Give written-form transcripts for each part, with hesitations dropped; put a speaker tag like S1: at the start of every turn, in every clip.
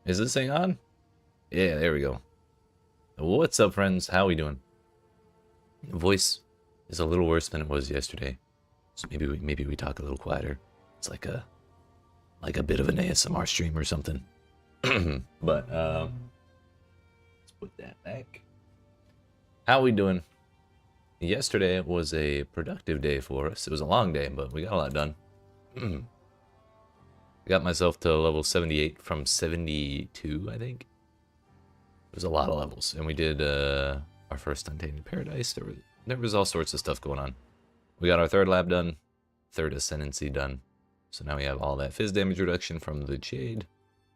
S1: Is this thing on? Yeah, there we go. What's up, friends? How we doing? Voice is a little worse than it was yesterday, so maybe we talk a little quieter. It's like a bit of an ASMR stream or something. But let's put that back. How we doing? Yesterday was a productive day for us. It was a long day, but we got a lot done. I got myself to level 78 from 72, I think. It was a lot of levels, and we did our first Untainted Paradise. There was all sorts of stuff going on. We got our third lab done, third Ascendancy done. So now we have all that fizz damage reduction from the Jade,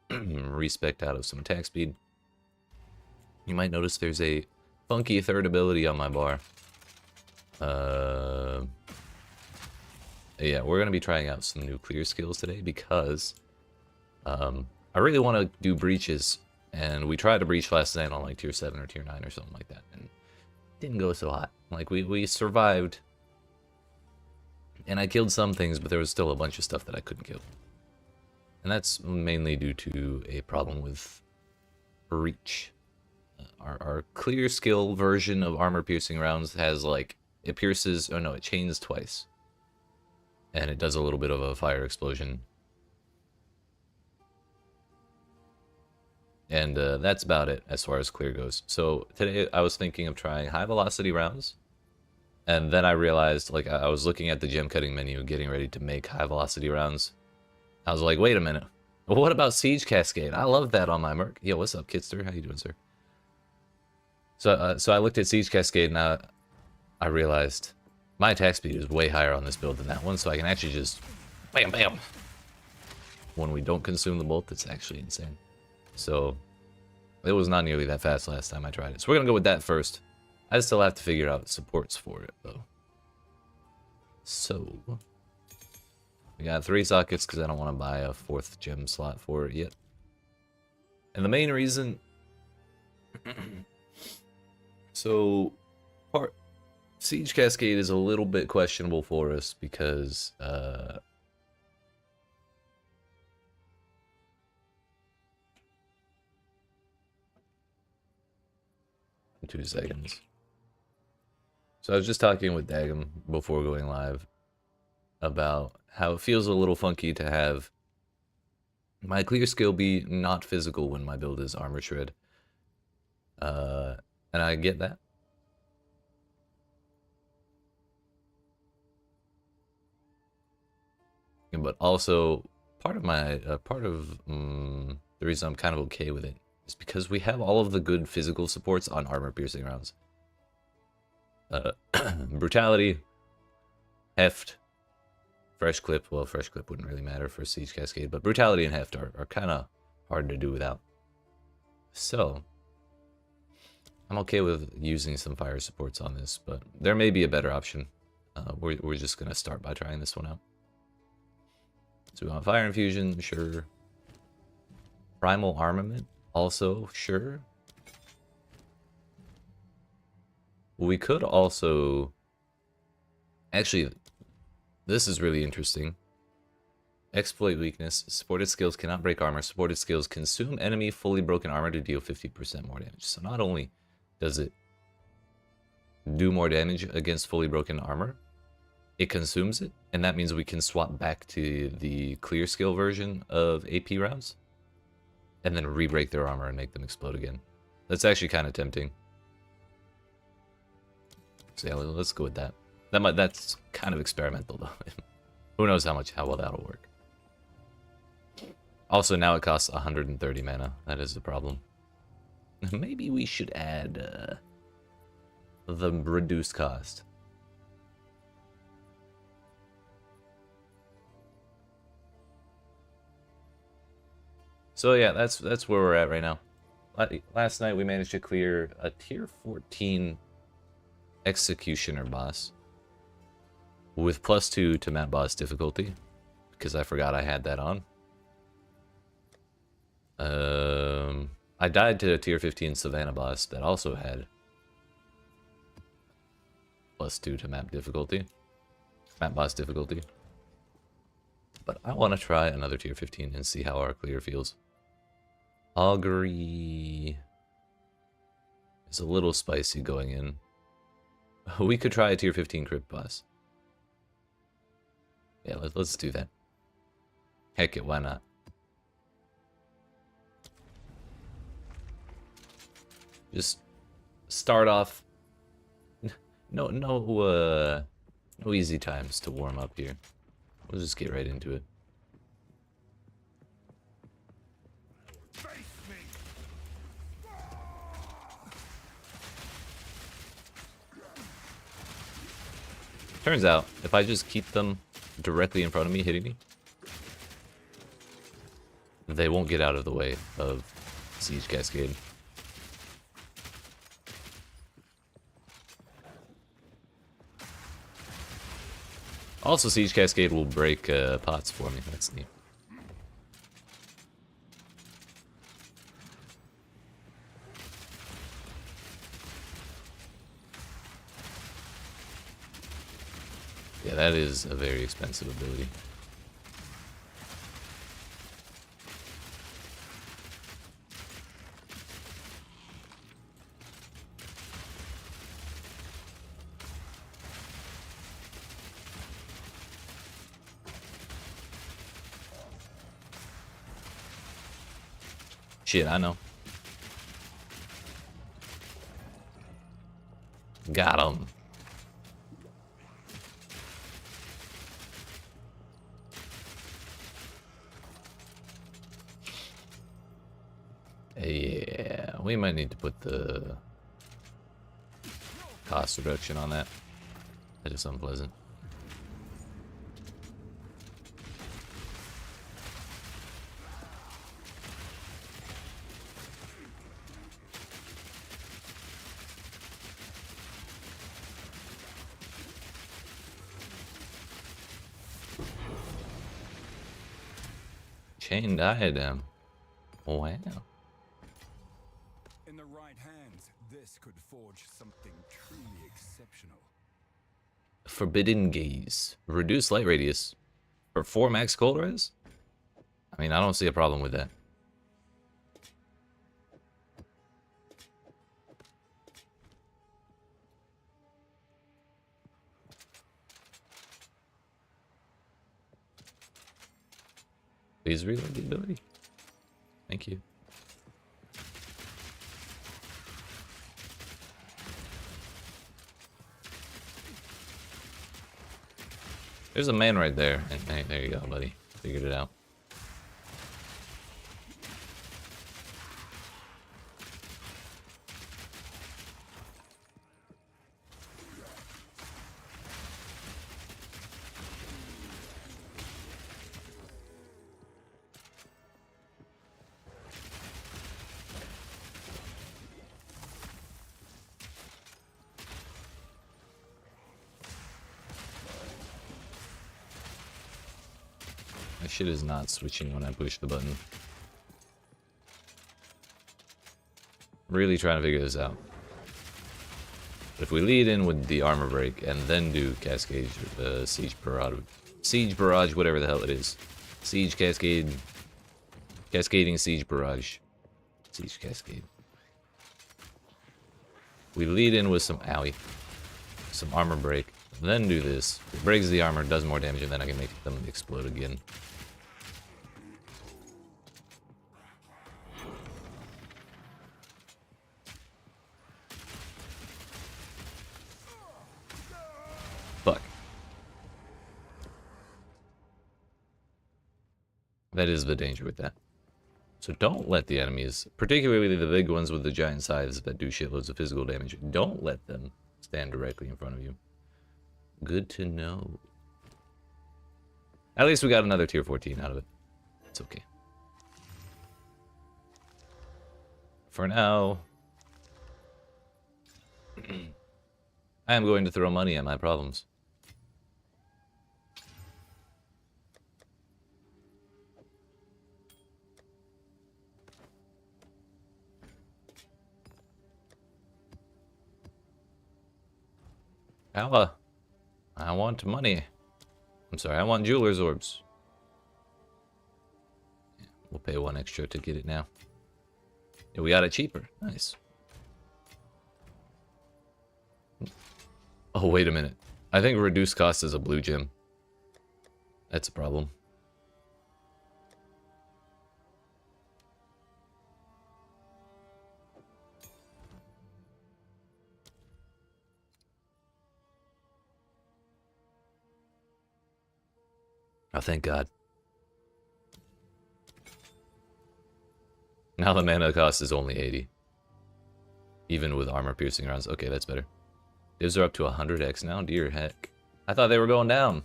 S1: respect out of some attack speed. You might notice there's a funky third ability on my bar. Yeah, we're gonna be trying out some new clear skills today because I really want to do breaches, and we tried a breach last night on like tier 7 or tier 9 or something like that, and it didn't go so hot. Like we survived, and I killed some things, but there was still a bunch of stuff that I couldn't kill, and that's mainly due to a problem with breach. Our clear skill version of armor-piercing rounds has like it pierces, oh no, it chains twice. And it does a little bit of a fire explosion. And that's about it as far as clear goes. So today I was thinking of trying high velocity rounds. And then I realized, like, I was looking at the gem cutting menu, getting ready to make high velocity rounds. I was like, wait a minute. Well, what about Siege Cascade? I love that on my merc. Yo, what's up, Kidster? How you doing, sir? So I looked at Siege Cascade, and I realized my attack speed is way higher on this build than that one, so I can actually just bam, bam. When we don't consume the bolt, it's actually insane. So it was not nearly that fast last time I tried it. So we're gonna go with that first. I still have to figure out supports for it though. So we got 3 sockets because I don't want to buy a 4th gem slot for it yet. And the main reason, so Siege Cascade is a little bit questionable for us because 2 seconds. So I was just talking with Dagum before going live about how it feels a little funky to have my clear skill be not physical when my build is armor shred. And I get that. But also, part of the reason I'm kind of okay with it is because we have all of the good physical supports on armor-piercing rounds. Brutality, Heft, Fresh Clip. Well, Fresh Clip wouldn't really matter for Siege Cascade, but Brutality and Heft are kind of hard to do without. So, I'm okay with using some fire supports on this, but there may be a better option. We're just going to start by trying this one out. So we want Fire Infusion, sure. Primal Armament, also, sure. We could also... Actually, this is really interesting. Exploit Weakness. Supported skills cannot break armor. Supported skills consume enemy fully broken armor to deal 50% more damage. So not only does it do more damage against fully broken armor, it consumes it, and that means we can swap back to the clear skill version of AP rounds and then re-break their armor and make them explode again. That's actually kind of tempting. So yeah, let's go with that. That's kind of experimental though. Who knows how well that'll work. Also, now it costs 130 mana. That is the problem. Maybe we should add the reduced cost. So yeah, that's where we're at right now. Last night we managed to clear a tier 14 Executioner boss with +2 to map boss difficulty, because I forgot I had that on. I died to a tier 15 Savannah boss that also had +2 to map boss difficulty. But I want to try another tier 15 and see how our clear feels. Augury is a little spicy going in. We could try a tier 15 crit boss. Yeah, let's do that. Heck it, why not? Just start off. No easy times to warm up here. We'll just get right into it. Turns out, if I just keep them directly in front of me, hitting me, they won't get out of the way of Siege Cascade. Also, Siege Cascade will break pots for me. That's neat. Yeah, that is a very expensive ability. Shit, I know. Got him. Yeah, we might need to put the cost reduction on that. That is unpleasant. Chain diadem. Wow.
S2: In the right hands, this could forge something truly exceptional.
S1: Forbidden Gaze. Reduce light radius for 4 max cold res? I mean, I don't see a problem with that. Please reload the ability. Thank you. There's a man right there. Hey, there you go, buddy. Figured it out. My shit is not switching when I push the button. Really trying to figure this out. But if we lead in with the armor break and then do Cascade, Siege Barrage, whatever the hell it is. Siege Cascade. Cascading Siege Barrage. Siege Cascade. We lead in with some owie. Some armor break. Then do this. It breaks the armor, does more damage, and then I can make them explode again. Fuck. That is the danger with that. So don't let the enemies, particularly the big ones with the giant scythes that do shitloads of physical damage, don't let them stand directly in front of you. Good to know. At least we got another tier 14 out of it. It's okay. For now, I am going to throw money at my problems. Ella, I want money. I'm sorry, I want jeweler's orbs. We'll pay 1 extra to get it now. Yeah, we got it cheaper. Nice. Oh, wait a minute. I think reduced cost is a blue gem. That's a problem. Oh, thank God. Now the mana cost is only 80. Even with armor-piercing rounds. Okay, that's better. Divs are up to 100x now? Dear heck. I thought they were going down.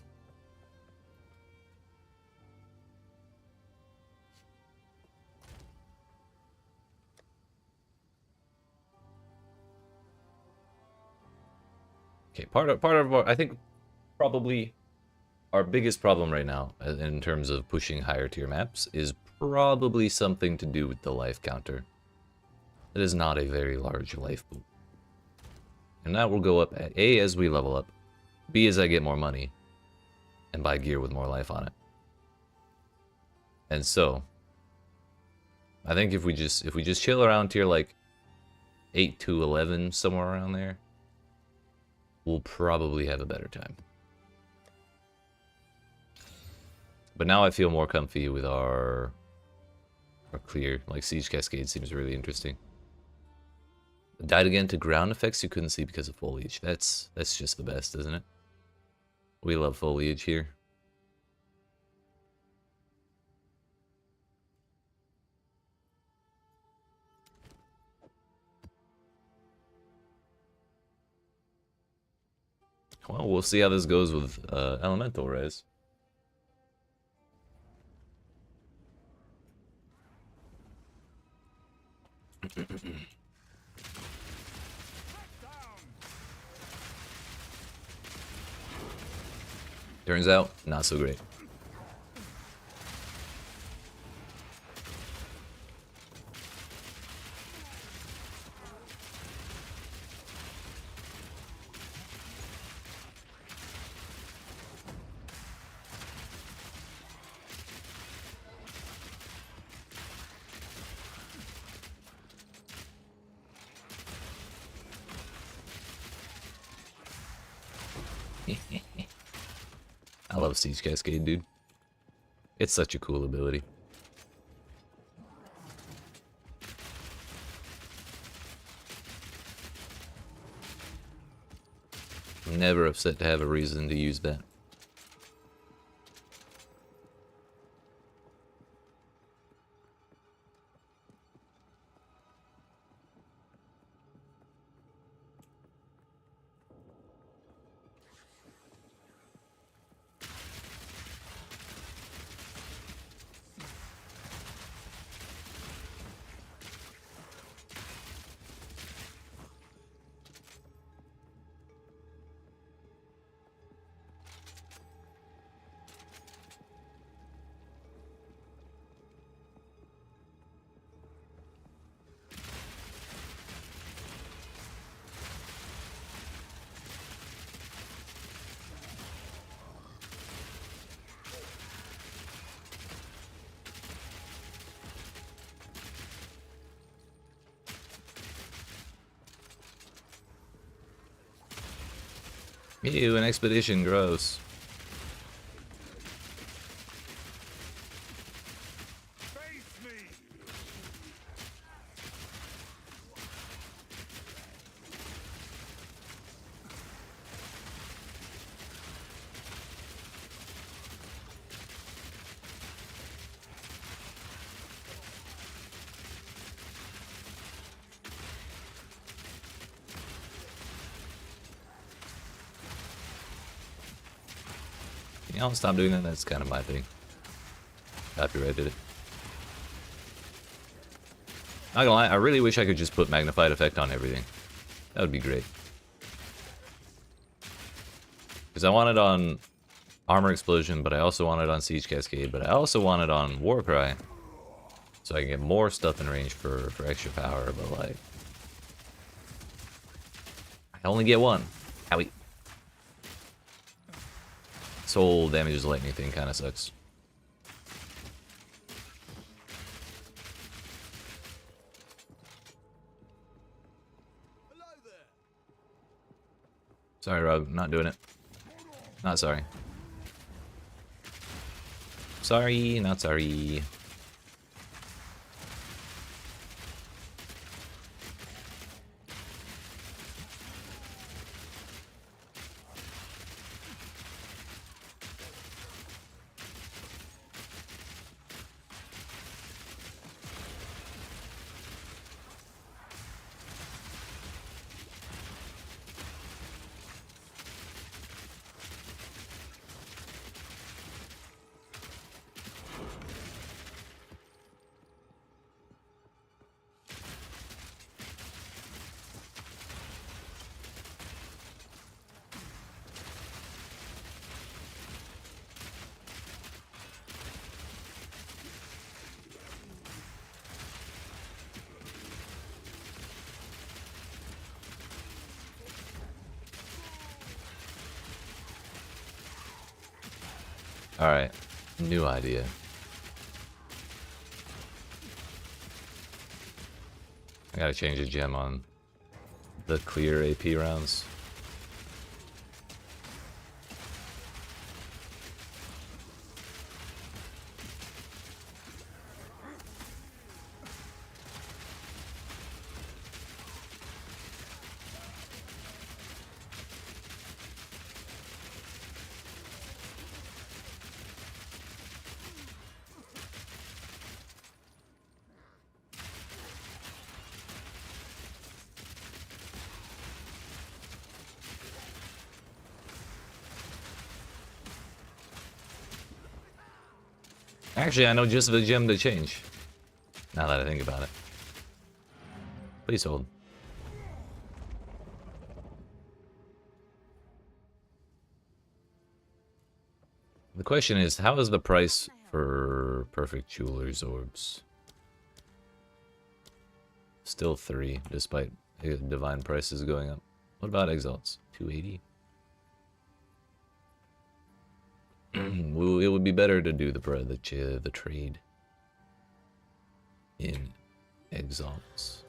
S1: Okay, part of our, I think probably our biggest problem right now in terms of pushing higher tier maps is probably something to do with the life counter. It is not a very large life pool. And that will go up at A as we level up, B as I get more money, and buy gear with more life on it. And so I think if we just chill around tier like 8 to 11, somewhere around there, we'll probably have a better time. But now I feel more comfy with our clear. Like Siege Cascade seems really interesting. Died again to ground effects you couldn't see because of foliage. That's just the best, isn't it? We love foliage here. Well, we'll see how this goes with elemental res. Turns out, not so great. I love Siege Cascade, dude. It's such a cool ability. I'm never upset to have a reason to use that. Ew, an expedition, gross. You know, stop doing that. That's kind of my thing. Copyrighted it. Not gonna lie, I really wish I could just put magnified effect on everything. That would be great. Because I want it on Armor Explosion, but I also want it on Siege Cascade, but I also want it on Warcry. So I can get more stuff in range for extra power, but like... I only get one. Owie. Soul damages lightning thing kind of sucks. Sorry, Rogue. Not doing it. Not sorry. Sorry, not sorry. Alright, new idea. I gotta change a gem on the clear AP rounds. Actually, I know just the gem to change. Now that I think about it. Please hold. The question is, how is the price for Perfect Jeweler's orbs? Still 3, despite divine prices going up. What about Exile's? 280? It would be better to do the trade in Exiles.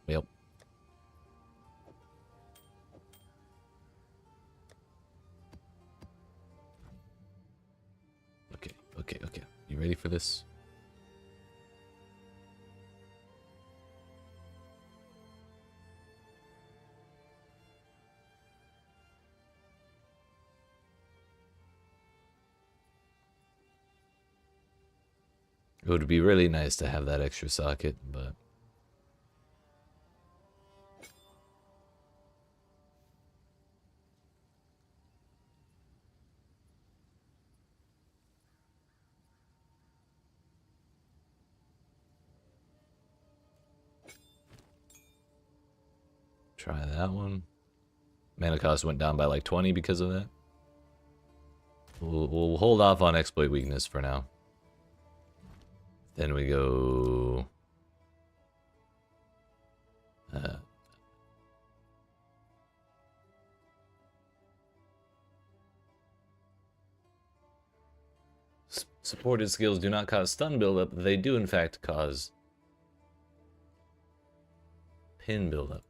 S1: Yep. Okay. You ready for this? It would be really nice to have that extra socket, but try that one. Mana cost went down by like 20 because of that. We'll hold off on exploit weakness for now. Then we go... supported skills do not cause stun buildup. They do in fact cause pin buildup.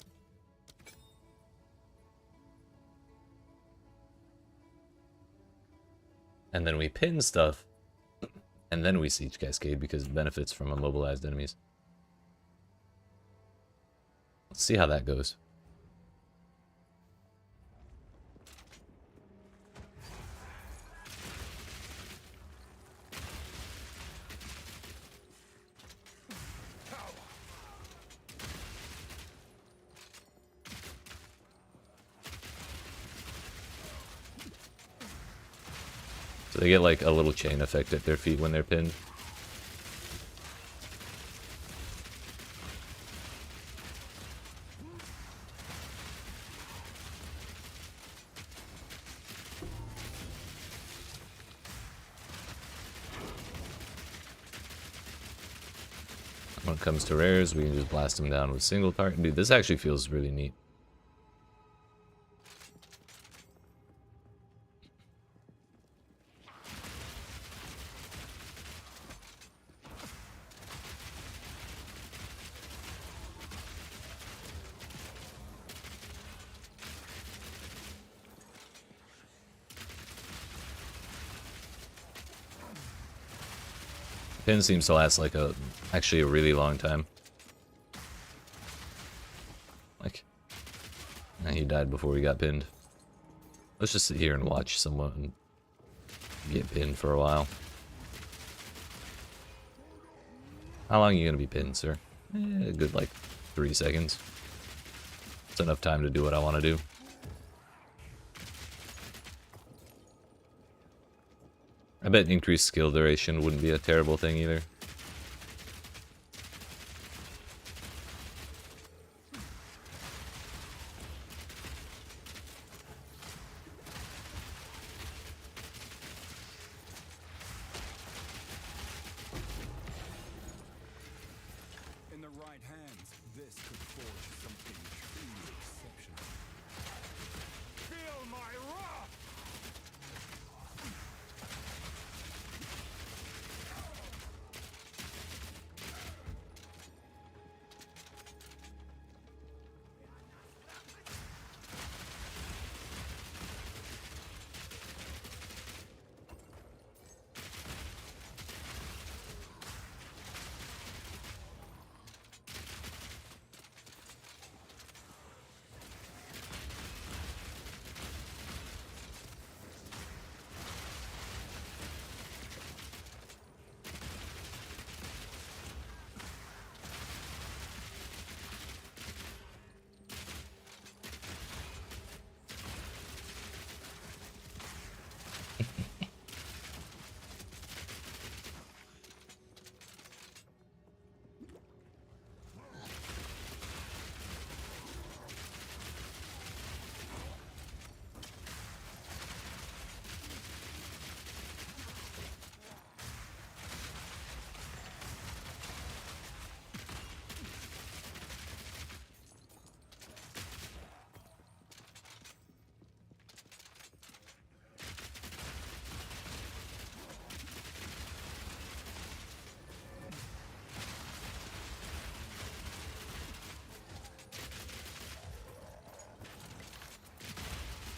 S1: And then we pin stuff, and then we Siege Cascade because it benefits from immobilized enemies. Let's see how that goes. So they get like a little chain effect at their feet when they're pinned. When it comes to rares, we can just blast them down with single target. Dude, this actually feels really neat. Pin seems to last like actually a really long time. Like, and he died before he got pinned. Let's just sit here and watch someone get pinned for a while. How long are you gonna be pinned, sir? A good like 3 seconds. It's enough time to do what I want to do. I bet increased skill duration wouldn't be a terrible thing either.
S2: In the right hands, this could forge something truly exceptional. Feel my wrath!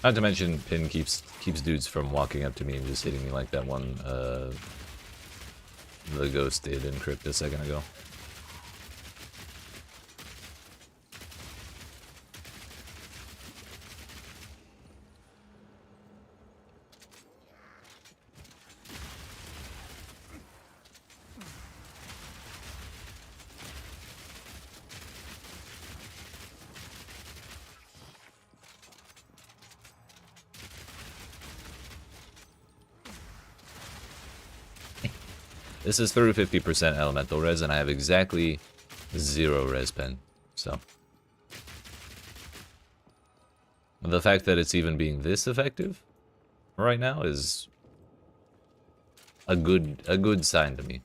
S1: Not to mention, pin keeps dudes from walking up to me and just hitting me like that one the ghost did in Crypt a second ago. This is through 50% elemental res, and I have exactly 0 res pen, so. The fact that it's even being this effective right now is a good sign to me.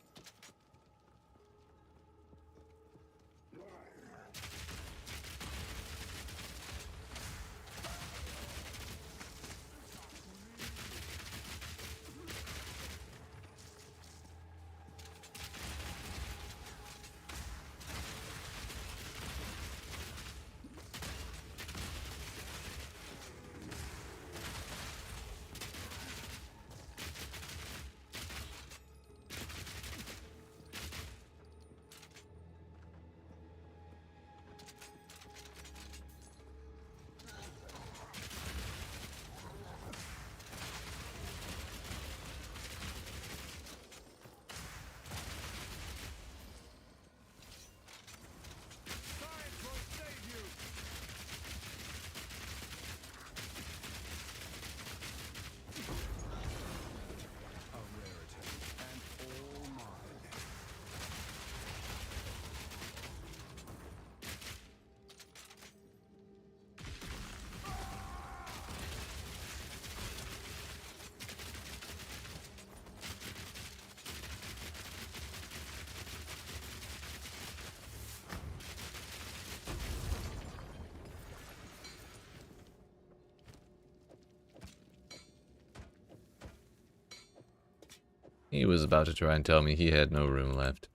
S1: He was about to try and tell me he had no room left.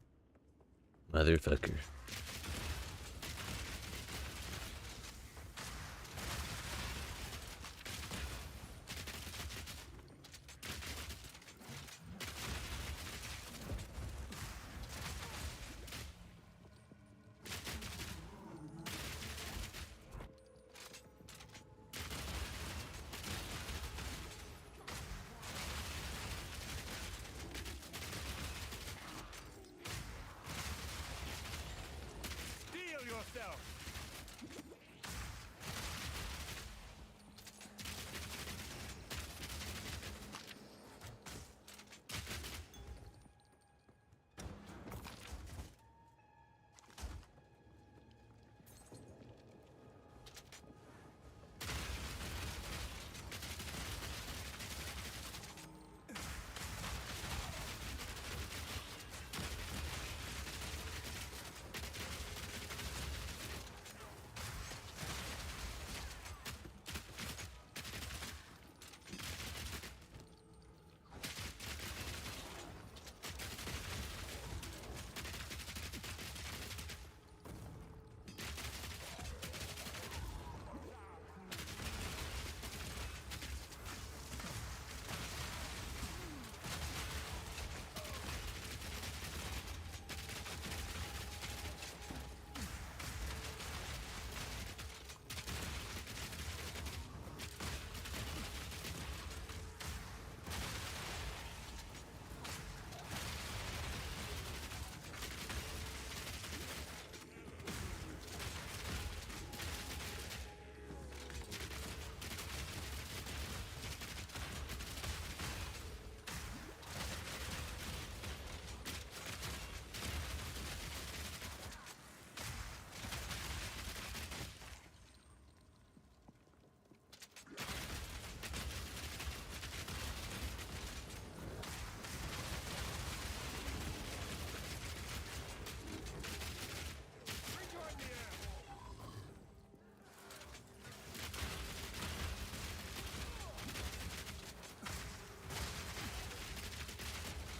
S1: Motherfucker.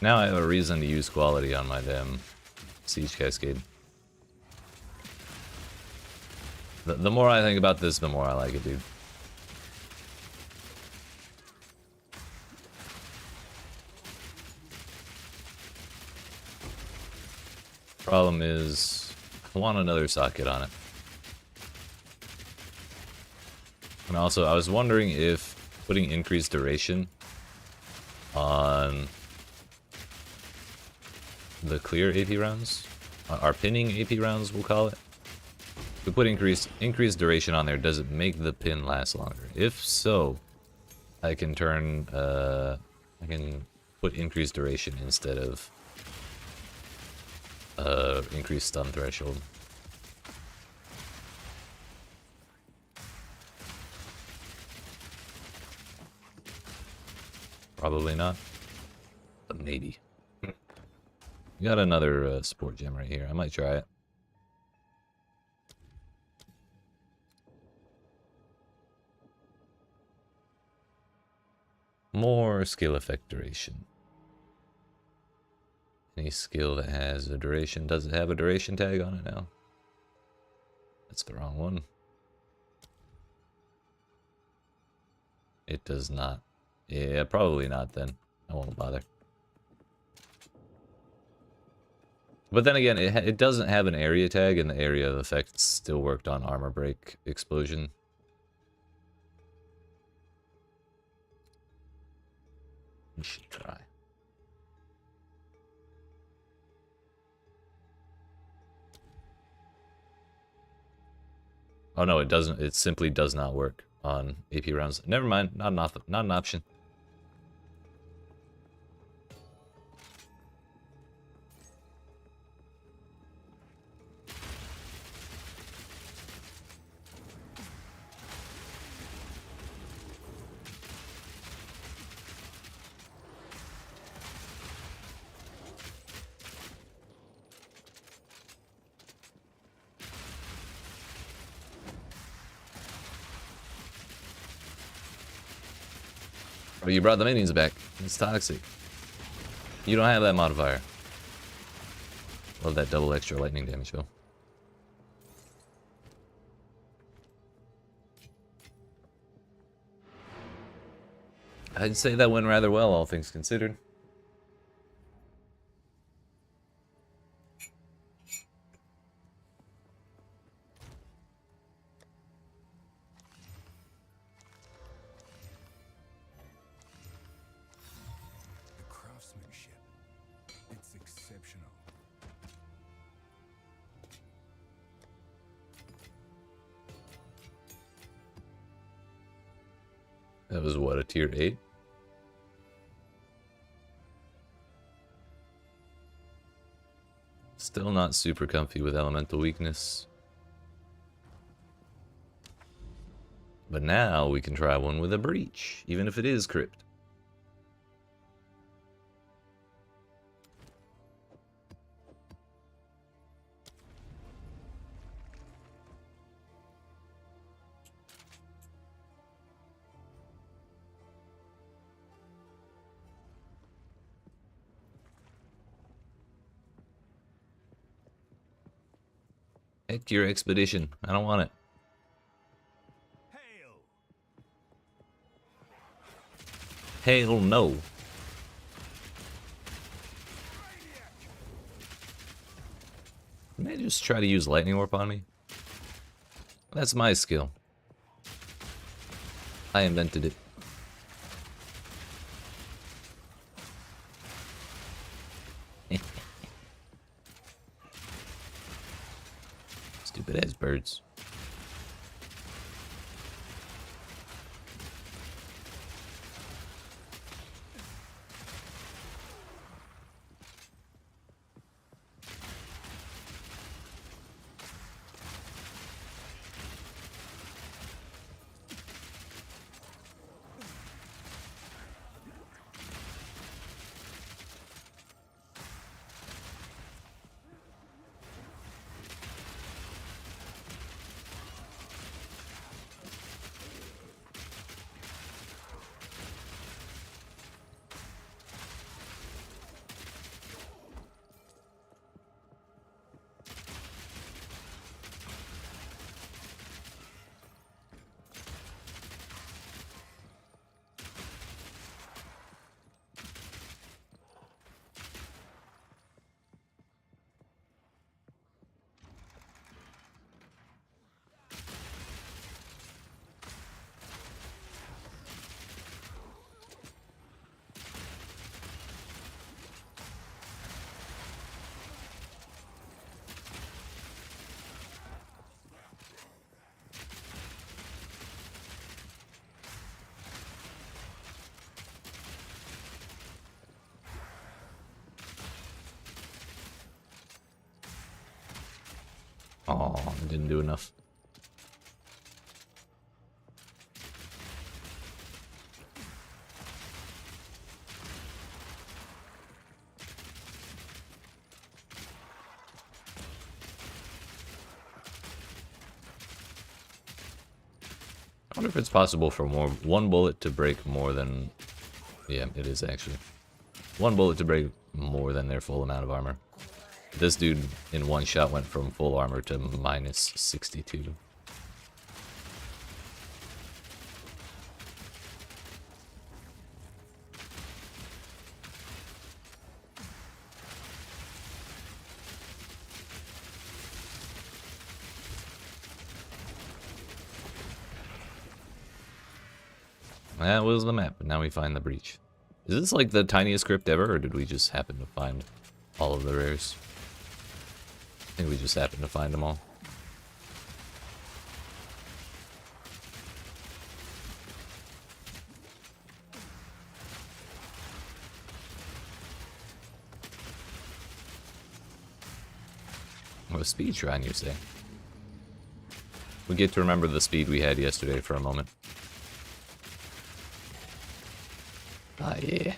S1: Now I have a reason to use quality on my damn Siege Cascade. The more I think about this, the more I like it, dude. Problem is, I want another socket on it. And also, I was wondering if putting increased duration on the clear AP rounds, our pinning AP rounds, we'll call it. If we put increased duration on there, does it make the pin last longer? If so, I can turn, I can put increased duration instead of increased stun threshold. Probably not, but maybe. We got another support gem right here. I might try it. More skill effect duration. Any skill that has a duration, does it have a duration tag on it now? That's the wrong one. It does not. Yeah, probably not then. I won't bother. But then again, it doesn't have an area tag, and the area of effects still worked on armor break explosion. We should try. Oh no, it doesn't. It simply does not work on AP rounds. Never mind. Not an option. Oh, you brought the minions back. It's toxic. You don't have that modifier. Love that double extra lightning damage, though. I'd say that went rather well, all things considered.
S2: The craftsmanship, it's exceptional.
S1: That was what, a tier 8? Still not super comfy with elemental weakness. But now we can try one with a breach, even if it is crypt. Heck your expedition. I don't want it.
S2: Hail!
S1: Hell no. Can they just try to use lightning warp on me? That's my skill. I invented it. Stupid ass birds. didn't do enough. I wonder if it's possible for one bullet to break more than... Yeah, it is actually. One bullet to break more than their full amount of armor. This dude in one shot went from full armor to minus 62. That was the map, and now we find the breach. Is this like the tiniest crypt ever, or did we just happen to find all of the rares? I think we just happened to find them all. What a speed shrine, you say? We get to remember the speed we had yesterday for a moment. Ah, yeah.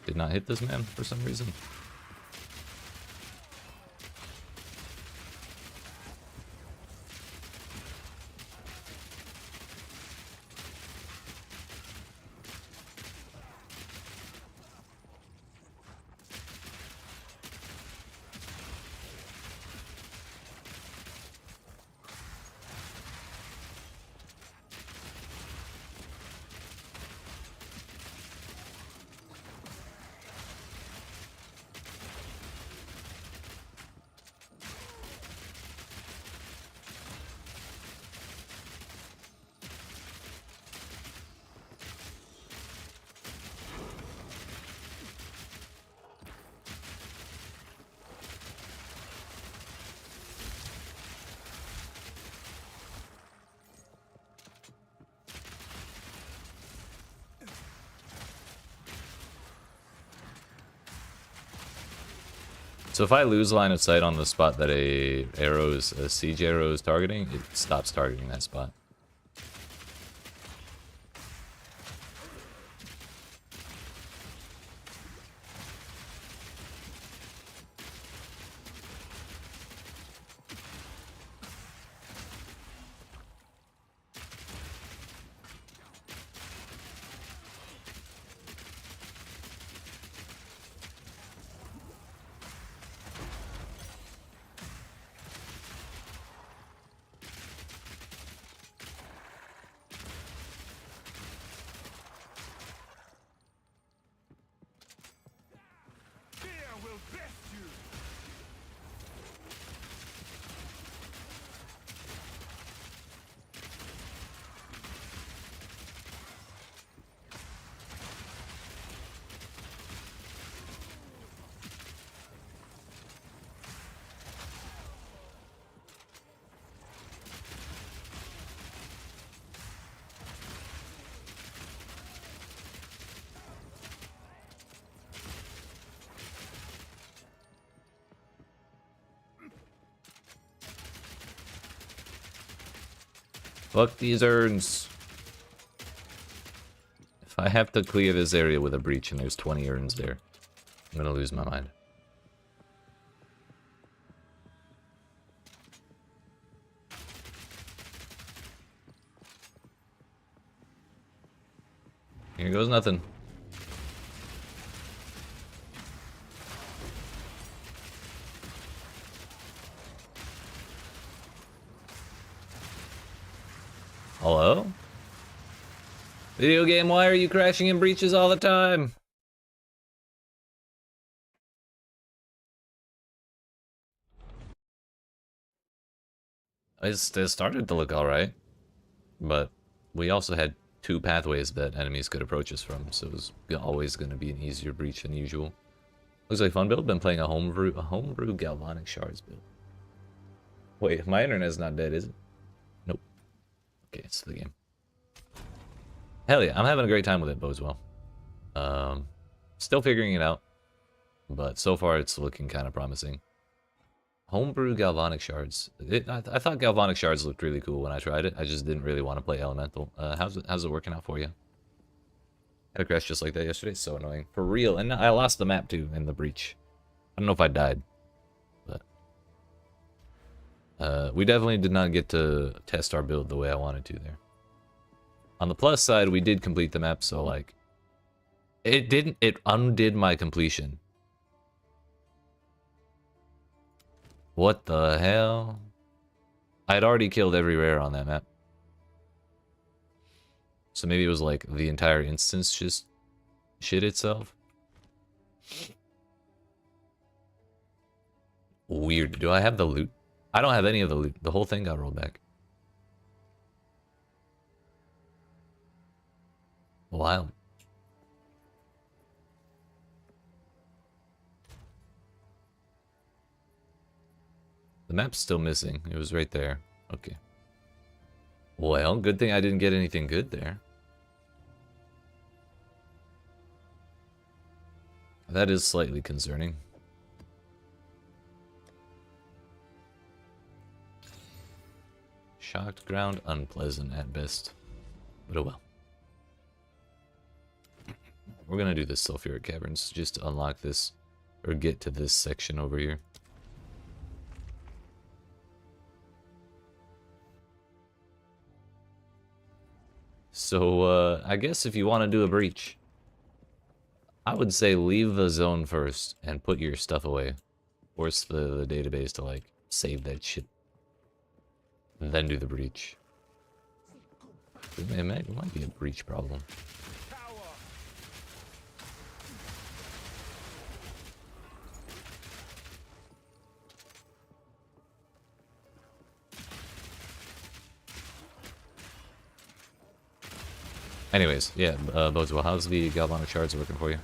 S1: Did not hit this man for some reason. So if I lose line of sight on the spot that a siege arrow is targeting, it stops targeting that spot. Fuck these urns. If I have to clear this area with a breach and there's 20 urns there, I'm gonna lose my mind. Here goes nothing. Hello? Video game, why are you crashing in breaches all the time? It started to look alright, but we also had 2 pathways that enemies could approach us from, so it was always going to be an easier breach than usual. Looks like fun build. Been playing a homebrew galvanic shards build. Wait, my internet's not dead, is it? Nope. Okay, it's the game. Hell yeah, I'm having a great time with it, bodes well. Still figuring it out, but so far it's looking kind of promising. Homebrew galvanic shards. I thought galvanic shards looked really cool when I tried it. I just didn't really want to play elemental. How's it working out for you? Had a crash just like that yesterday. So annoying. For real. And I lost the map too in the breach. I don't know if I died, but we definitely did not get to test our build the way I wanted to there. On the plus side, we did complete the map, so like it undid my completion. What the hell? I had already killed every rare on that map. So maybe it was like the entire instance just shit itself. Weird. Do I have the loot? I don't have any of the loot. The whole thing got rolled back. Wild. The map's still missing. It was right there. Okay. Well, good thing I didn't get anything good there. That is slightly concerning. Shocked ground, unpleasant at best. But oh well. We're gonna do the sulfuric caverns just to unlock this, or get to this section over here. So, I guess if you want to do a breach, I would say leave the zone first and put your stuff away. Force the database to, like, save that shit. And then do the breach. It might be a breach problem. Anyways, yeah, bodes well. How's the galvanic shards working for you?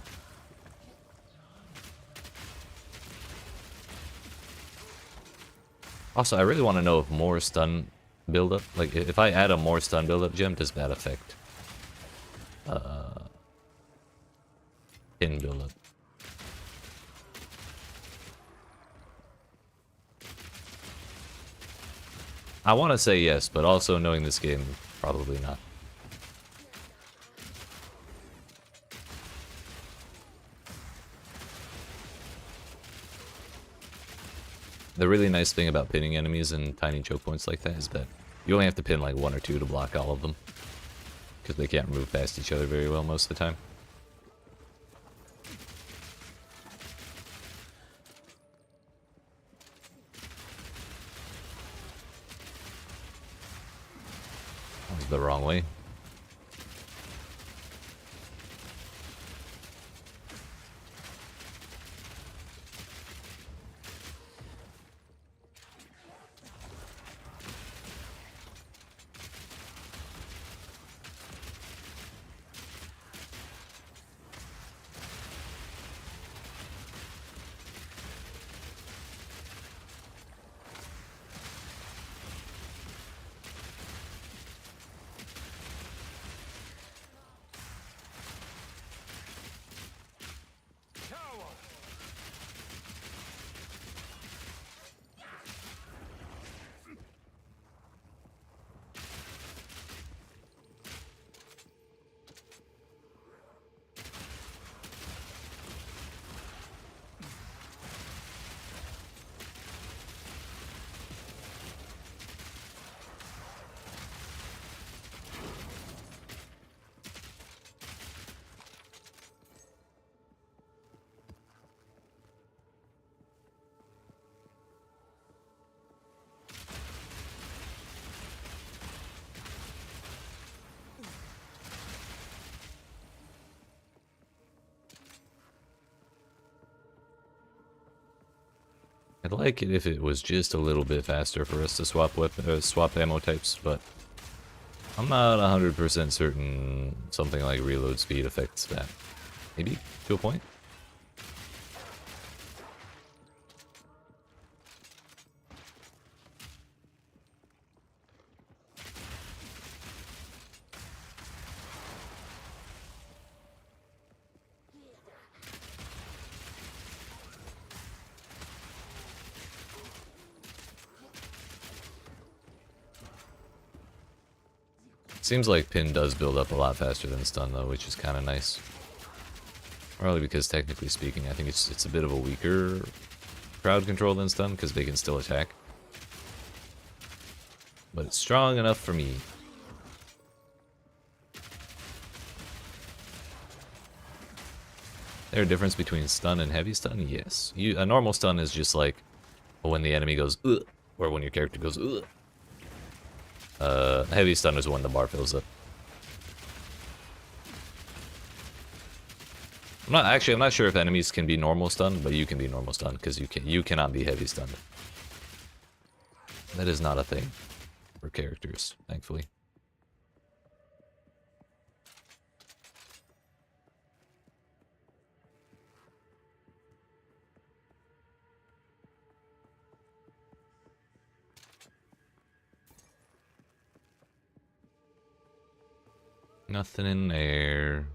S1: Also, I really want to know if more stun buildup, like if I add a more stun buildup gem, does that affect pin buildup? I want to say yes, but also knowing this game, probably not. The really nice thing about pinning enemies in tiny choke points like that is that you only have to pin like 1 or 2 to block all of them. Because they can't move past each other very well most of the time. That was the wrong way. I'd like it if it was just a little bit faster for us to swap swap ammo types, but I'm not 100% certain something like reload speed affects that. Maybe, to a point? Seems like pin does build up a lot faster than stun though, which is kind of nice. Probably because technically speaking, I think it's a bit of a weaker crowd control than stun because they can still attack. But it's strong enough for me. There a difference between stun and heavy stun? Yes. A normal stun is just like when the enemy goes ugh, or when your character goes ugh. Heavy stun is when the bar fills up. I'm not sure if enemies can be normal stunned, but you can be normal stunned because you cannot be heavy stunned. That is not a thing for characters, thankfully. Nothing in there.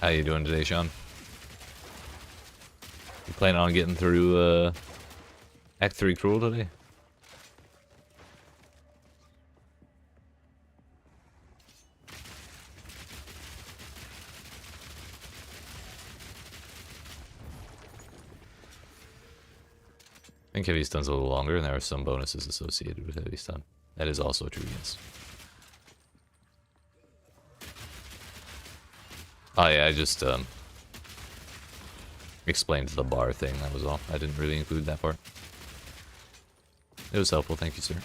S1: How you doing today, Sean? You planning on getting through Act 3 Cruel today? I think heavy stun's a little longer, and there are some bonuses associated with heavy stun. That is also true, yes. Oh yeah, I just explained the bar thing, that was all. I didn't really include that part. It was helpful, thank you, sir.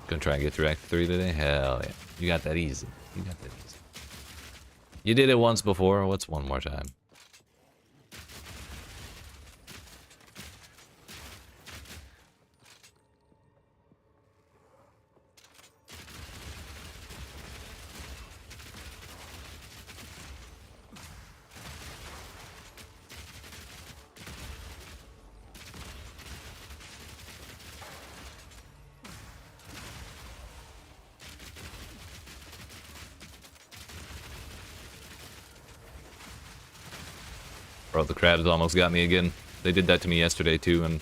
S1: Gonna try and get through Act 3 today? Hell yeah. You got that easy. You got that easy. You did it once before, what's one more time? Bro, the crabs almost got me again. They did that to me yesterday too, and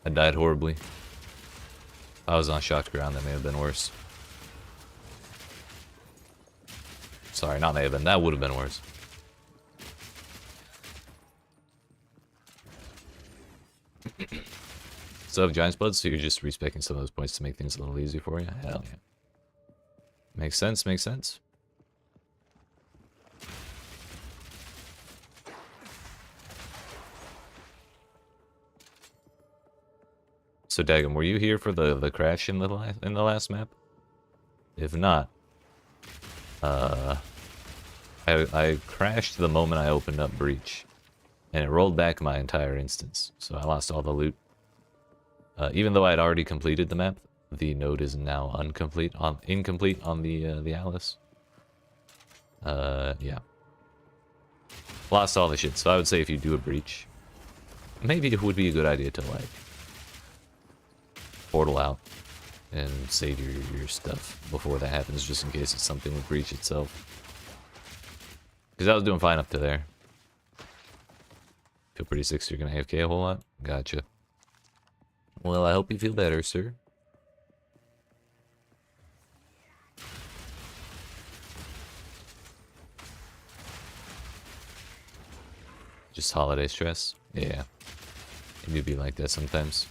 S1: I died horribly. If I was on shocked ground, that may have been worse. Sorry, not may have been. That would have been worse. So have Giant's Blood, so you're just respecing some of those points to make things a little easier for you? Hell yeah. Makes sense, makes sense. So Daggum, were you here for the crash in the last map? If not, I crashed the moment I opened up Breach, and it rolled back my entire instance, so I lost all the loot. Even though I had already completed the map, the node is now incomplete on the Alice. Yeah, lost all the shit. So I would say if you do a Breach, maybe it would be a good idea to like portal out and save your stuff before that happens, just in case it's something with Breach itself. Because I was doing fine up to there. Feel pretty sick, so you're gonna AFK a whole lot? Gotcha. Well, I hope you feel better, sir. Just holiday stress? Yeah. It do be like that sometimes.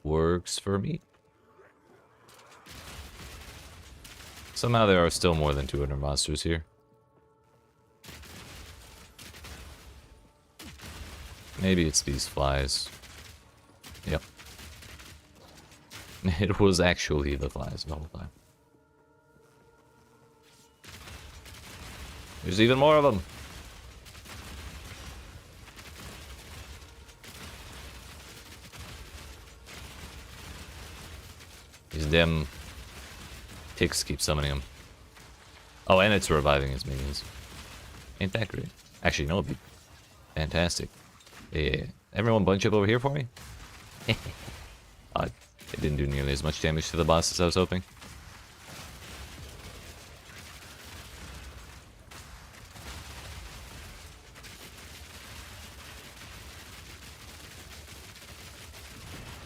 S1: works for me. Somehow there are still more than 200 monsters here. Maybe it's these flies. Yep. It was actually the flies the whole time. There's even more of them. These damn ticks keep summoning them. Oh, and it's reviving his minions. Ain't that great? Actually, no, it'd be fantastic. Yeah, everyone bunch up over here for me. It didn't do nearly as much damage to the boss as I was hoping.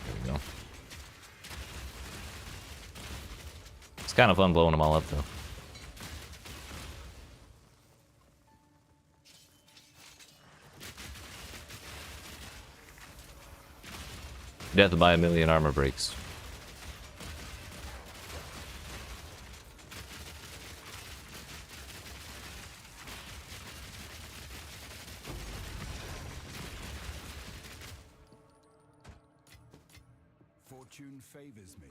S1: There we go. It's kind of fun blowing them all up, though. Death by a million armor breaks.
S2: Fortune favors me.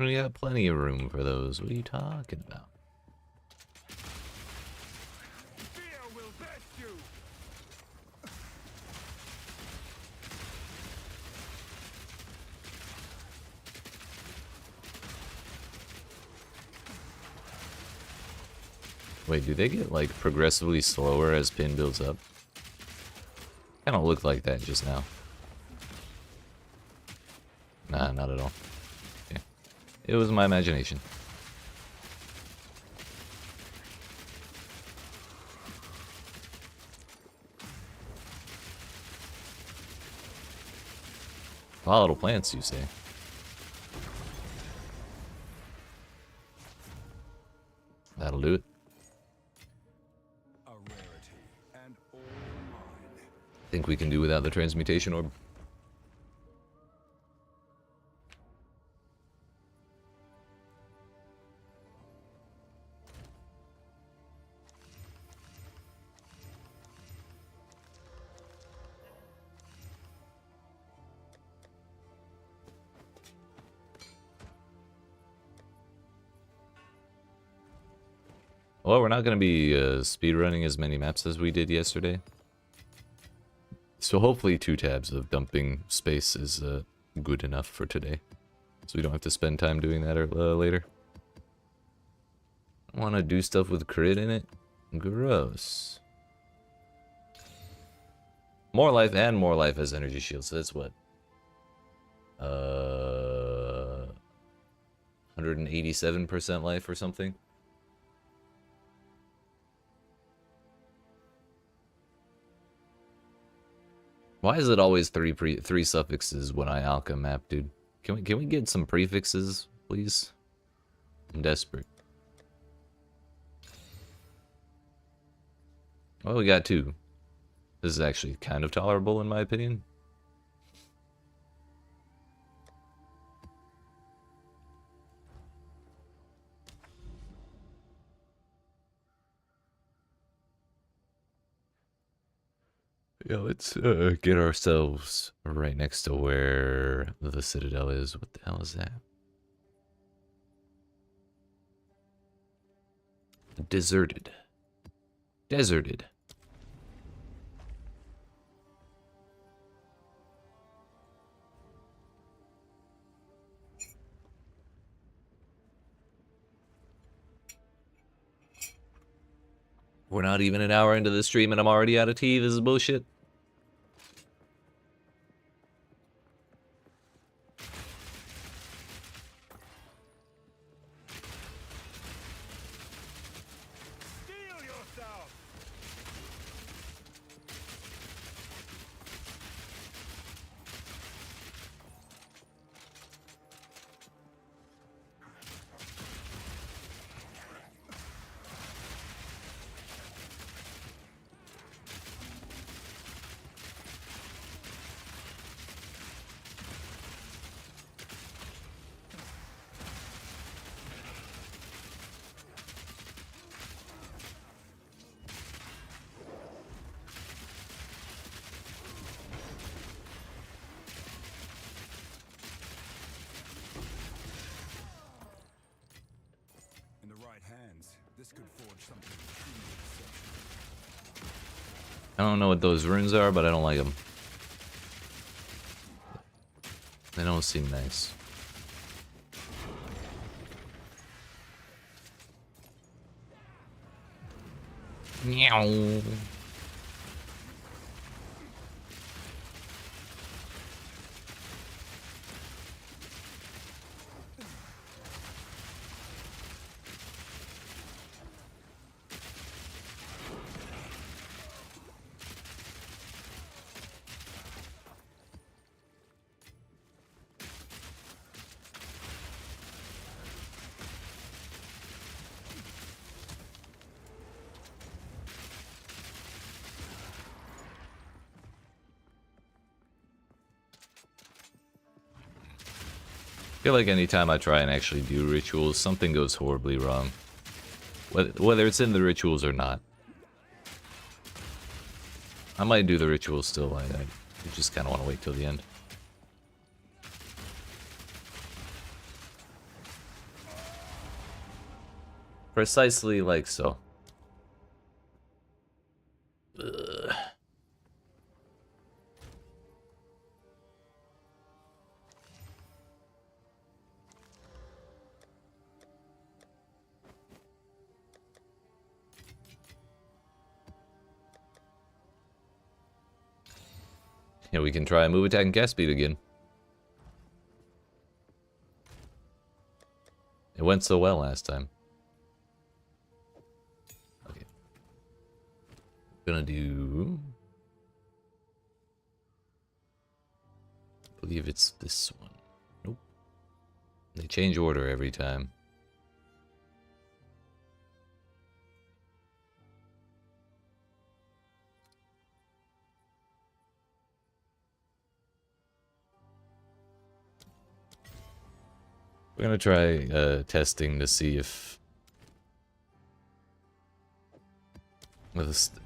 S1: We got plenty of room for those. What are you talking about?
S2: Fear will best you.
S1: Wait, do they get like progressively slower as pin builds up? Kind of looked like that just now. Nah, not at all. Okay. It was my imagination. Volatile plants, you say? That'll do it.
S2: A rarity and all mine.
S1: Think we can do without the transmutation orb. Well, we're not going to be speedrunning as many maps as we did yesterday. So hopefully 2 tabs of dumping space is good enough for today. So we don't have to spend time doing that later. I want to do stuff with crit in it. Gross. More life and more life as energy shield. So that's what? 187% life or something? Why is it always three suffixes when I alch a map, dude? Can we get some prefixes, please? I'm desperate. Well, we got 2. This is actually kind of tolerable in my opinion. Yeah, let's get ourselves right next to where the Citadel is. What the hell is that? Deserted. Deserted. We're not even an hour into the stream and I'm already out of tea. This is bullshit.
S2: Steel yourself! In the right hands, this could forge something truly exceptional.
S1: I don't know what those runes are, but I don't like them. They don't seem nice. Meow. I feel like anytime I try and actually do rituals, something goes horribly wrong. Whether it's in the rituals or not. I might do the rituals still, I just kind of want to wait till the end. Precisely like so. Ugh. Yeah, we can try move, attack, and cast speed again. It went so well last time. Okay. Gonna do... I believe it's this one. Nope. They change order every time. We're gonna try testing to see if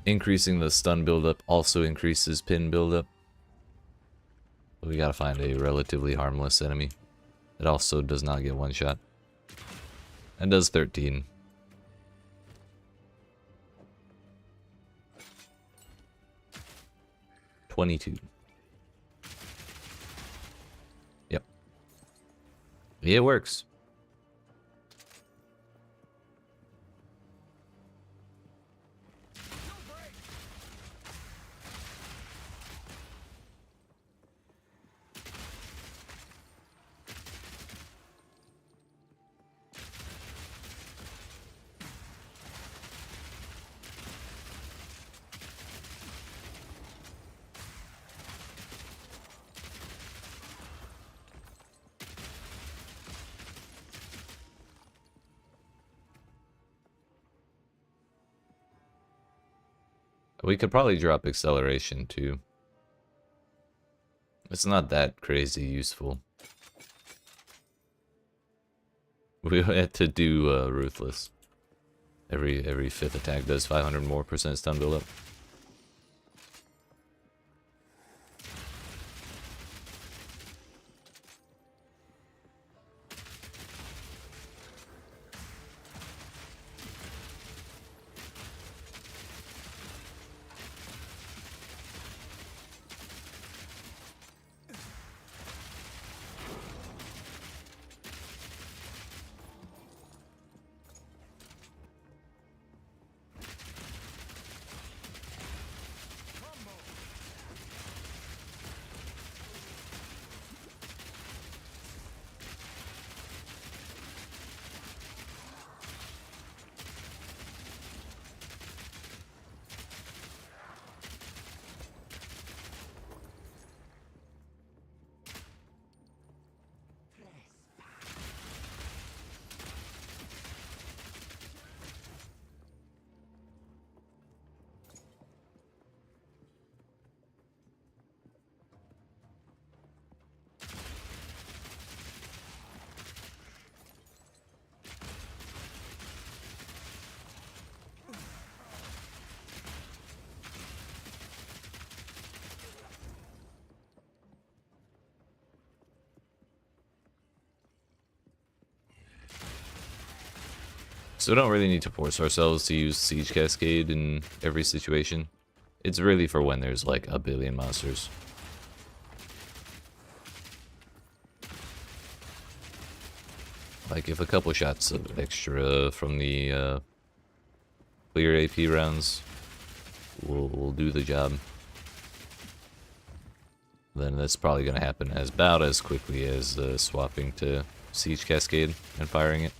S1: increasing the stun buildup also increases pin buildup. But we gotta find a relatively harmless enemy that also does not get one shot. And does 13. $22. Yep. Yeah, it works. We could probably drop acceleration too. It's not that crazy useful. We had to do Ruthless. Every fifth attack does 500% more stun buildup. So we don't really need to force ourselves to use Siege Cascade in every situation. It's really for when there's like a billion monsters. Like if a couple shots of extra from the clear AP rounds will do the job, then that's probably going to happen about as quickly as swapping to Siege Cascade and firing it.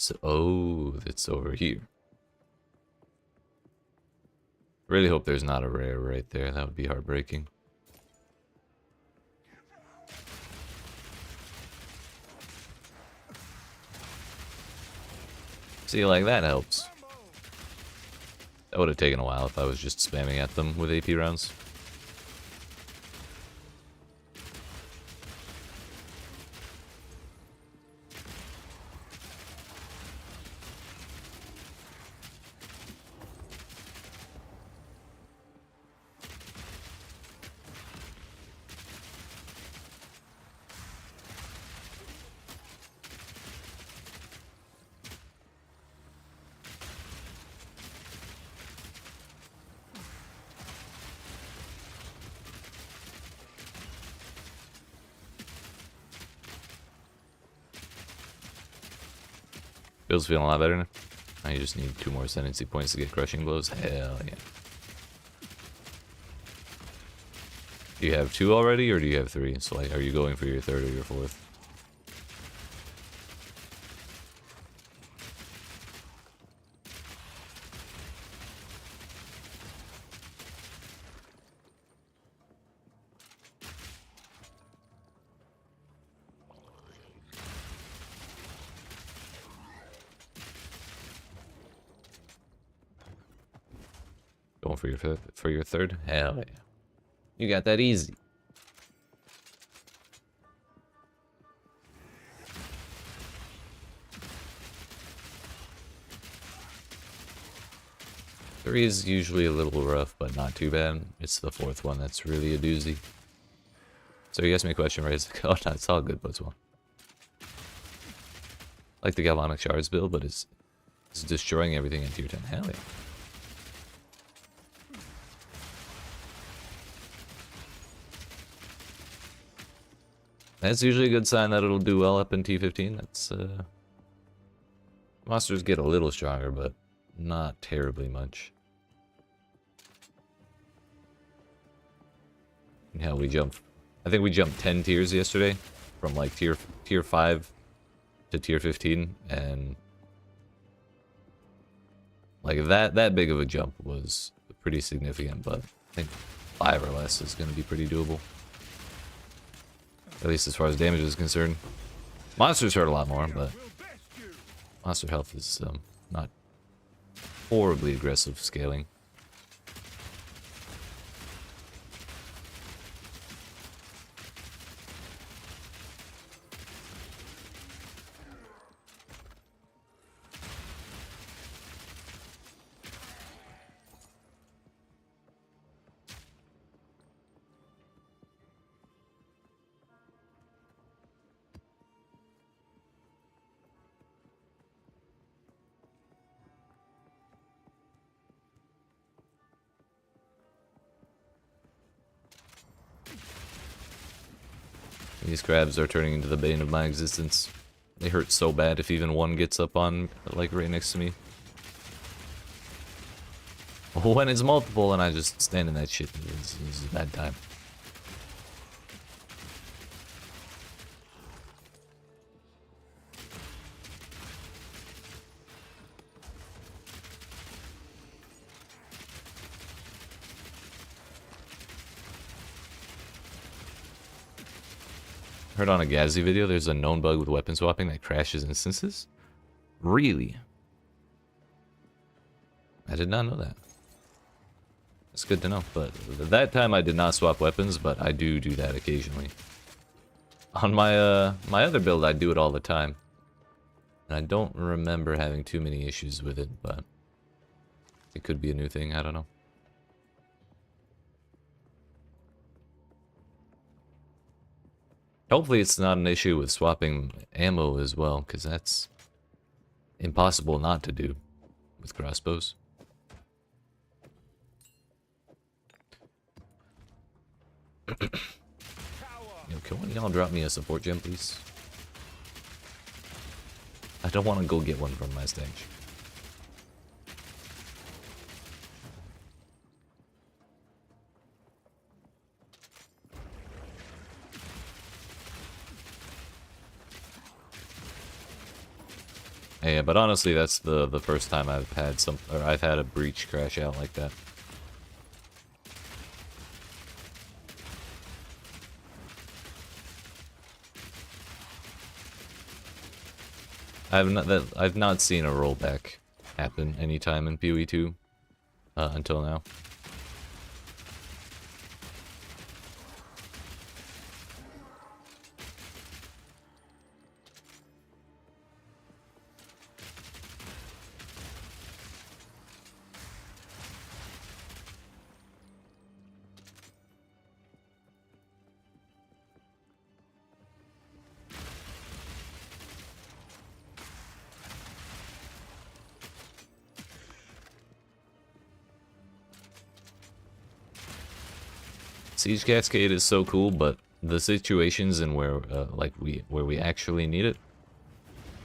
S1: So, oh, it's over here. Really hope there's not a rare right there. That would be heartbreaking. See, like that helps. That would have taken a while if I was just spamming at them with AP rounds. Bill's feeling a lot better now. I just need 2 more ascendancy points to get crushing blows. Hell yeah. Do you have 2 already, or do you have 3? So like, are you going for your 3rd or your 4th? Going for your 3rd? Hell yeah. You got that easy. Three is usually a little rough, but not too bad. It's the 4th one that's really a doozy. So you asked me a question, right? It's like, oh no, it's all good, but it's one. Like the Galvanic Shards build, but it's destroying everything in tier 10. Hell yeah. That's usually a good sign that it'll do well up in T15. That's, monsters get a little stronger, but not terribly much. And how we jump. I think we jumped 10 tiers yesterday. From like tier 5 to tier 15. And like that big of a jump was pretty significant, but I think 5 or less is going to be pretty doable. At least as far as damage is concerned. Monsters hurt a lot more, but monster health is not horribly aggressive scaling. These crabs are turning into the bane of my existence. They hurt so bad if even one gets up on, like, right next to me. When it's multiple and I just stand in that shit, it's a bad time. Heard on a Gazzy video there's a known bug with weapon swapping that crashes instances? Really? I did not know that. It's good to know, but that time I did not swap weapons, but I do that occasionally. On my my other build I do it all the time. And I don't remember having too many issues with it, but it could be a new thing, I don't know. Hopefully it's not an issue with swapping ammo as well, because that's impossible not to do with crossbows. Yo, can one of y'all drop me a support gem, please? I don't want to go get one from my stash. Yeah, but honestly, that's the first time I've had a breach crash out like that. I've not seen a rollback happen anytime in PoE 2 until now. Siege Cascade is so cool, but the situations in where where we actually need it,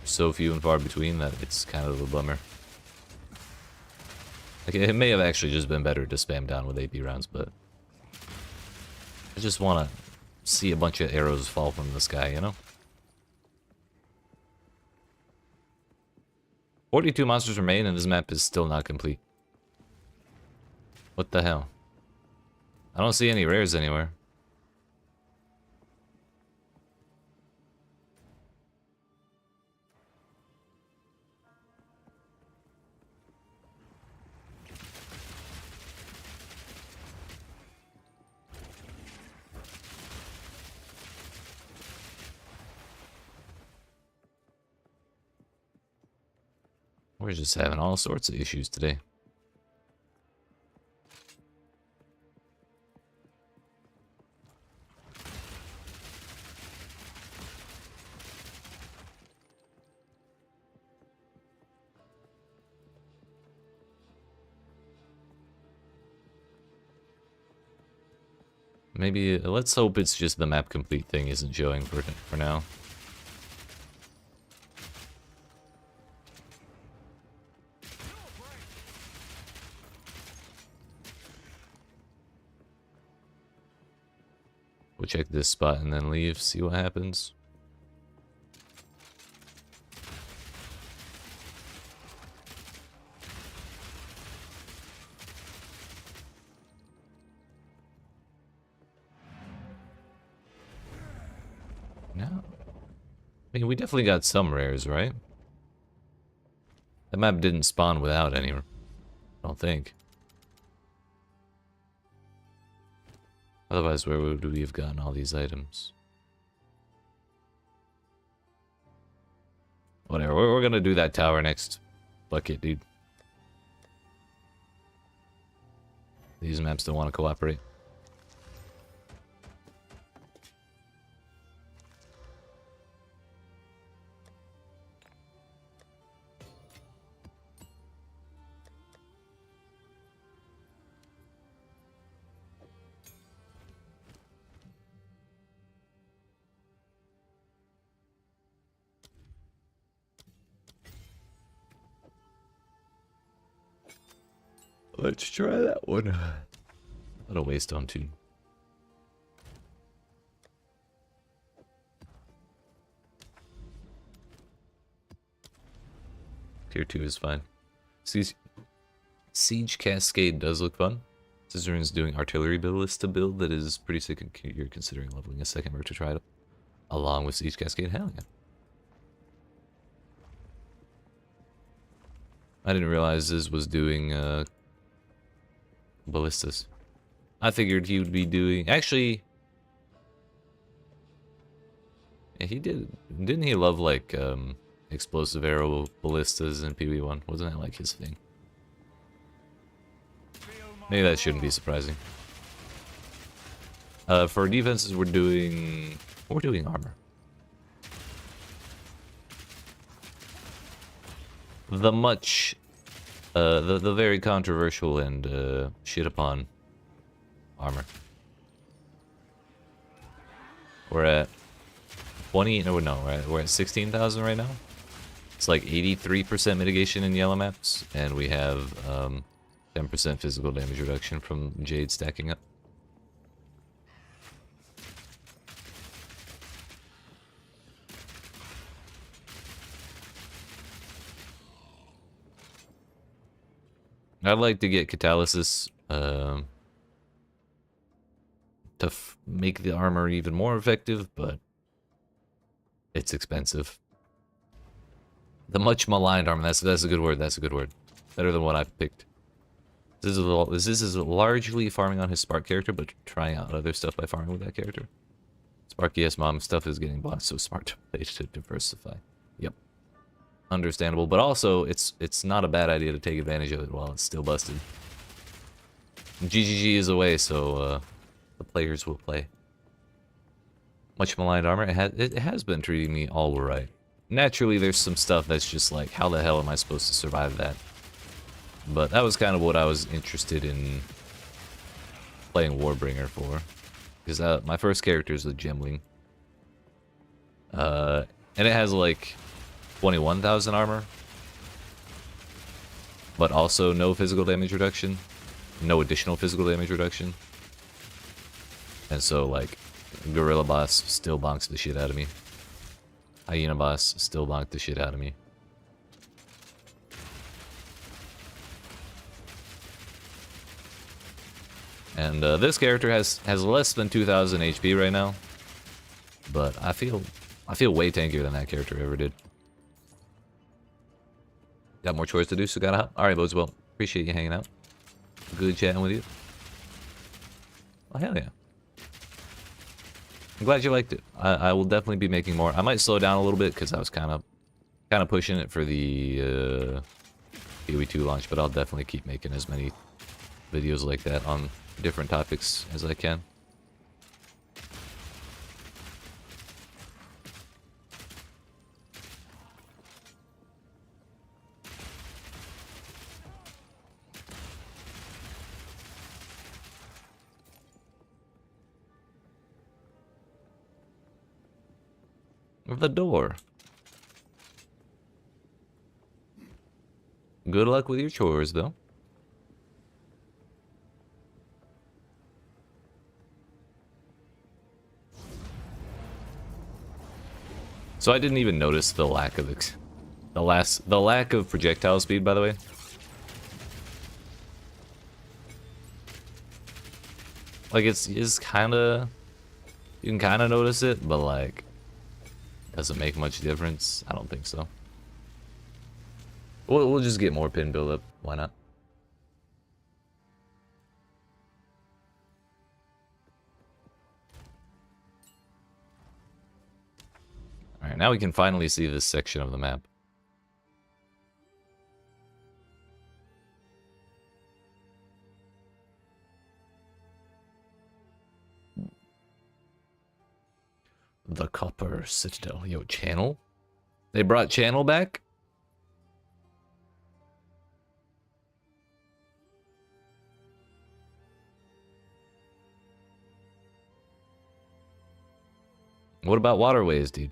S1: so few and far between that it's kind of a bummer. Like, it may have actually just been better to spam down with AP rounds, but I just want to see a bunch of arrows fall from the sky, you know? 42 monsters remain and this map is still not complete. What the hell? I don't see any rares anywhere. We're just having all sorts of issues today. Maybe, let's hope it's just the map complete thing isn't showing for now. We'll check this spot and then leave, see what happens. No. I mean, we definitely got some rares, right? The map didn't spawn without any, I don't think. Otherwise, where would we have gotten all these items? Whatever, we're gonna do that tower next. Fuck it, dude. These maps don't want to cooperate. Let's try that one. What a waste on 2. Tier 2 is fine. Siege Cascade does look fun. Scissorin's doing artillery ballista build that is pretty sick, and you're considering leveling a second merc to try it along with Siege Cascade. Hell yeah. I didn't realize this was doing ballistas. I figured he would be doing... Actually... Yeah, he did... Didn't he love, like, explosive arrow ballistas in PB1? Wasn't that, like, his thing? Maybe that shouldn't be surprising. For defenses, we're doing armor. The very controversial and shit upon armor. We're at 20. No, right? We're at 16,000 right now. It's like 83% mitigation in yellow maps, and we have 10% physical damage reduction from Jade stacking up. I'd like to get Catalysis to make the armor even more effective, but it's expensive. The much maligned armor, that's a good word, that's a good word. Better than what I picked. This is largely farming on his Spark character, but trying out other stuff by farming with that character. Spark yes mom stuff is getting blocked, so smart to play to diversify. Yep. Understandable, but also it's not a bad idea to take advantage of it while it's still busted. GGG is away, so the players will play. Much maligned armor. It has been treating me all right. Naturally, there's some stuff that's just like, how the hell am I supposed to survive that? But that was kind of what I was interested in playing Warbringer for, because my first character is the Gemling, and it has like 21,000 armor, but also no physical damage reduction, no additional physical damage reduction, and so like Gorilla Boss still bonks the shit out of me. Hyena Boss still bonked the shit out of me. And this character has less than 2,000 HP right now, but I feel way tankier than that character ever did. Got more chores to do, so gotta hop. Alright, boys, well, appreciate you hanging out. Good chatting with you. Oh, hell yeah. I'm glad you liked it. I will definitely be making more. I might slow down a little bit because I was kind of pushing it for the PoE2 launch, but I'll definitely keep making as many videos like that on different topics as I can. The door. Good luck with your chores, though. So I didn't even notice the lack of the lack of projectile speed, by the way. Like it's kind of, you can kind of notice it, but like doesn't make much difference. I don't think so. We'll just get more pin build up. Why not? Alright, now we can finally see this section of the map. The Copper Citadel. Yo, Channel? They brought Channel back? What about waterways, dude?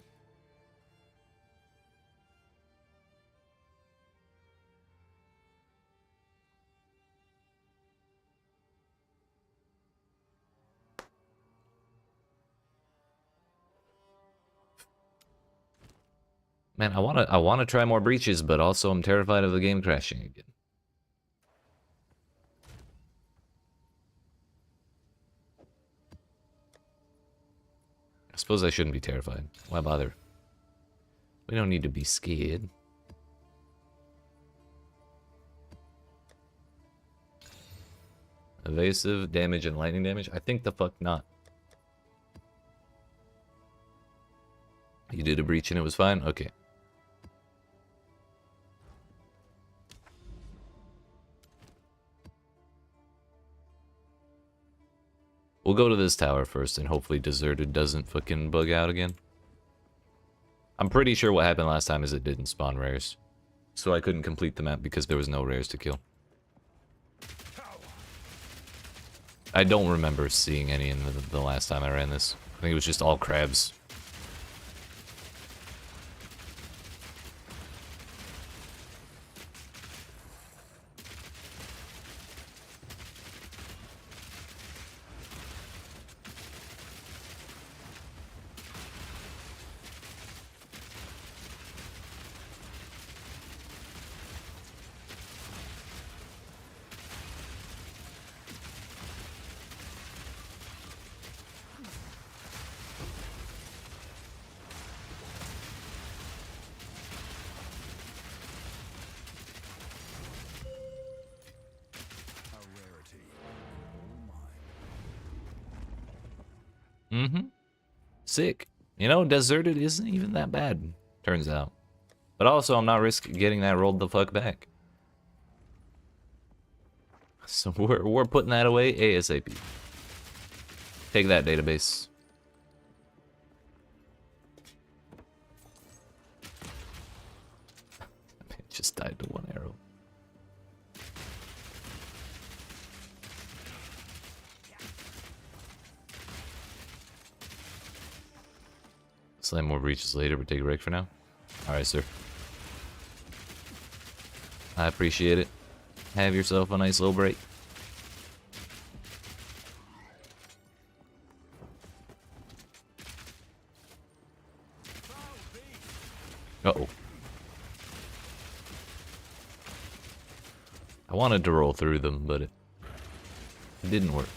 S1: Man, I wanna try more breaches, but also I'm terrified of the game crashing again. I suppose I shouldn't be terrified. Why bother? We don't need to be scared. Evasive damage and lightning damage? I think the fuck not. You did a breach and it was fine? Okay. We'll go to this tower first and hopefully Deserted doesn't fucking bug out again. I'm pretty sure what happened last time is it didn't spawn rares. So I couldn't complete the map because there was no rares to kill. I don't remember seeing any in the last time I ran this. I think it was just all crabs.
S2: A rarity. All mine.
S1: Mm-hmm. Sick. You know, Deserted isn't even that bad, turns out. But also, I'm not risking getting that rolled the fuck back. So we're putting that away ASAP. Take that, database. It just died to one arrow. Slam more breaches later, but take a break for now. Alright, sir. I appreciate it. Have yourself a nice little break. Uh-oh. I wanted to roll through them, but it didn't work.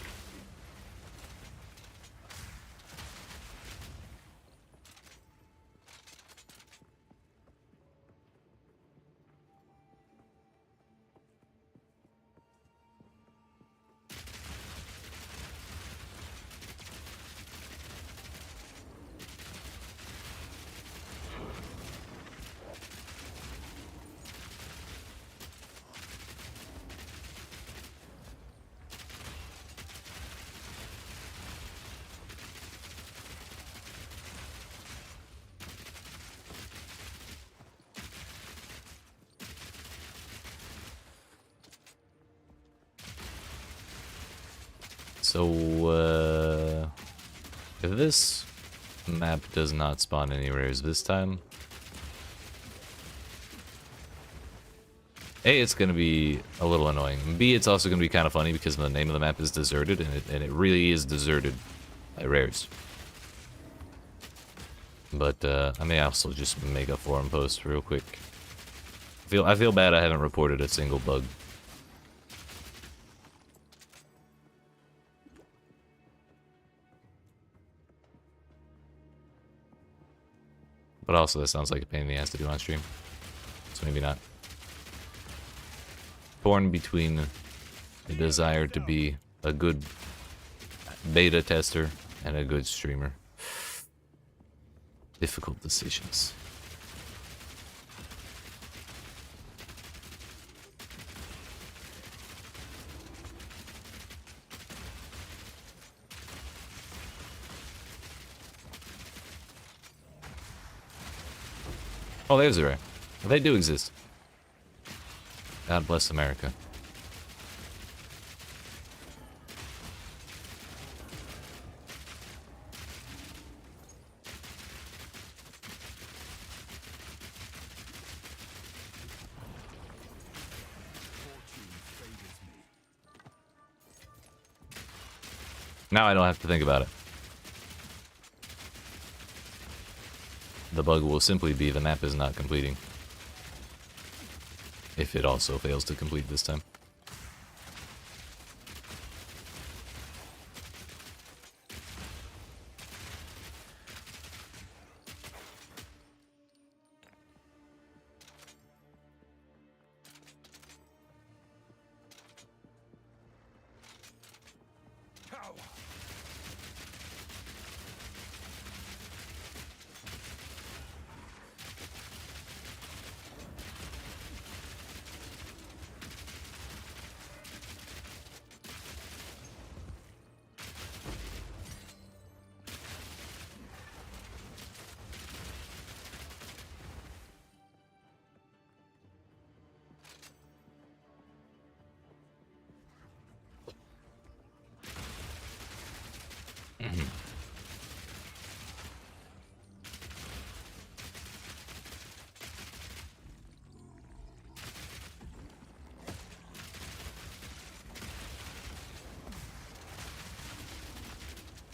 S1: So, if this map does not spawn any rares this time, A, it's going to be a little annoying. B, it's also going to be kind of funny because the name of the map is Deserted, and it really is deserted by rares. But, I may also just make a forum post real quick. I feel bad I haven't reported a single bug. But also, that sounds like a pain in the ass to do on stream. So maybe not. Torn between the desire to be a good beta tester and a good streamer. Difficult decisions. Oh, there's a rare. They do exist. God bless America. Now I don't have to think about it. The bug will simply be the map is not completing. If it also fails to complete this time.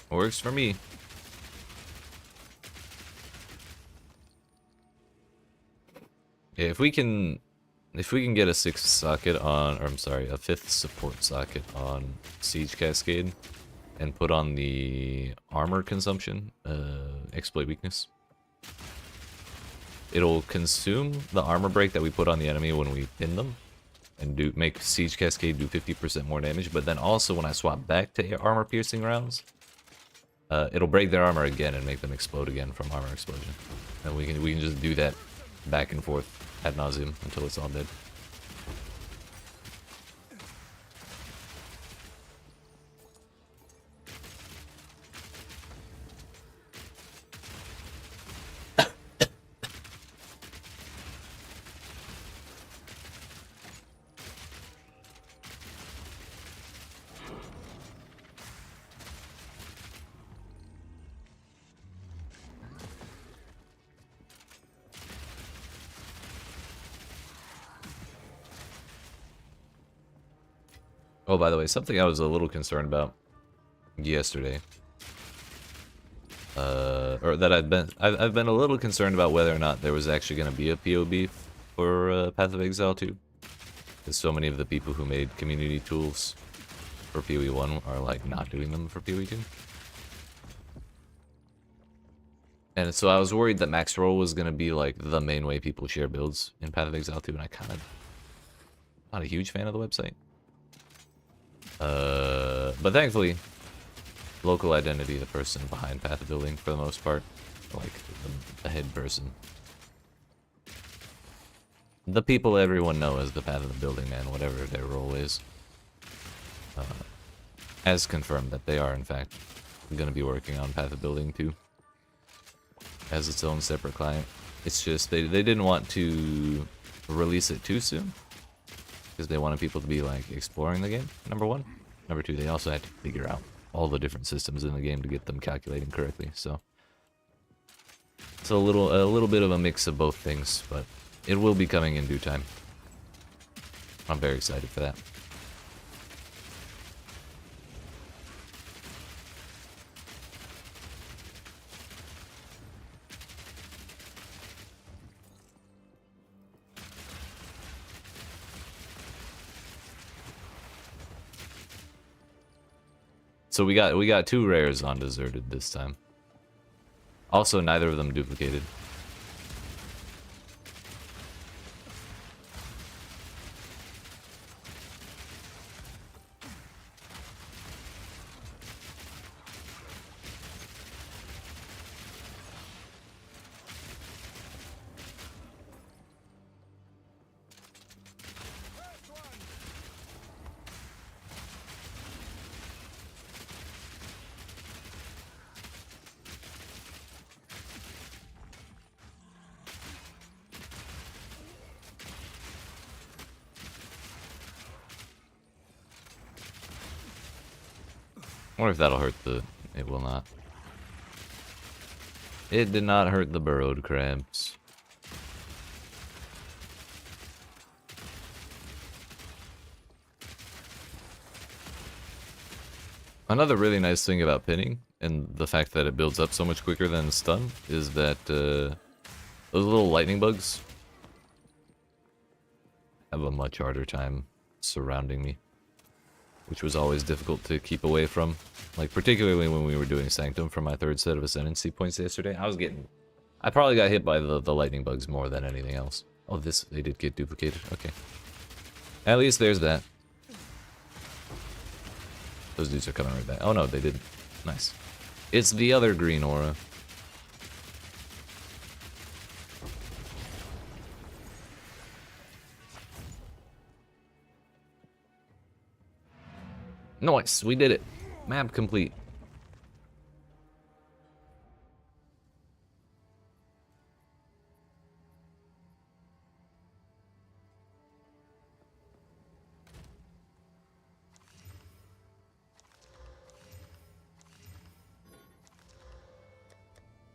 S1: Works for me. Yeah, if we can get a sixth socket on, or I'm sorry, a fifth support socket on Siege Cascade, and put on the armor consumption, exploit weakness, it'll consume the armor break that we put on the enemy when we pin them, and make Siege Cascade do 50% more damage. But then also when I swap back to armor-piercing rounds, it'll break their armor again and make them explode again from armor explosion. And we can just do that back and forth ad nauseum until it's all dead. Oh, by the way, something I was a little concerned about yesterday, or that I've been a little concerned about whether or not there was actually going to be a POB for Path of Exile 2, because so many of the people who made community tools for PoE 1 are like not doing them for PoE 2. And so I was worried that max roll was going to be like the main way people share builds in Path of Exile 2, and I kind of not a huge fan of the website. But thankfully, local identity, the person behind path building for the most part, like the head person. The people everyone knows as the path of the building man, whatever their role is. Has confirmed that they are in fact going to be working on path of building too, as its own separate client. It's just they didn't want to release it too soon, because they wanted people to be like exploring the game, number one. Number two, they also had to figure out all the different systems in the game to get them calculating correctly. So it's a little bit of a mix of both things, but it will be coming in due time. I'm very excited for that. So we got 2 rares on Deserted this time. Also, neither of them duplicated. I wonder if that'll hurt the... It will not. It did not hurt the burrowed crabs. Another really nice thing about pinning, and the fact that it builds up so much quicker than stun, is that Those little lightning bugs have a much harder time surrounding me, which was always difficult to keep away from. Like, particularly when we were doing Sanctum for my third set of Ascendancy points yesterday. I probably got hit by the lightning bugs more than anything else. Oh, they did get duplicated. Okay. At least there's that. Those dudes are coming right back. Oh no, they didn't. Nice. It's the other green aura. Nice, we did it. Map complete.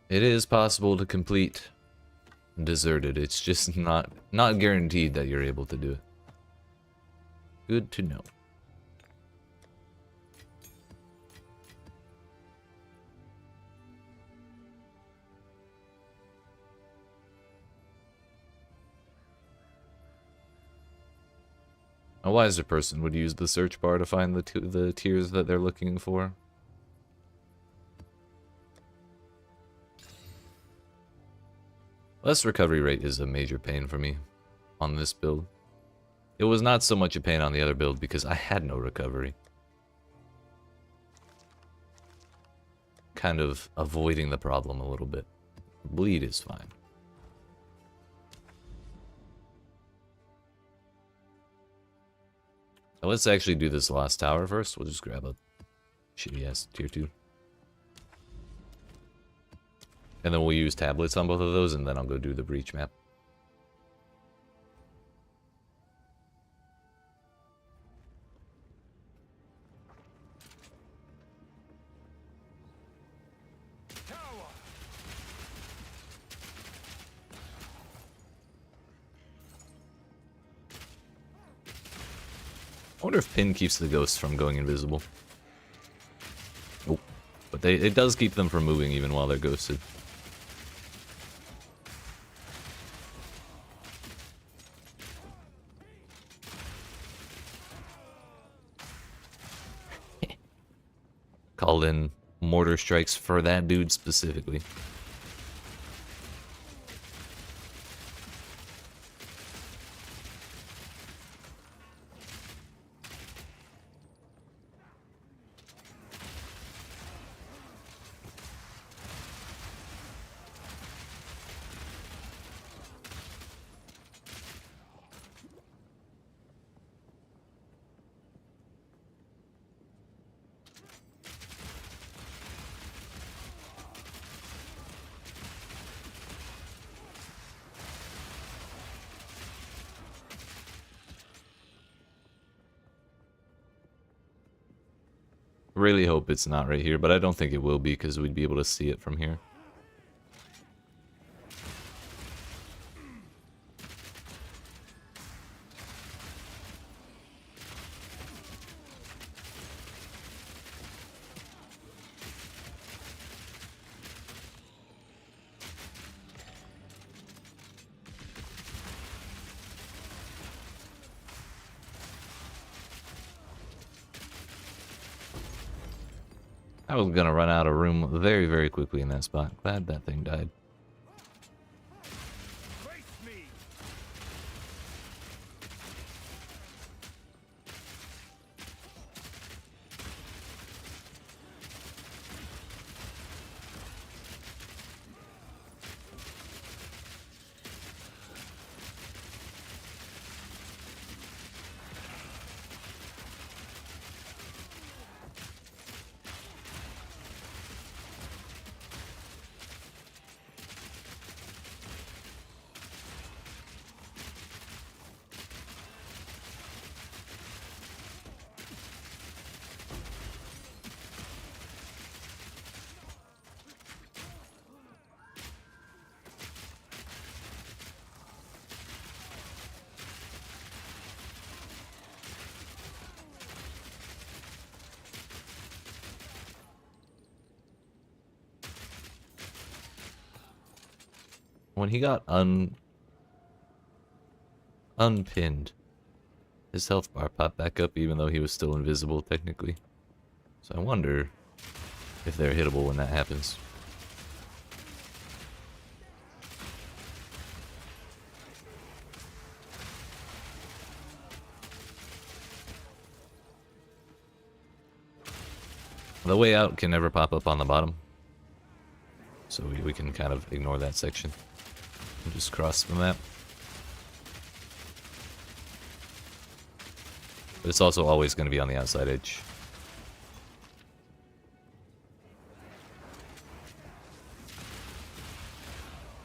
S1: It is possible to complete Deserted. It's just not guaranteed that you're able to do it. Good to know. A wiser person would use the search bar to find the tiers that they're looking for. Less recovery rate is a major pain for me on this build. It was not so much a pain on the other build because I had no recovery. Kind of avoiding the problem a little bit. Bleed is fine. So let's actually do this last tower first. We'll just grab a shitty ass tier 2. And then we'll use tablets on both of those, and then I'll go do the breach map. I wonder if Pin keeps the ghosts from going invisible. Oh, but it does keep them from moving even while they're ghosted. Called in mortar strikes for that dude specifically. Really hope it's not right here, but I don't think it will be because we'd be able to see it from here. I was gonna run out of room very, very quickly in that spot. Glad that thing died. when he got unpinned, his health bar popped back up even though he was still invisible technically. So I wonder if they're hittable when that happens. The way out can never pop up on the bottom, so we can kind of ignore that section and just cross the map. But it's also always going to be on the outside edge.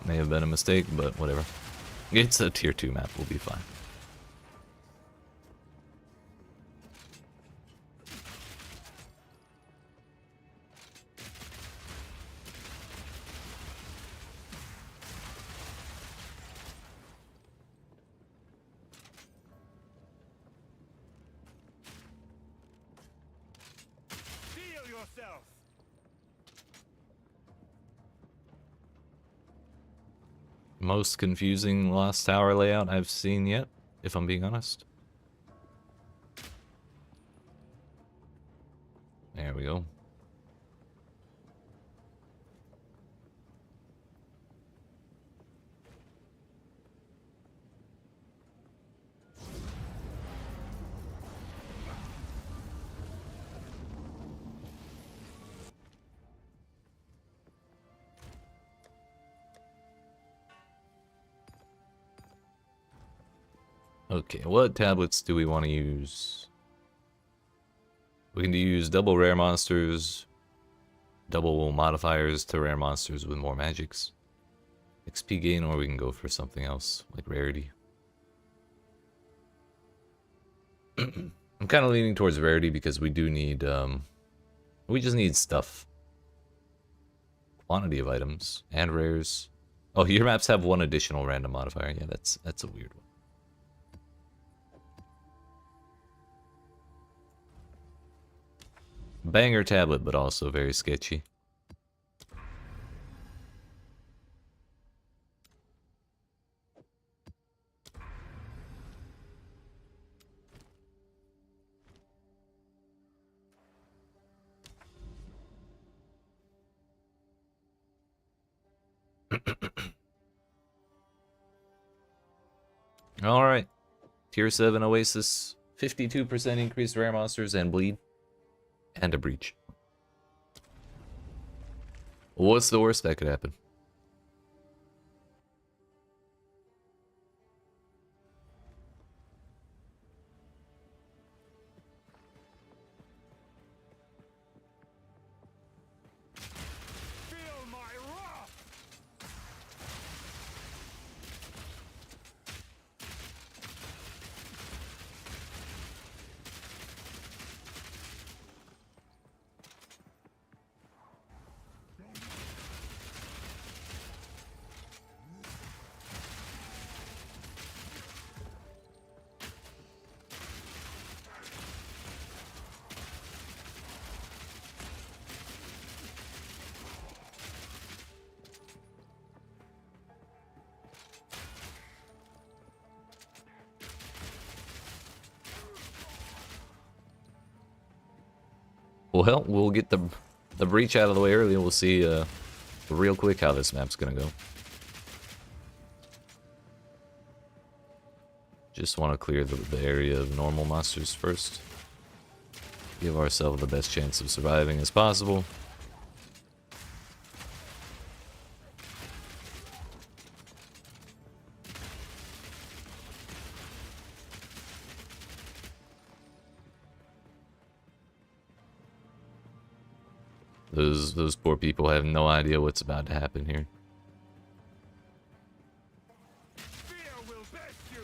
S1: May have been a mistake, but whatever. It's a tier 2 map, we'll be fine. Most confusing Lost Tower layout I've seen yet, if I'm being honest. There we go. Okay, what tablets do we want to use? We can use double rare monsters, double modifiers to rare monsters with more magics, XP gain, or we can go for something else, like rarity. I'm kind of leaning towards rarity because we do need, we just need stuff. Quantity of items, and rares. Oh, your maps have one additional random modifier. Yeah, that's a weird one. Banger tablet, but also very sketchy. Alright. Tier 7 Oasis. 52% increased rare monsters and bleed. And a breach. What's the worst that could happen?
S2: Feel my wrath!
S1: Well, we'll get the breach out of the way early. We'll see real quick how this map's gonna go. Just want to clear the area of normal monsters first. Give ourselves the best chance of surviving as possible. Those poor people have no idea what's about to happen here.
S2: Fear will best you!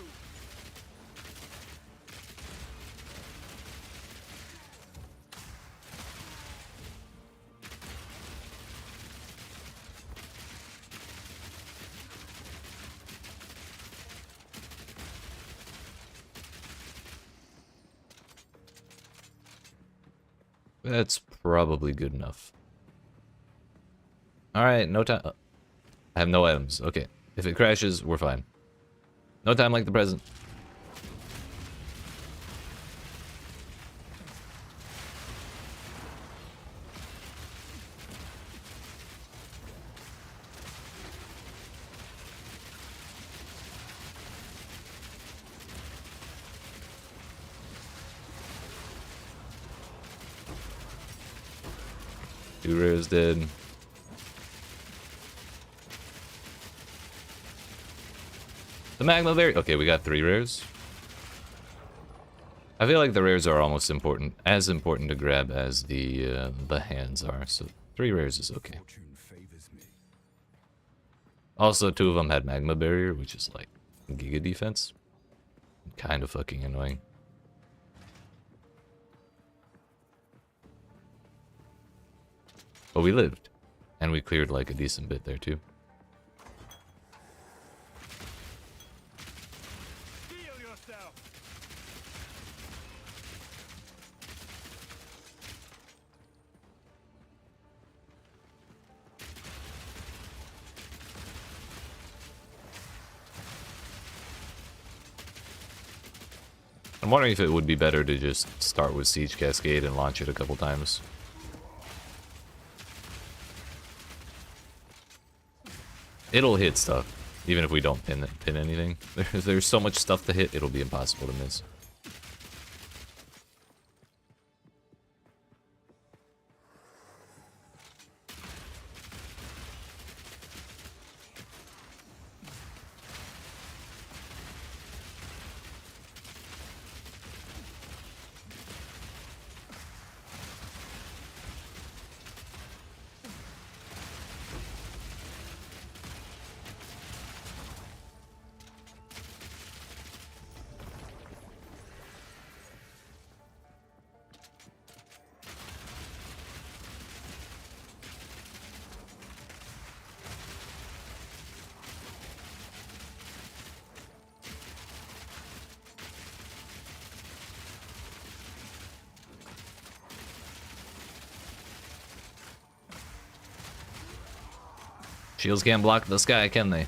S1: That's probably good enough. Alright, no time. I have no items. Okay. If it crashes, we're fine. No time like the present. Two rares dead. The magma berry. Okay, we got 3 rares. I feel like the rares are almost important, as important to grab as the hands are. So 3 rares is okay.
S2: Fortune favors me.
S1: Also, 2 of them had magma barrier, which is like giga defense. Kind of fucking annoying. But we lived, and we cleared like a decent bit there too.
S2: Heal yourself.
S1: I'm wondering if it would be better to just start with Siege Cascade and launch it a couple times. It'll hit stuff, even if we don't pin anything. There's so much stuff to hit, it'll be impossible to miss. Shields can't block the sky, can they?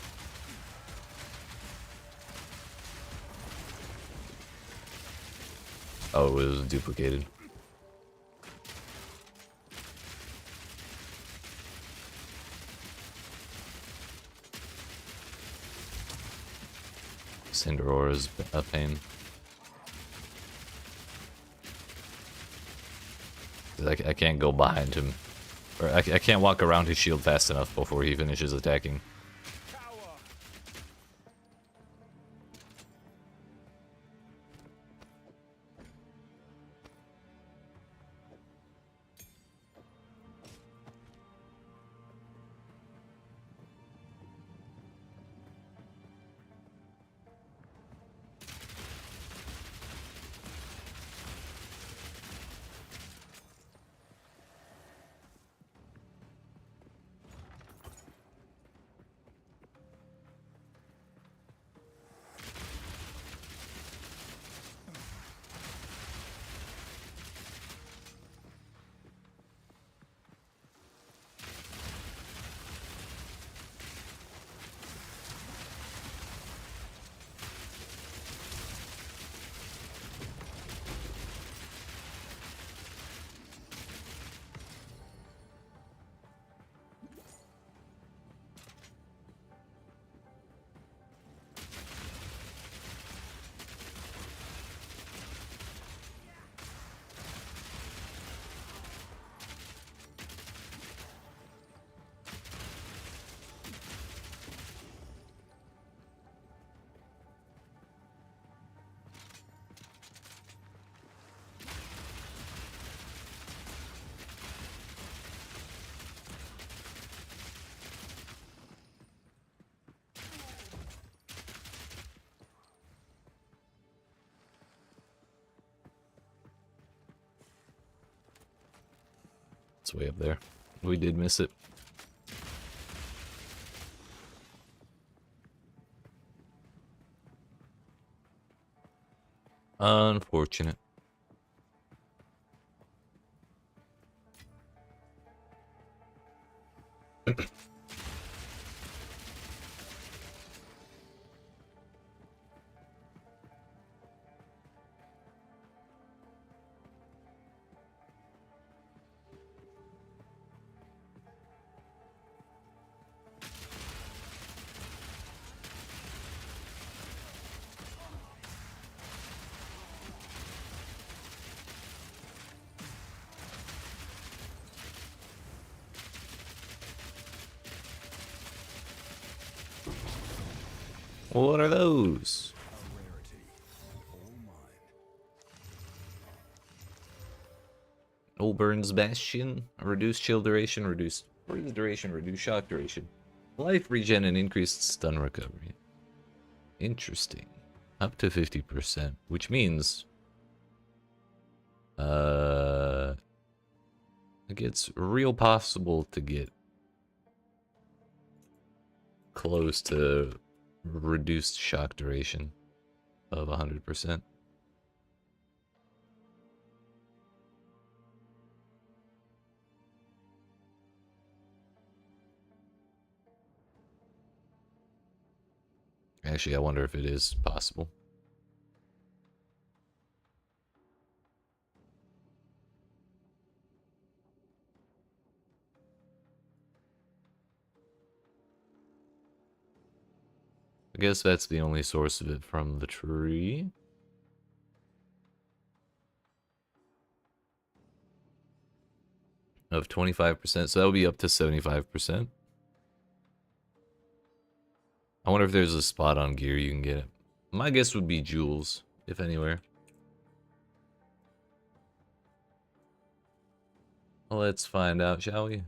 S1: Oh, it was duplicated. Cinder Aura's a pain. I can't go behind him. Or I can't walk around his shield fast enough before he finishes attacking.
S2: Cower.
S1: It's way up there. We did miss it. Unfortunate. What are those?
S2: A rarity. All mine.
S1: Olburn's Bastion. Reduced chill duration, reduced freeze duration, reduced shock duration. Life regen and increased stun recovery. Interesting. Up to 50%, which means it gets real possible to get close to reduced shock duration of 100%. Actually, I wonder if it is possible. I guess that's the only source of it from the tree. Of 25%, so that would be up to 75%. I wonder if there's a spot on gear you can get it. My guess would be jewels, if anywhere. Let's find out, shall we?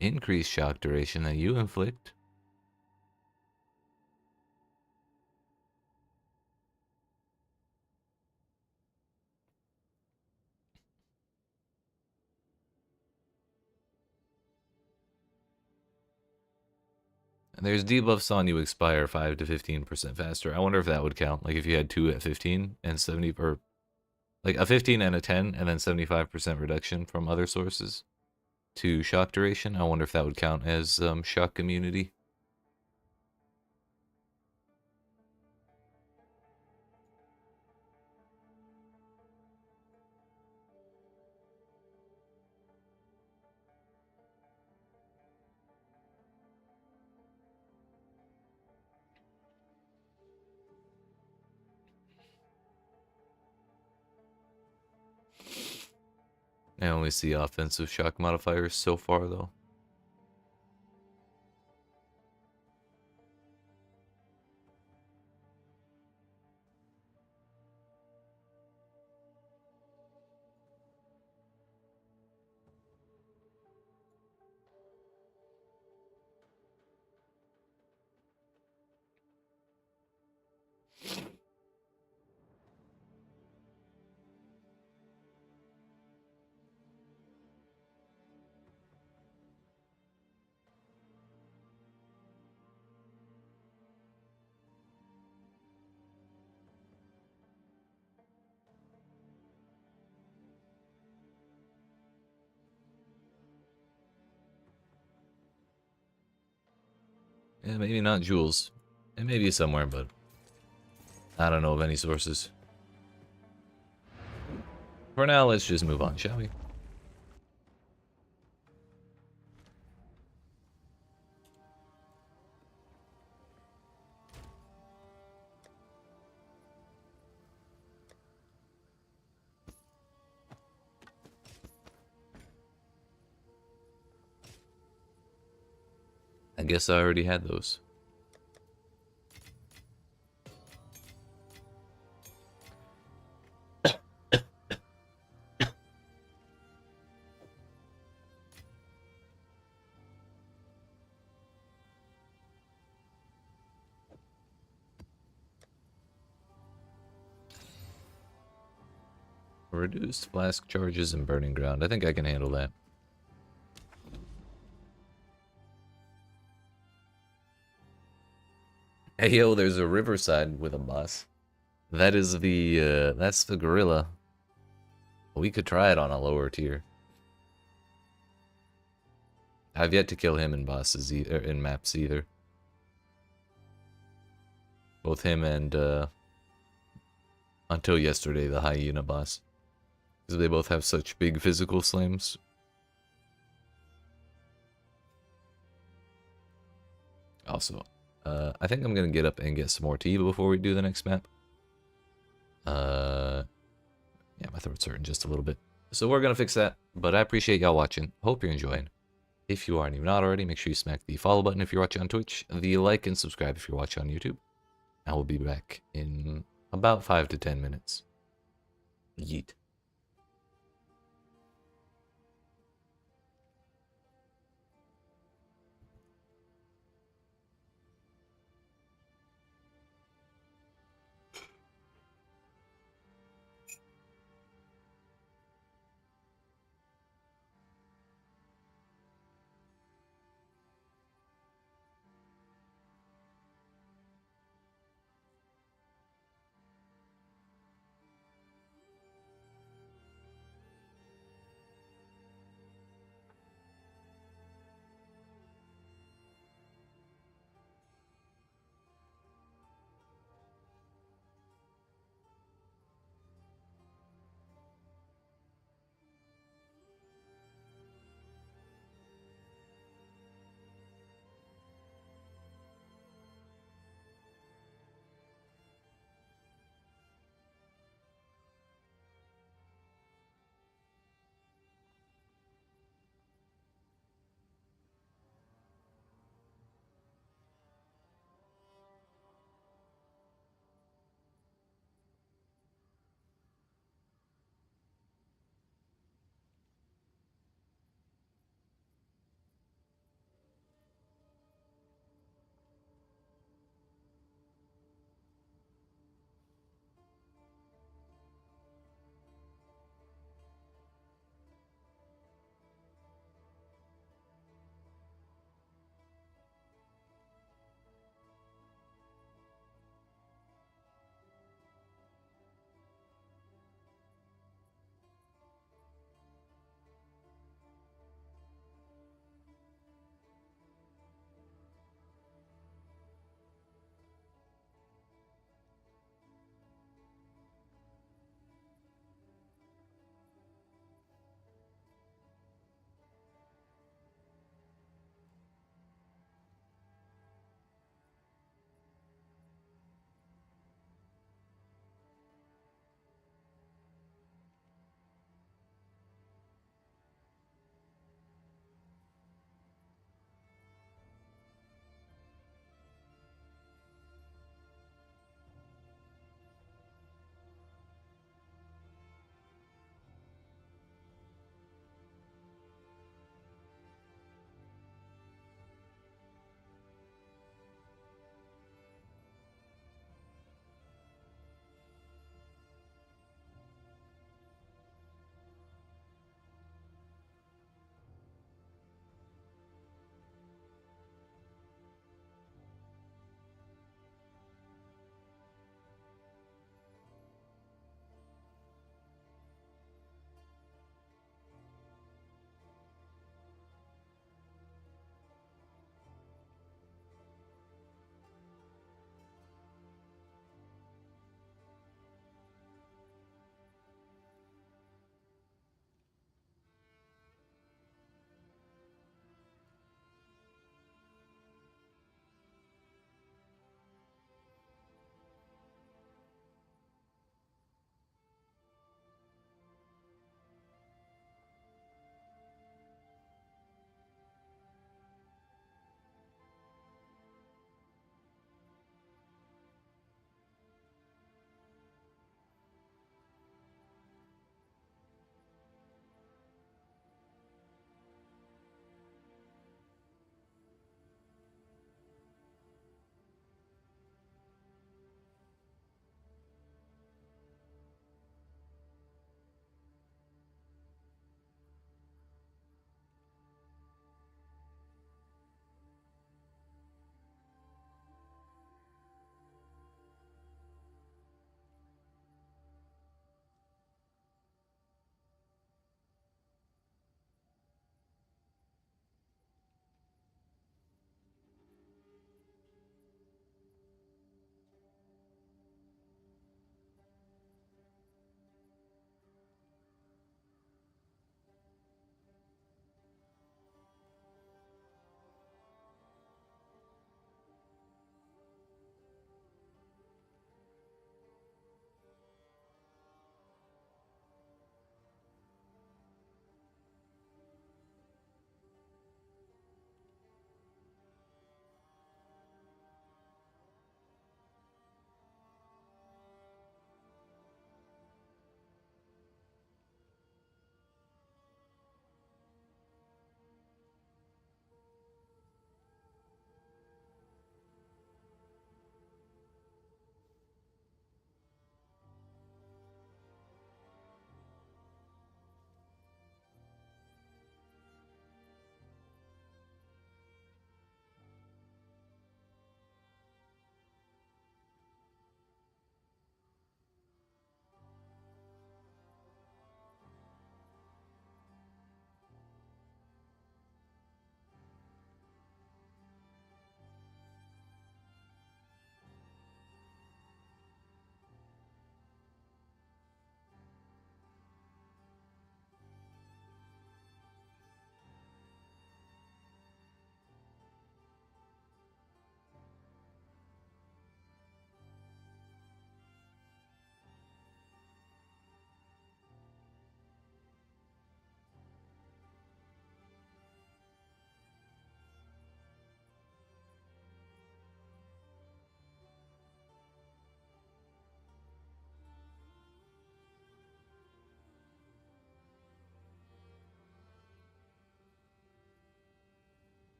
S1: Increased shock duration that you inflict. And there's debuffs on you expire 5 to 15% faster. I wonder if that would count. Like if you had 2 at 15 and 70, or like a 15 and a 10 and then 75% reduction from other sources to shock duration. I wonder if that would count as shock immunity. I only see offensive shock modifiers so far, though. Yeah, maybe not jewels. It may be somewhere, but I don't know of any sources. For now, let's just move on, shall we? I guess I already had those. Reduced flask charges and burning ground. I think I can handle that. Hey yo, there's a riverside with a boss. That is the that's the gorilla. We could try it on a lower tier. I've yet to kill him in bosses either, in maps either. Both him and until yesterday the hyena boss. Because they both have such big physical slams. Also, I think I'm gonna get up and get some more tea before we do the next map. Yeah, my throat's hurting just a little bit. So we're gonna fix that, but I appreciate y'all watching. Hope you're enjoying. If you aren't even not already, make sure you smack the follow button if you're watching on Twitch, the like and subscribe if you're watching on YouTube. I will be back in about 5 to 10 minutes. Yeet.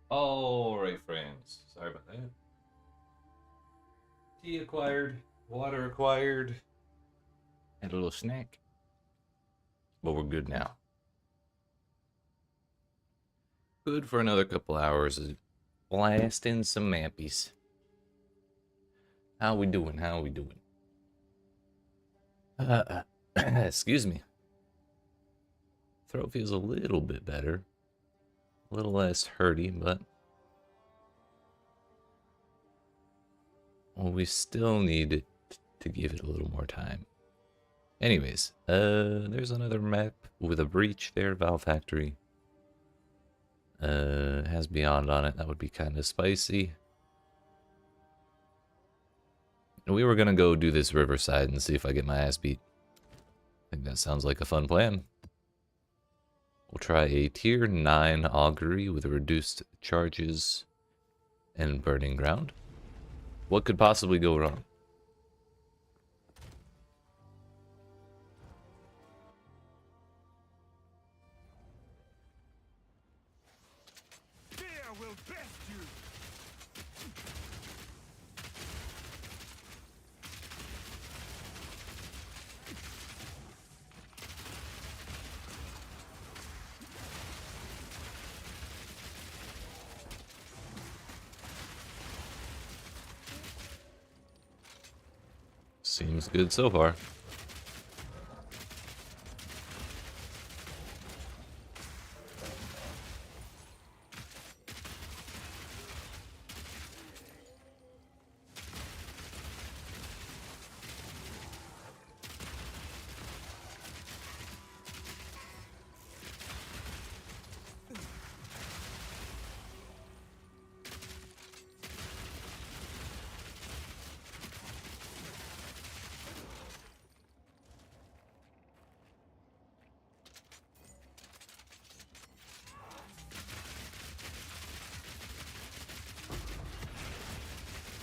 S1: Alright, friends. Sorry about that. Tea acquired, water acquired, and a little snack. But we're good now. Good for another couple hours of blasting some mappies. How we doing? How we doing? Excuse me. Throat feels a little bit better. A little less hurty, but well, we still need to give it a little more time. Anyways, there's another map with a breach there, Valve Factory. Has Beyond on it. That would be kind of spicy. And we were gonna go do this Riverside and see if I get my ass beat. I think that sounds like a fun plan. We'll try a tier 9 augury with reduced charges and burning ground. What could possibly go wrong?
S2: Fear will best you.
S1: Seems good so far.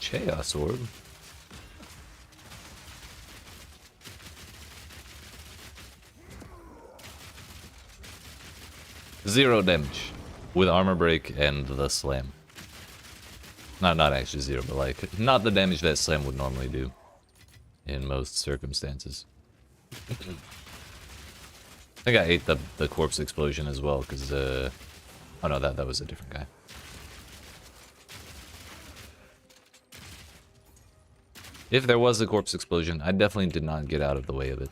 S1: Chaos Orb. Zero damage with armor break and the slam. Not actually zero, but like not the damage that slam would normally do in most circumstances. I think I ate the corpse explosion as well because oh no, that was a different guy. If there was a corpse explosion, I definitely did not get out of the way of it.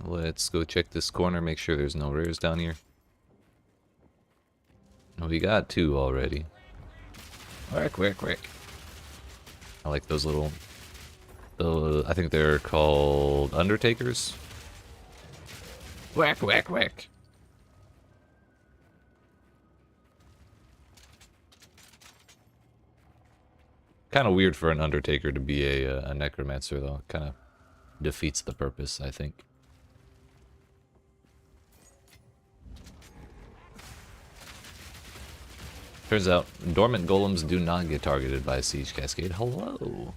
S1: Let's go check this corner, make sure there's no rares down here. We got 2 already. Quick. I like those little... I think they're called Undertakers. Whack. Kind of weird for an Undertaker to be a Necromancer, though. Kind of defeats the purpose, I think. Turns out, dormant golems do not get targeted by a siege cascade. Hello!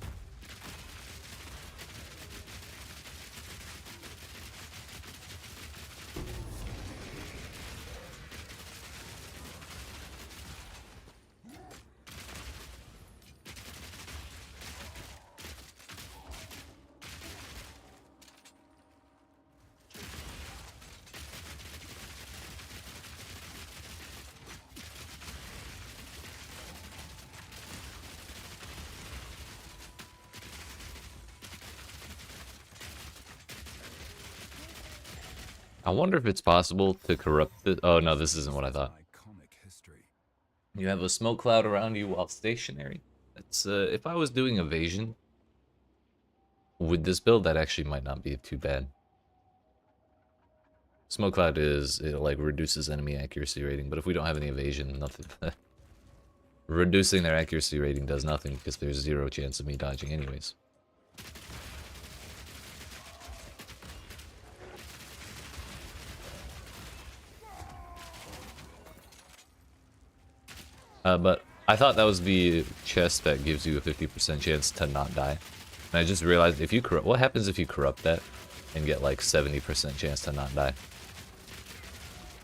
S1: I wonder if it's possible to corrupt it. Oh no, this isn't what I thought.
S2: Iconic history.
S1: You have a smoke cloud around you while stationary. That's if I was doing evasion with this build, that actually might not be too bad. Smoke cloud is, it like reduces enemy accuracy rating, but if we don't have any evasion, nothing. Reducing their accuracy rating does nothing because there's 0 chance of me dodging anyways. But I thought that was the chest that gives you a 50% chance to not die. And I just realized if you corrupt, what happens if you corrupt that and get like 70% chance to not die?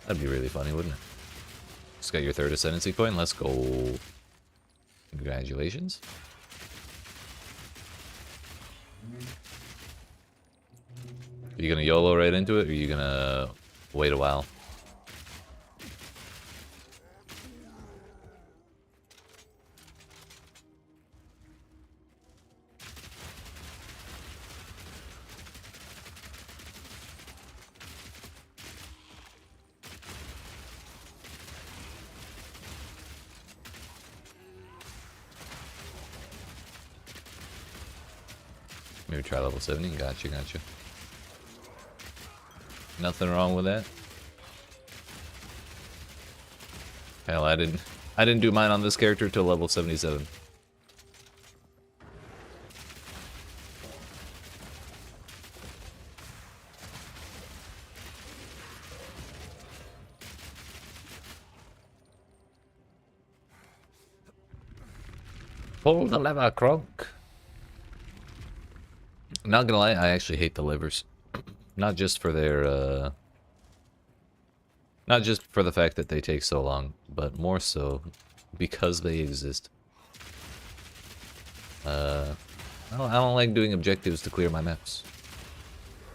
S1: That'd be really funny, wouldn't it? Just got your 3rd ascendancy coin. Let's go. Congratulations. Are you gonna YOLO right into it, or are you gonna wait a while? Maybe try level 70. Gotcha, gotcha. Nothing wrong with that. Hell, I didn't do mine on this character till level 77. Pull the lever, Kronk. Not gonna lie, I actually hate the levers. Not just for their, not just for the fact that they take so long, but more so because they exist. I don't like doing objectives to clear my maps.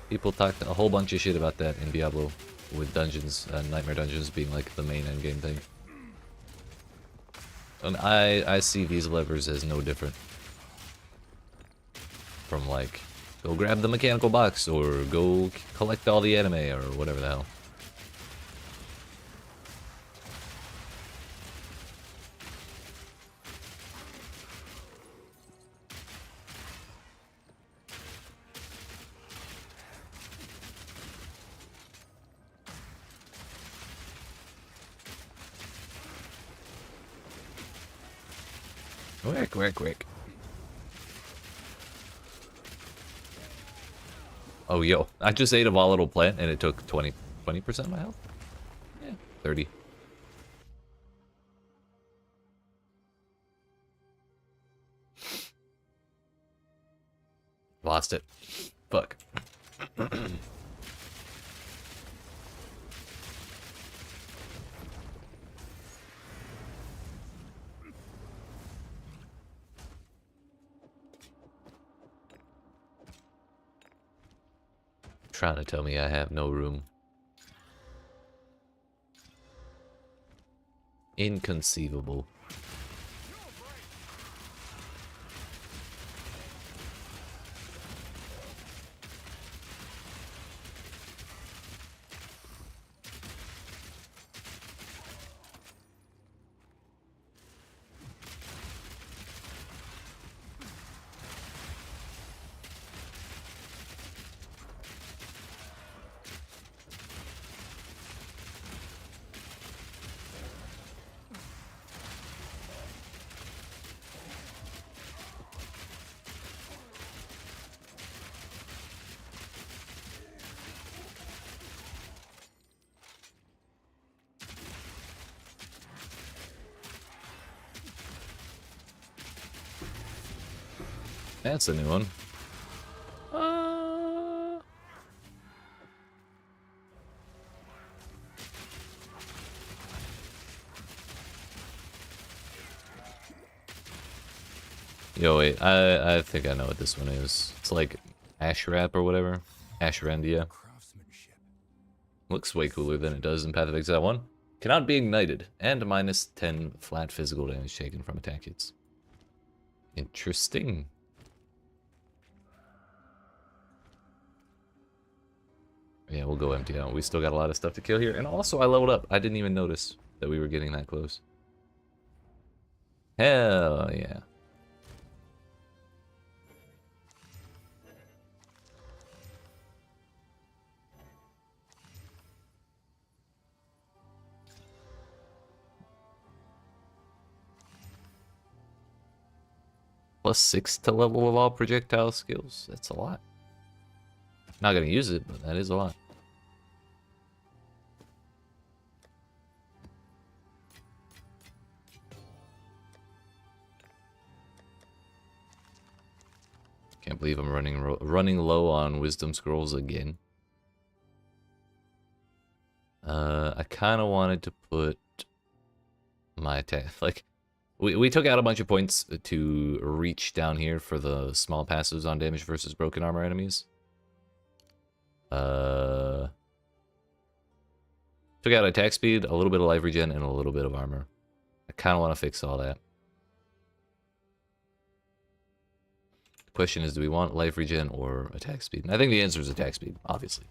S1: People talked a whole bunch of shit about that in Diablo, with dungeons, Nightmare Dungeons being like the main endgame thing. And I see these levers as no different from like, go grab the mechanical box, or go collect all the anime, or whatever the hell. Quick. Oh, yo. I just ate a volatile plant and it took 20% of my health? Yeah, 30. Lost it. Fuck. Trying to tell me I have no room. Inconceivable. That's a new one. Yo, wait, I think I know what this one is. It's like Ashrap or whatever. Ashrandia.
S2: Craftsmanship.
S1: Looks way cooler than it does in Path of Exile 1. Cannot be ignited, and minus 10 flat physical damage taken from attack hits. Interesting. Yeah, we'll go empty out. We still got a lot of stuff to kill here. And also, I leveled up. I didn't even notice that we were getting that close. Hell yeah. +6 to level of all projectile skills. That's a lot. Not gonna use it, but that is a lot. Can't believe I'm running low on wisdom scrolls again. I kind of wanted to put my attack, like, we took out a bunch of points to reach down here for the small passives on damage versus broken armor enemies. Took out attack speed, a little bit of life regen, and a little bit of armor. I kind of want to fix all that. The question is, do we want life regen or attack speed? And I think the answer is attack speed, obviously.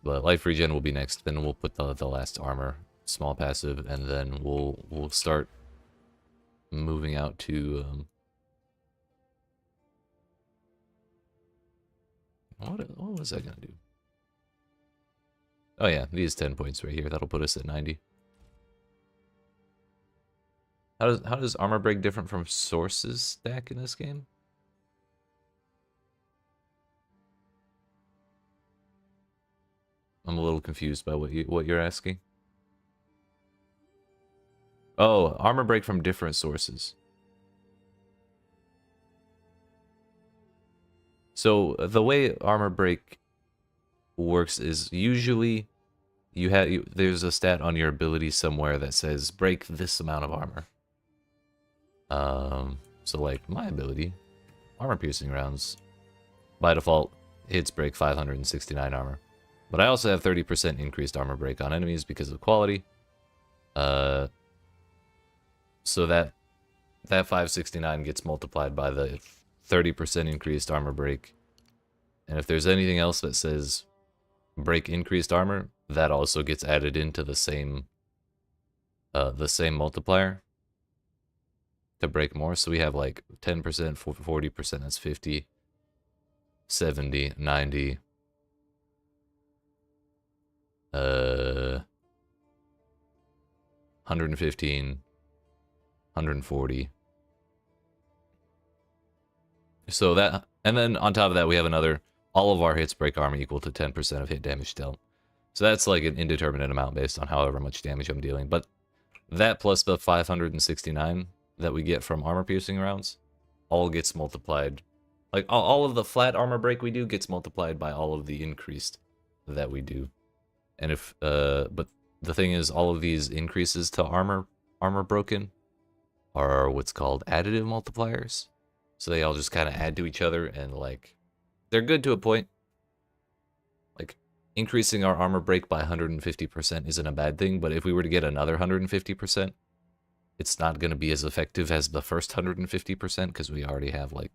S1: But life regen will be next. Then we'll put the last armor, small passive, and then we'll start moving out to what was I gonna do? Oh yeah, these 10 points right here. That'll put us at 90. How does armor break different from sources stack in this game? I'm a little confused by what you're asking. Oh, armor break from different sources. So the way armor break works is usually there's a stat on your ability somewhere that says break this amount of armor. So like my ability, Armour-Piercing Rounds, by default hits break 569 armor. But I also have 30% increased armor break on enemies because of quality. So that 569 gets multiplied by the 30% increased armor break. And if there's anything else that says break increased armor, that also gets added into the same multiplier to break more. So we have like 10%, 40%, that's 50, 70, 90, 115, 140. So that, and then on top of that, we have another, all of our hits break armor equal to 10% of hit damage dealt. So that's like an indeterminate amount based on however much damage I'm dealing. But that plus the 569 that we get from armor-piercing rounds all gets multiplied. Like all of the flat armor break we do gets multiplied by all of the increased that we do. And if, but the thing is, all of these increases to armor broken are what's called additive multipliers. So they all just kind of add to each other, and like, they're good to a point. Like, increasing our armor break by 150% isn't a bad thing, but if we were to get another 150%, it's not going to be as effective as the first 150% because we already have like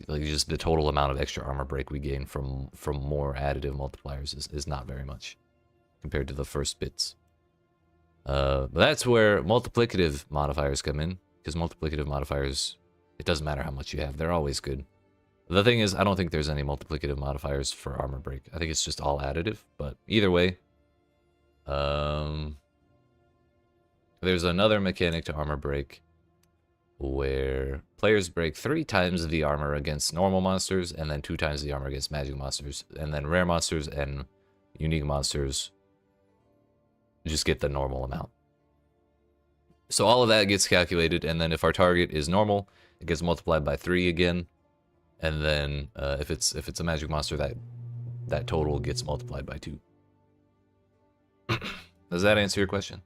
S1: just the total amount of extra armor break we gain from more additive multipliers is not very much compared to the first bits. But that's where multiplicative modifiers come in, because multiplicative modifiers, it doesn't matter how much you have, they're always good. The thing is, I don't think there's any multiplicative modifiers for armor break. I think it's just all additive, but either way, there's another mechanic to armor break where players break 3 times the armor against normal monsters and then 2 times the armor against magic monsters, and then rare monsters and unique monsters just get the normal amount. So all of that gets calculated, and then if our target is normal, it gets multiplied by 3 again, and then if it's a magic monster, that total gets multiplied by 2. Does that answer your question?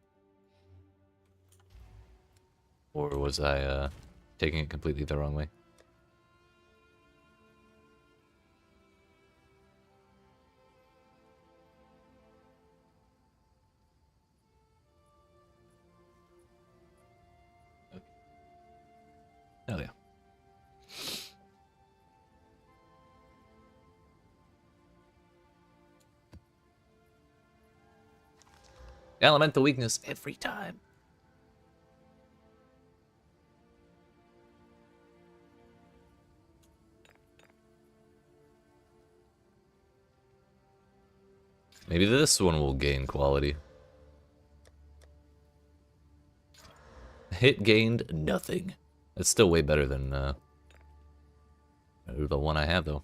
S1: Or was I taking it completely the wrong way? Okay. Hell yeah. Elemental weakness every time. Maybe this one will gain quality. Hit gained nothing. That's still way better than the one I have though.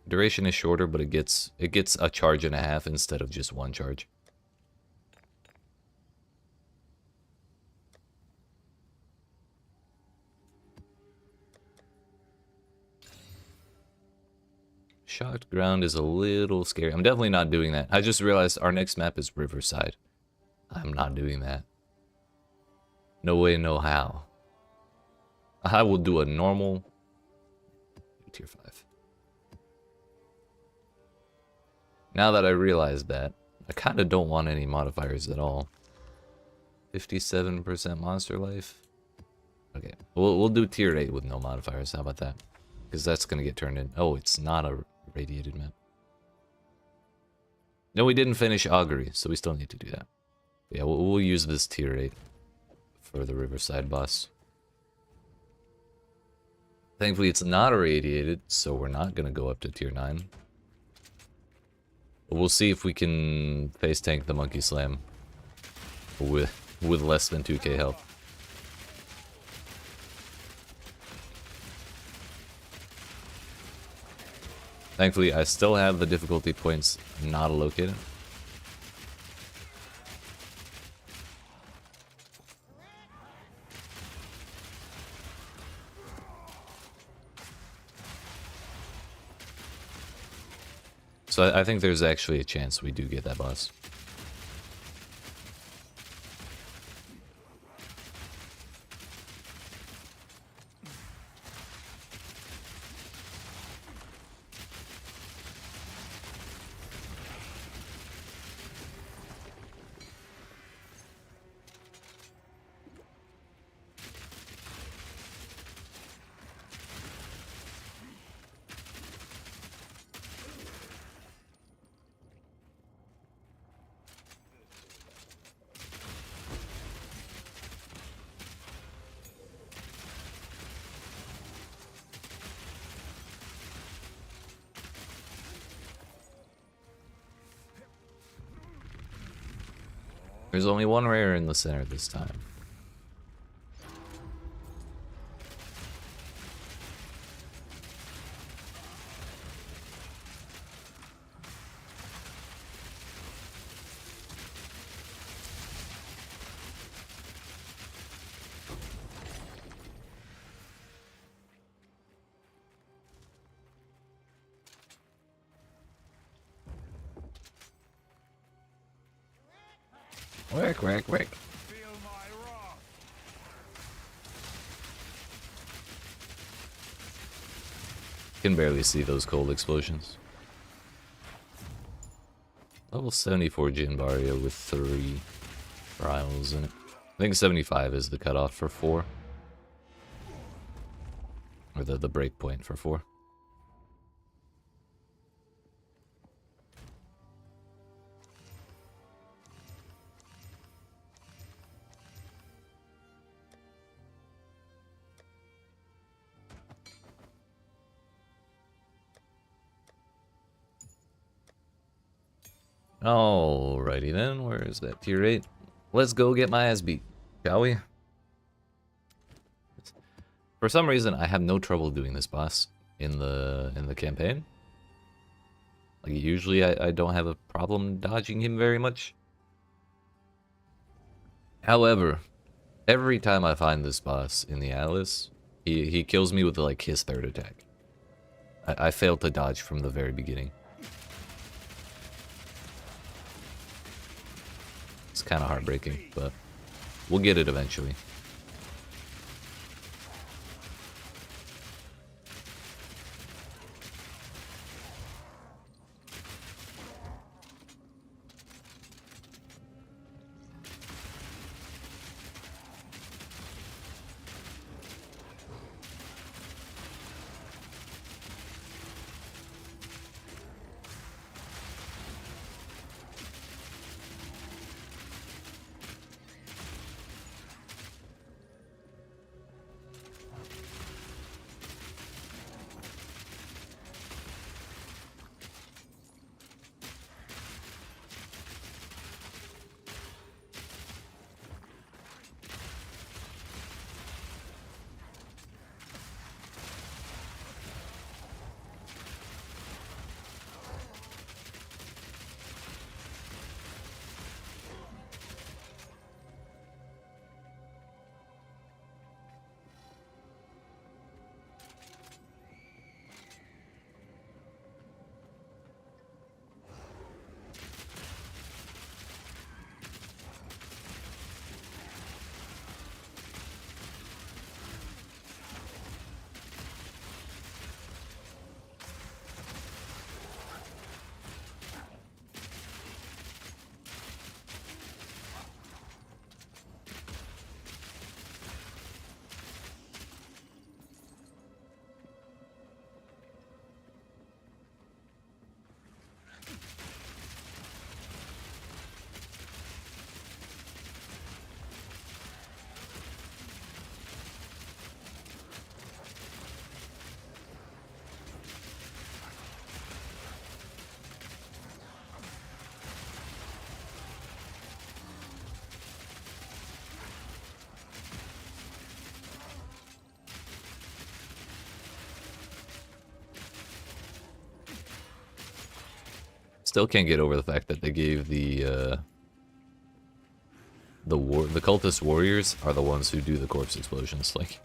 S1: Duration is shorter, but it gets a charge and a half instead of just one charge. Shocked ground is a little scary. I'm definitely not doing that. I just realized our next map is Riverside. I'm not doing that. No way, no how. I will do a normal tier 5. Now that I realize that, I kind of don't want any modifiers at all. 57% monster life. Okay, we'll do tier 8 with no modifiers. How about that? Because that's going to get turned in. Oh, it's not a radiated map. No, we didn't finish Augury, so we still need to do that. But yeah, we'll use this tier 8 for the Riverside boss. Thankfully, it's not irradiated, so we're not going to go up to tier 9. But we'll see if we can face tank the Monkey Slam with less than 2k health. Thankfully, I still have the difficulty points not allocated. So I think there's actually a chance we do get that boss. There's only one rare in the center this time. Whack, whack, whack.
S2: Feel my wrath.
S1: Can barely see those cold explosions. Level 74 Jin Barrio with 3 trials in it. I think 75 is the cutoff for 4. Or the break point for 4. Alrighty then, where is that tier 8? Let's go get my ass beat, shall we? For some reason, I have no trouble doing this boss in the campaign. Like usually, I don't have a problem dodging him very much. However, every time I find this boss in the Atlas, he kills me with like his 3rd attack. I failed to dodge from the very beginning. It's kind of heartbreaking, but we'll get it eventually. Still can't get over the fact that they gave the cultist warriors are the ones who do the corpse explosions. Like,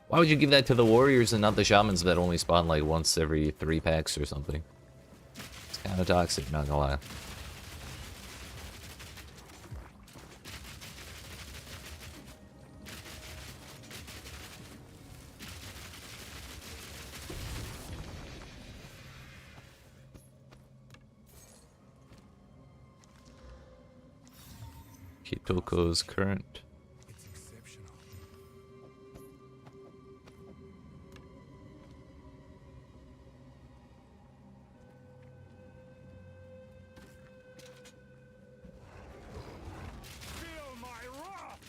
S1: why would you give that to the warriors and not the shamans that only spawn like once every 3 packs or something? It's kind of toxic, not gonna lie. Kitoko's current.
S2: It's exceptional. Feel my wrath!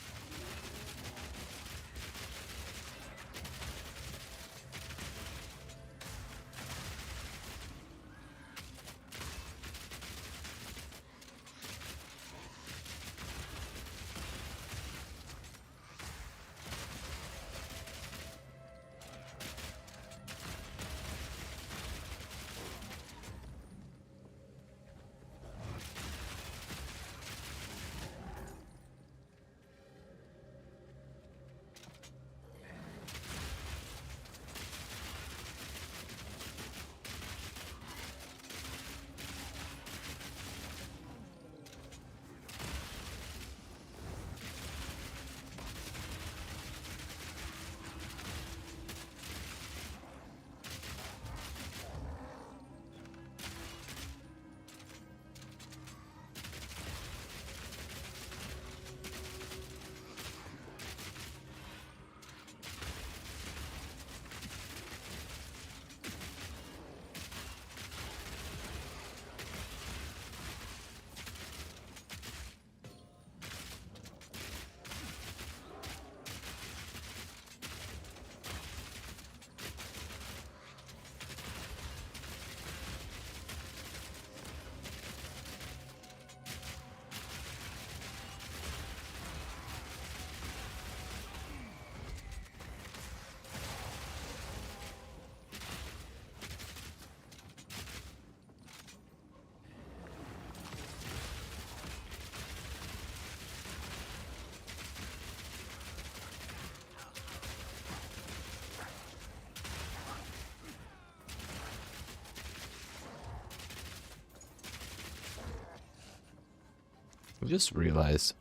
S1: I just realized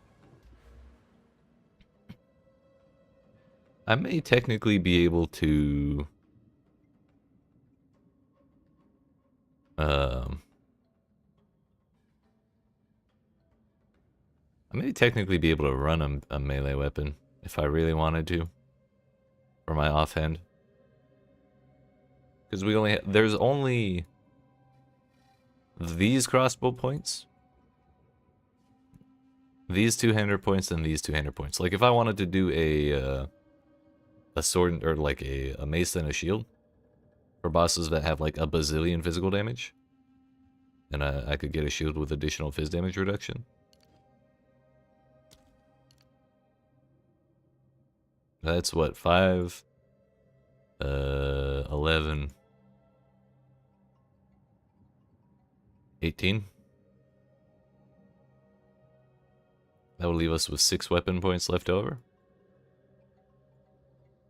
S1: I may technically be able to I may technically be able to run a melee weapon if I really wanted to for my offhand. Because we only there's only these crossbow points, these 2-hander points, and these 2-hander points. Like if I wanted to do a sword or like a mace and a shield for bosses that have like a bazillion physical damage, and I could get a shield with additional phys damage reduction. That's what, 5, 11, 18. That will leave us with 6 weapon points left over.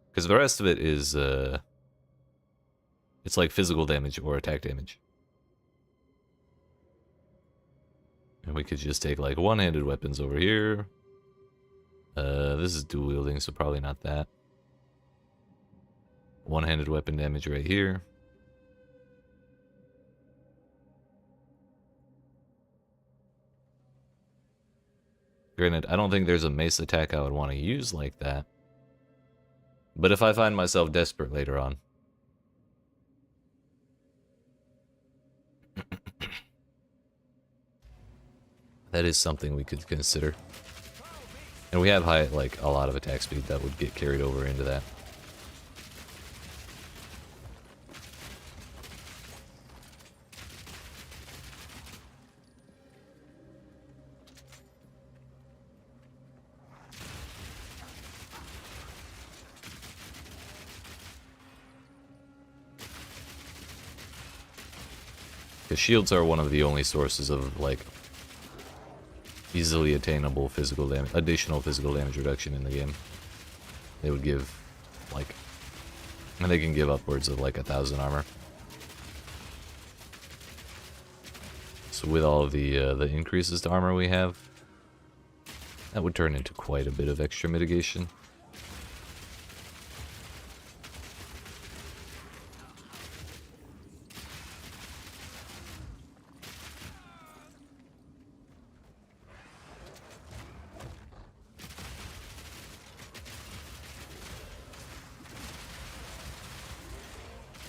S1: Because the rest of it is, it's like physical damage or attack damage. And we could just take like one-handed weapons over here. This is dual wielding, so probably not that. One-handed weapon damage right here. Granted, I don't think there's a mace attack I would want to use like that. But if I find myself desperate later on. That is something we could consider. And we have high, like, a lot of attack speed that would get carried over into that. Because shields are one of the only sources of, like, easily attainable physical damage, additional physical damage reduction in the game. They would give, like, and they can give upwards of, like, 1,000 armor. So with all of the increases to armor we have, that would turn into quite a bit of extra mitigation.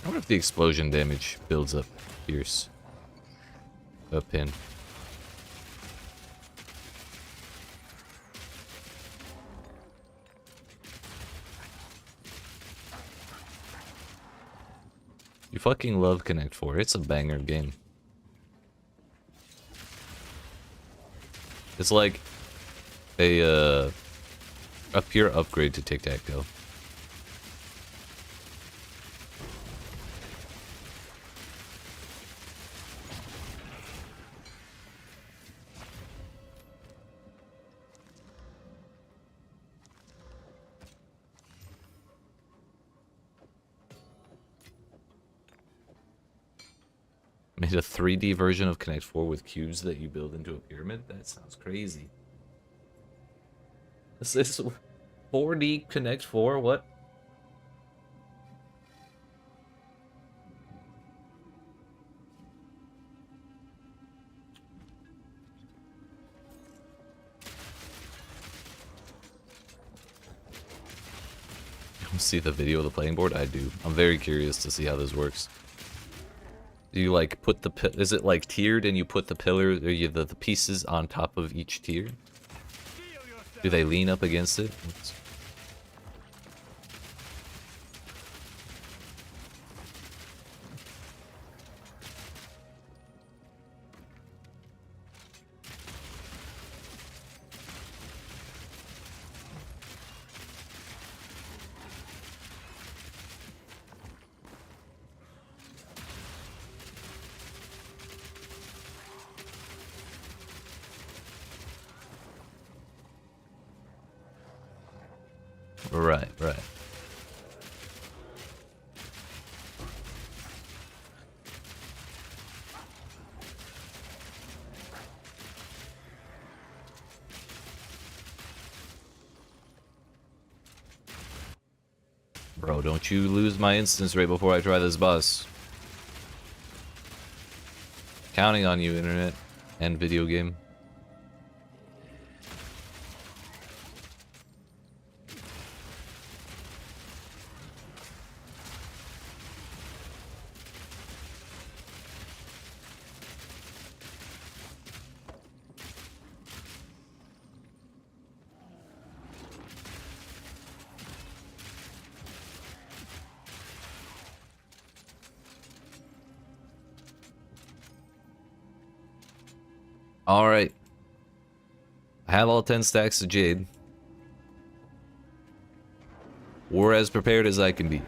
S1: I wonder if the explosion damage builds up Pierce. A pin. You fucking love Connect 4. It's a banger game. It's like a pure upgrade to Tic-Tac-Toe. Made a 3D version of Connect 4 with cubes that you build into a pyramid? That sounds crazy. This is 4D Connect 4? What? You see the video of the playing board? I do. I'm very curious to see how this works. Do you like put the is it like tiered and you put the pillar or the pieces on top of each tier? Do they lean up against it? Right, right. Bro, don't you lose my instance right before I try this boss. Counting on you, internet and video game. Alright. I have all 10 stacks of Jade. We're as prepared as I can be.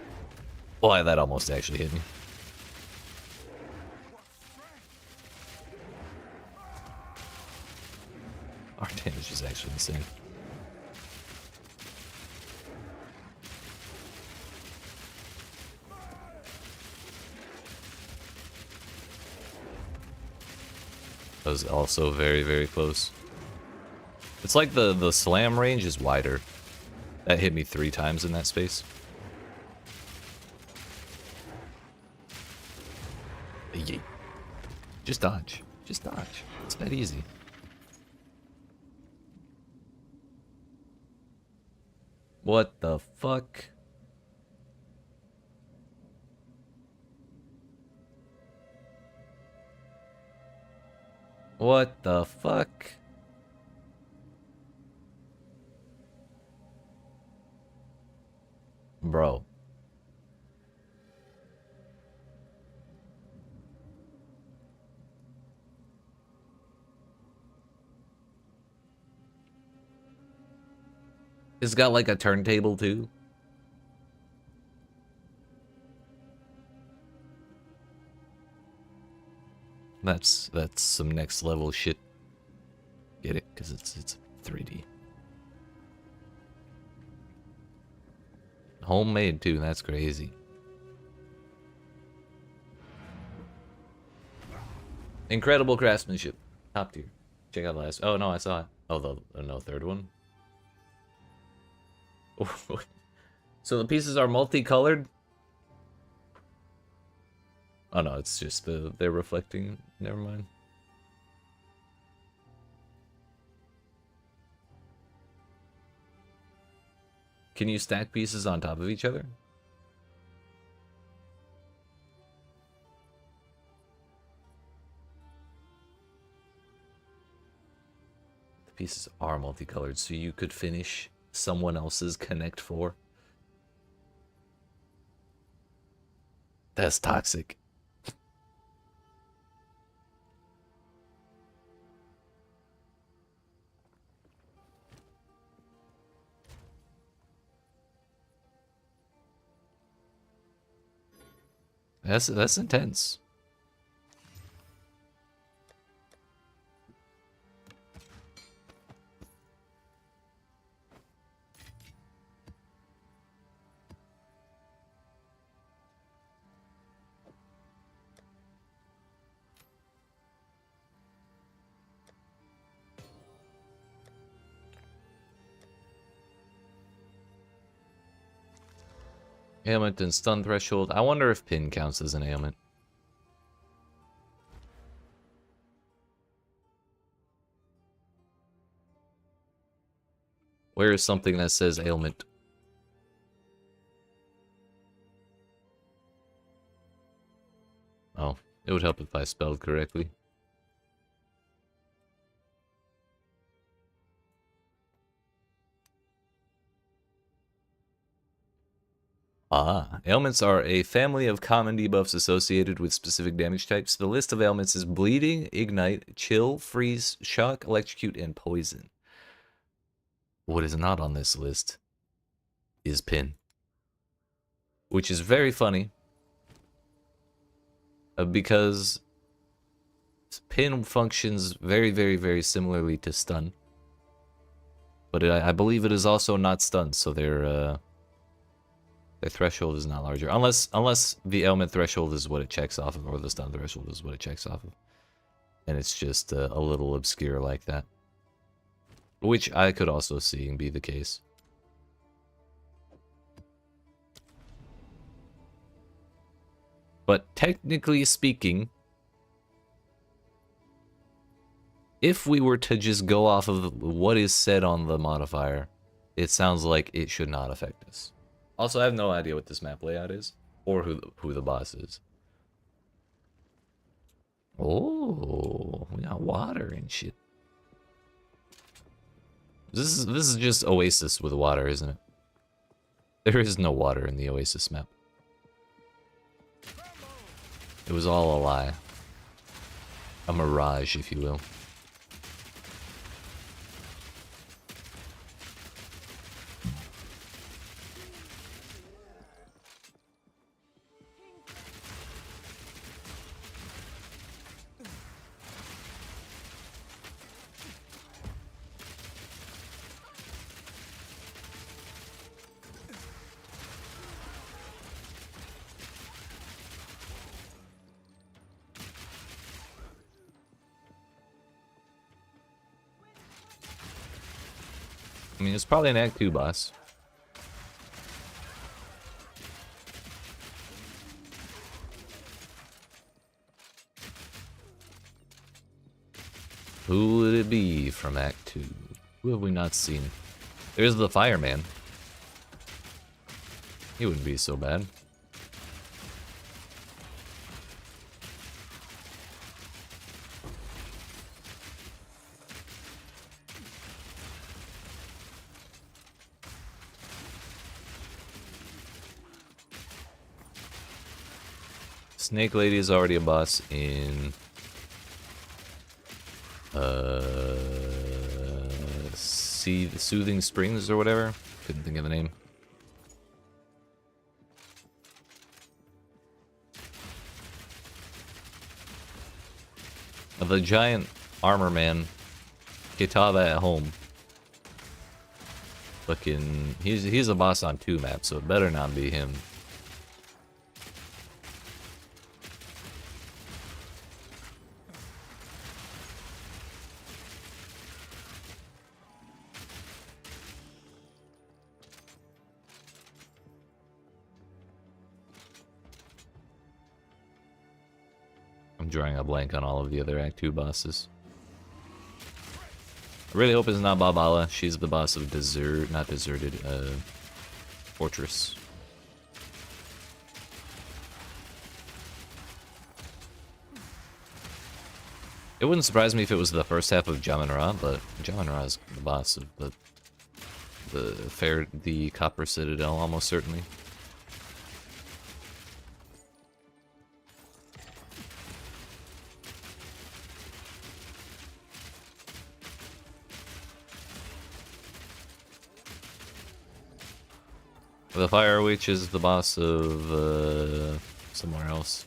S1: Boy, that almost actually hit me. Our damage is actually insane. That was also very, very close. It's like the slam range is wider. That hit me 3 times in that space. Yeet. Just dodge. Just dodge. It's that easy. What the fuck? What the fuck? Bro. It's got like a turntable too. That's some next level shit. Get it? Because it's 3D. Homemade too, that's crazy. Incredible craftsmanship. Top tier. Check out the last. Oh no, I saw it. Oh, no, third one. So the pieces are multicolored? Oh no, it's just they're reflecting. Never mind. Can you stack pieces on top of each other? The pieces are multicolored, so you could finish someone else's Connect 4. That's toxic. That's intense. Ailment and stun threshold. I wonder if pin counts as an ailment. Where is something that says ailment? Oh, it would help if I spelled correctly. Ah, ailments are a family of common debuffs associated with specific damage types. The list of ailments is bleeding, ignite, chill, freeze, shock, electrocute, and poison. What is not on this list is pin. Which is very funny. Because pin functions very, very, very similarly to stun. But I believe it is also not stun, so their threshold is not larger. Unless the ailment threshold is what it checks off of, or the stun threshold is what it checks off of. And it's just a little obscure like that. Which I could also see and be the case. But technically speaking, if we were to just go off of what is said on the modifier, it sounds like it should not affect us. Also, I have no idea what this map layout is, or who the boss is. Oh, we got water and shit. This is just Oasis with water, isn't it? There is no water in the Oasis map. It was all a lie. A mirage, if you will. I mean, it's probably an Act 2 boss. Who would it be from Act 2? Who have we not seen? There's the fireman. He wouldn't be so bad. Snake Lady is already a boss in Soothing Springs or whatever. Couldn't think of the name. The giant armor man, Kitava at home. Fucking, he's a boss on 2 maps, so it better not be him. I'm drawing a blank on all of the other Act 2 bosses. I really hope it's not Babala. She's the boss of not Deserted, Fortress. It wouldn't surprise me if it was the first half of Jaman-Ra, but Jaman-Ra is the boss of the Copper Citadel, almost certainly. The Fire Witch is the boss of somewhere else.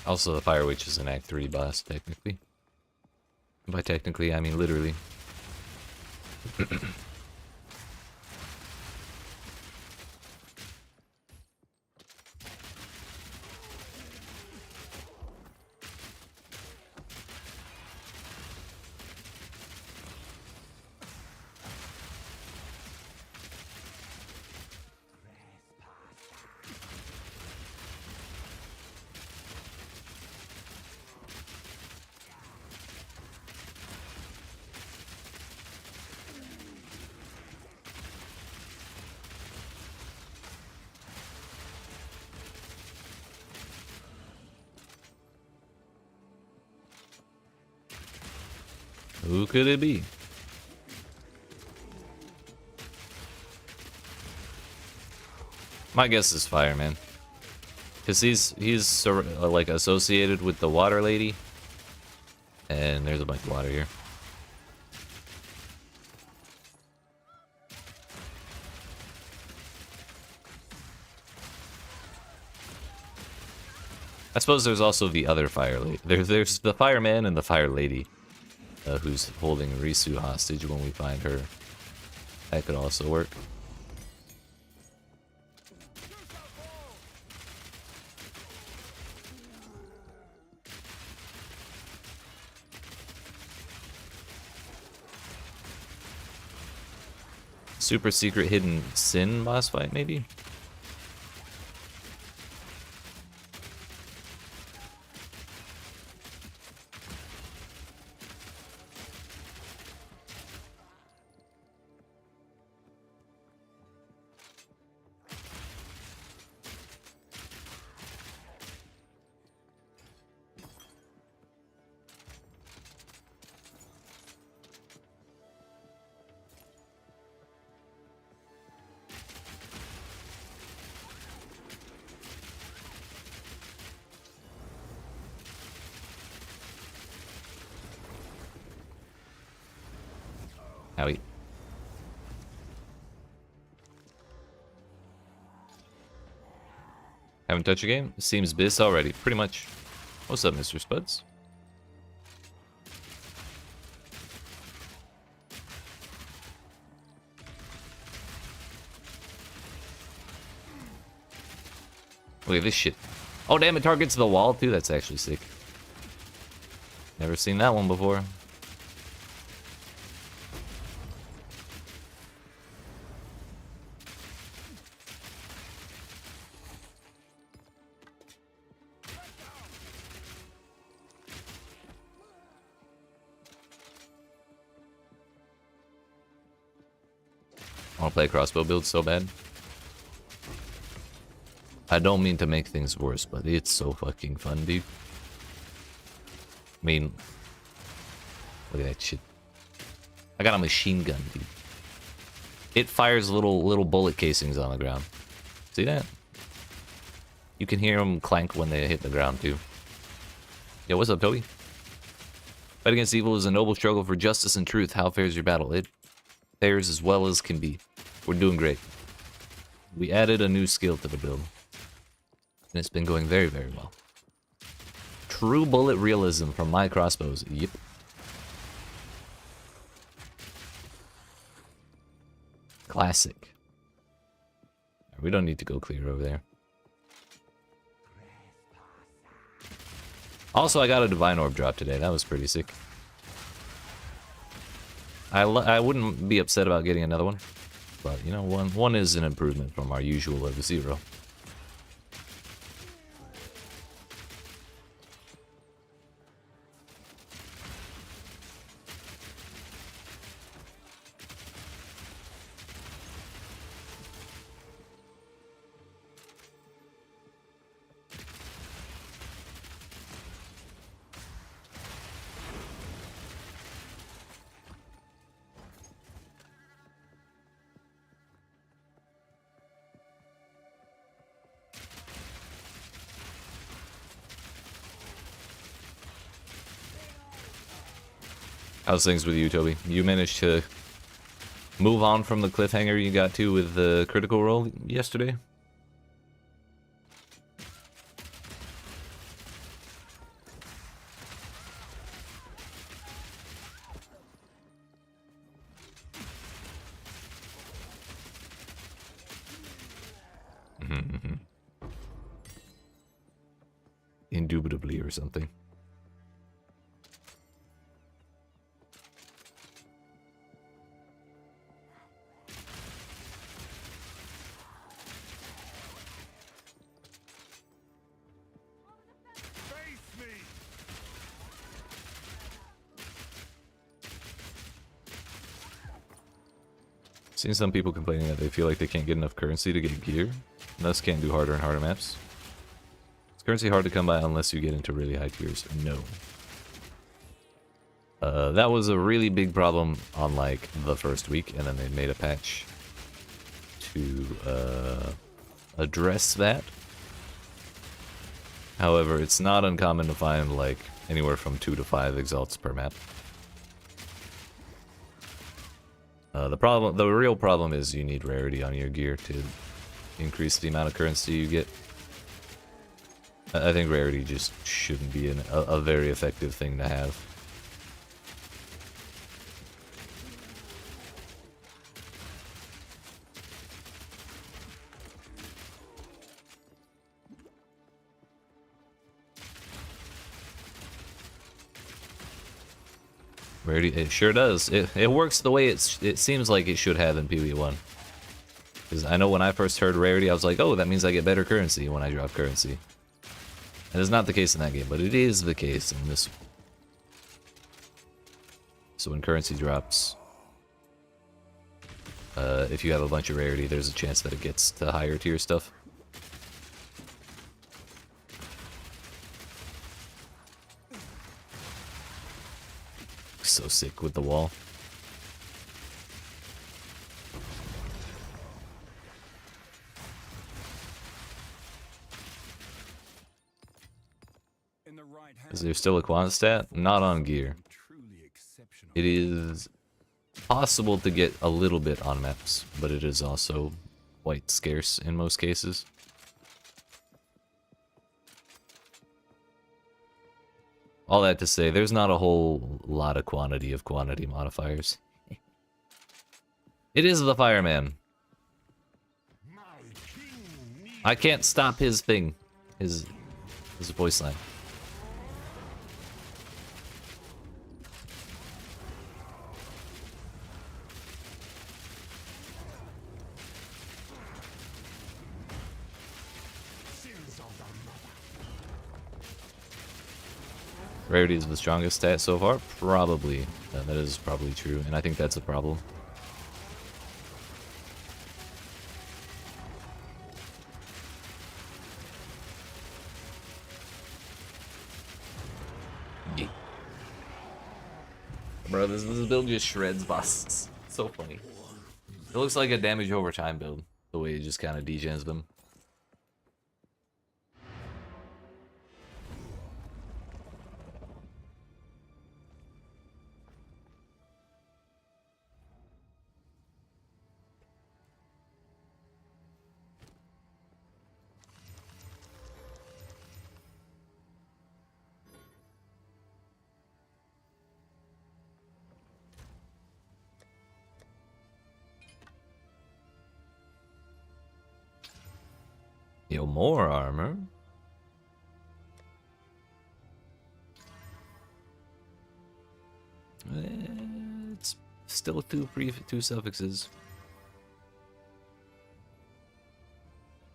S1: Also, the Fire Witch is an Act 3 boss, technically. By technically, I mean literally. Who could it be? My guess is Fireman. Because he's sort of, like associated with the Water Lady. And there's a bunch of water here. I suppose there's also the other Fire Lady. There's the Fireman and the Fire Lady. Who's holding Risu hostage when we find her. That could also work. Super secret hidden sin boss fight, maybe? Howie. Haven't touched a game? Seems bis already. Pretty much. What's up, Mr. Spuds? Look at this shit. Oh, damn, it targets the wall, too? That's actually sick. Never seen that one before. I want to play a crossbow build so bad. I don't mean to make things worse, but it's so fucking fun, dude. I mean, look at that shit. I got a machine gun, dude. It fires little bullet casings on the ground. See that? You can hear them clank when they hit the ground too. Yo, what's up, Toby? Fight against evil is a noble struggle for justice and truth. How fares your battle? It fares as well as can be. We're doing great. We added a new skill to the build, and it's been going very, very well. True bullet realism from my crossbows. Yep. Classic. We don't need to go clear over there. Also, I got a Divine Orb drop today. That was pretty sick. I wouldn't be upset about getting another one. But, you know, one is an improvement from our usual of 0. How's things with you, Toby? You managed to move on from the cliffhanger you got to with the critical roll yesterday? Indubitably or something. Seen some people complaining that they feel like they can't get enough currency to get gear, and thus can't do harder and harder maps. Is currency hard to come by unless you get into really high tiers? No. That was a really big problem on like the first week, and then they made a patch to address that. However, it's not uncommon to find like anywhere from 2 to 5 exalts per map. The real problem is you need rarity on your gear to increase the amount of currency you get. I think rarity just shouldn't be a very effective thing to have. Rarity, it sure does. It works the way it seems like it should have in PvE1. Because I know when I first heard rarity, I was like, oh, that means I get better currency when I drop currency. And it's not the case in that game, but it is the case in this one. So when currency drops, if you have a bunch of rarity, there's a chance that it gets to higher tier stuff. So sick with the wall. Is there still a quant stat? Not on gear. It is possible to get a little bit on maps, but it is also quite scarce in most cases. All that to say, there's not a whole lot of quantity modifiers. It is the fireman. I can't stop his thing. His voice line. Rarity is the strongest stat so far? Probably. That is probably true, and I think that's a problem. Yeah. Bro, this build just shreds bosses. So funny. It looks like a damage over time build, the way it just kind of degens them. Yo, more armor. It's still two suffixes.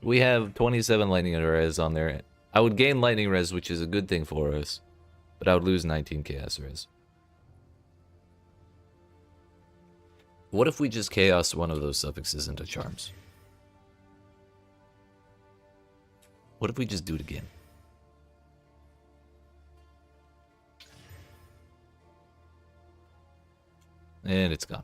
S1: We have 27 lightning res on there. I would gain lightning res, which is a good thing for us, but I would lose 19 chaos res. What if we just chaos one of those suffixes into charms? What if we just do it again? And it's gone.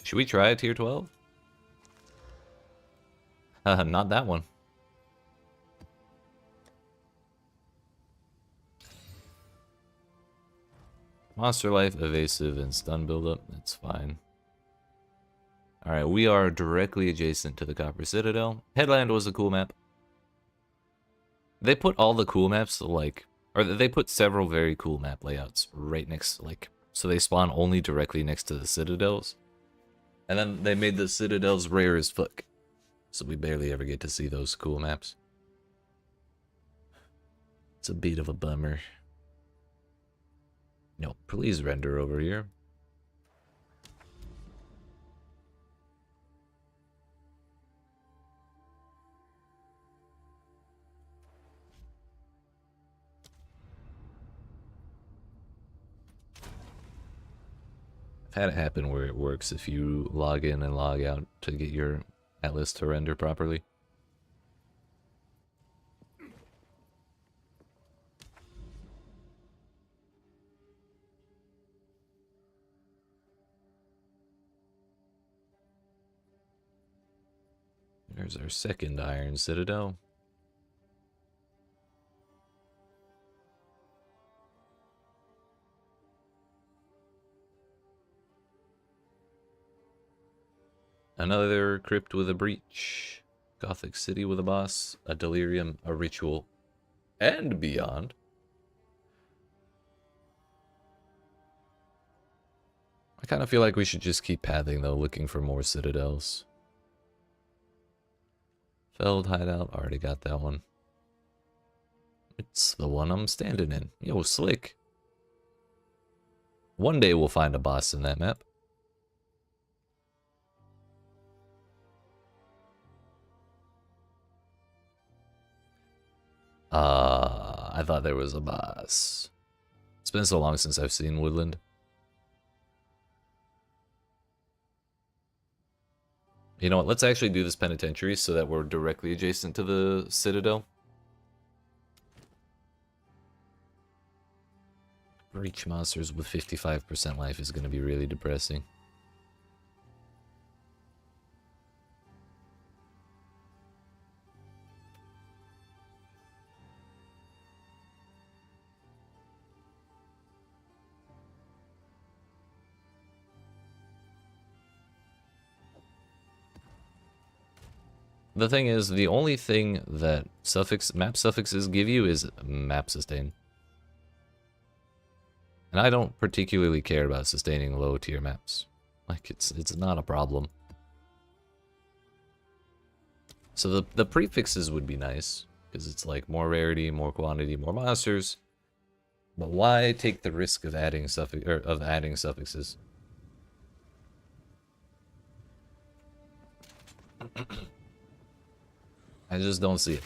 S1: Should we try a tier 12? Not that one. Monster life, evasive, and stun buildup. That's fine. Alright, we are directly adjacent to the Copper Citadel. Headland was a cool map. They put all the cool maps, like... Or they put several very cool map layouts right next, like... So they spawn only directly next to the Citadels. And then they made the Citadels rare as fuck. So we barely ever get to see those cool maps. It's a bit of a bummer. No, please render over here. I've had it happen where it works if you log in and log out to get your Atlas to render properly. There's our second Iron Citadel. Another crypt with a breach. Gothic city with a boss. A delirium, a ritual, and beyond. I kind of feel like we should just keep pathing though, looking for more citadels. Feld hideout, already got that one. It's the one I'm standing in. Yo, slick. One day we'll find a boss in that map. I thought there was a boss. It's been so long since I've seen Woodland. You know what, let's actually do this penitentiary so that we're directly adjacent to the Citadel. Breach monsters with 55% life is going to be really depressing. The thing is, the only thing that map suffixes give you is map sustain. And I don't particularly care about sustaining low tier maps. Like, it's not a problem. So the prefixes would be nice, because it's like more rarity, more quantity, more monsters. But why take the risk of adding suffixes? I just don't see it.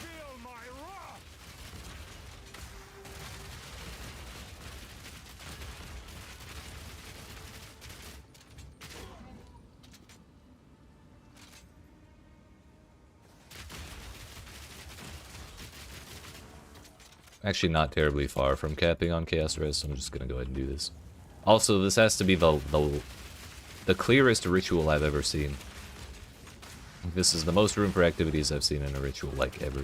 S1: Actually not terribly far from capping on Chaos Res, so I'm just gonna go ahead and do this. Also, this has to be the clearest ritual I've ever seen. This is the most room for activities I've seen in a ritual, like, ever.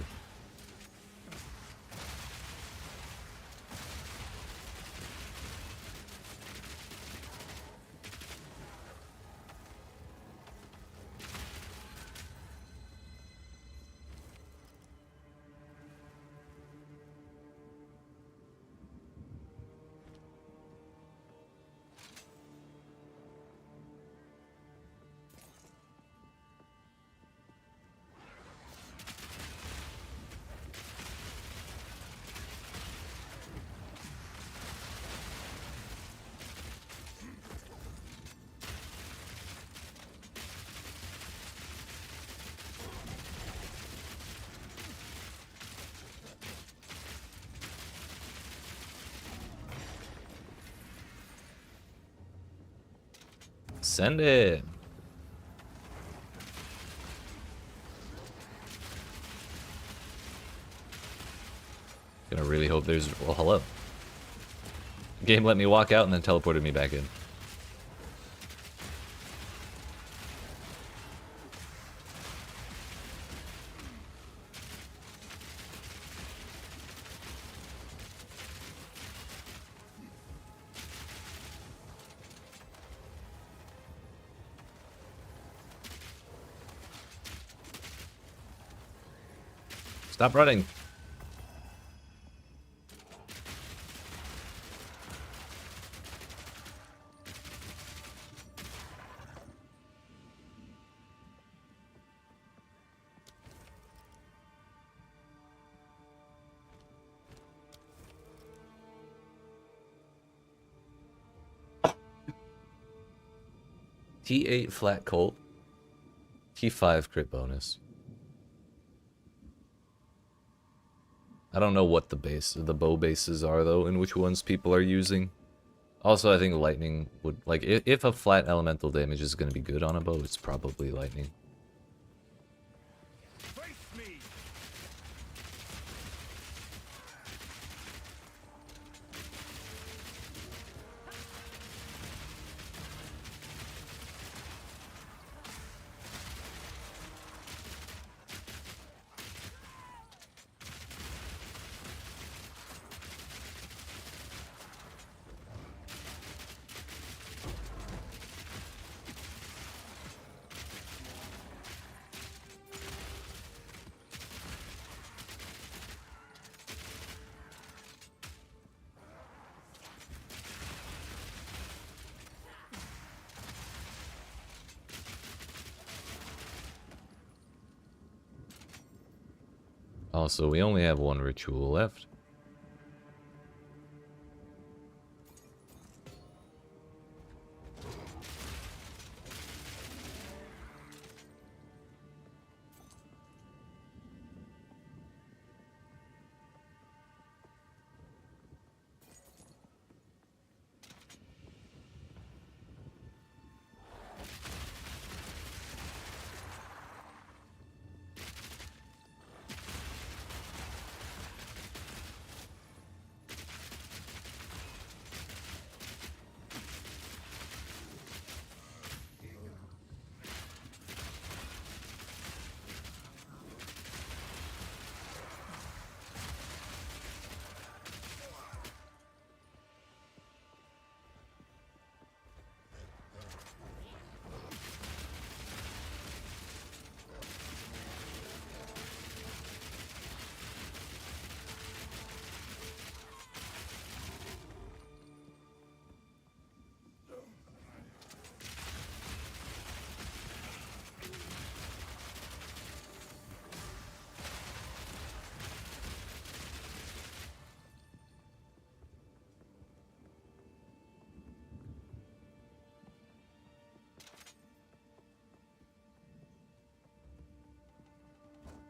S1: Send it. Gonna really hope there's... Well, hello. Game let me walk out and then teleported me back in. Stop running. T8 flat Colt. T5 crit bonus. I don't know what the bow bases are though, and which ones people are using. Also, I think lightning would, like, if a flat elemental damage is going to be good on a bow, it's probably lightning.
S2: Face me.
S1: Also, we only have one ritual left.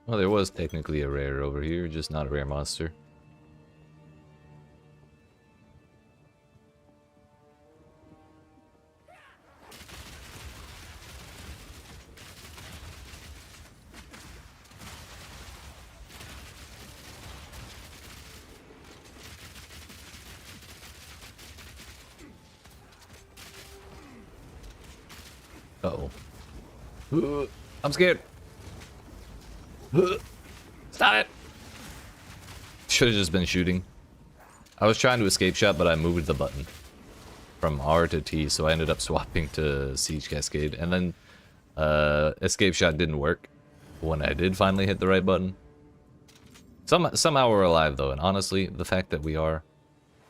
S1: Well, there was technically a rare over here, just not a rare monster. Uh-oh. I'm scared. Stop it! Should have just been shooting. I was trying to escape shot, but I moved the button from R to T, so I ended up swapping to Siege Cascade, and then escape shot didn't work when I did finally hit the right button. Somehow we're alive though, and honestly, the fact that we are,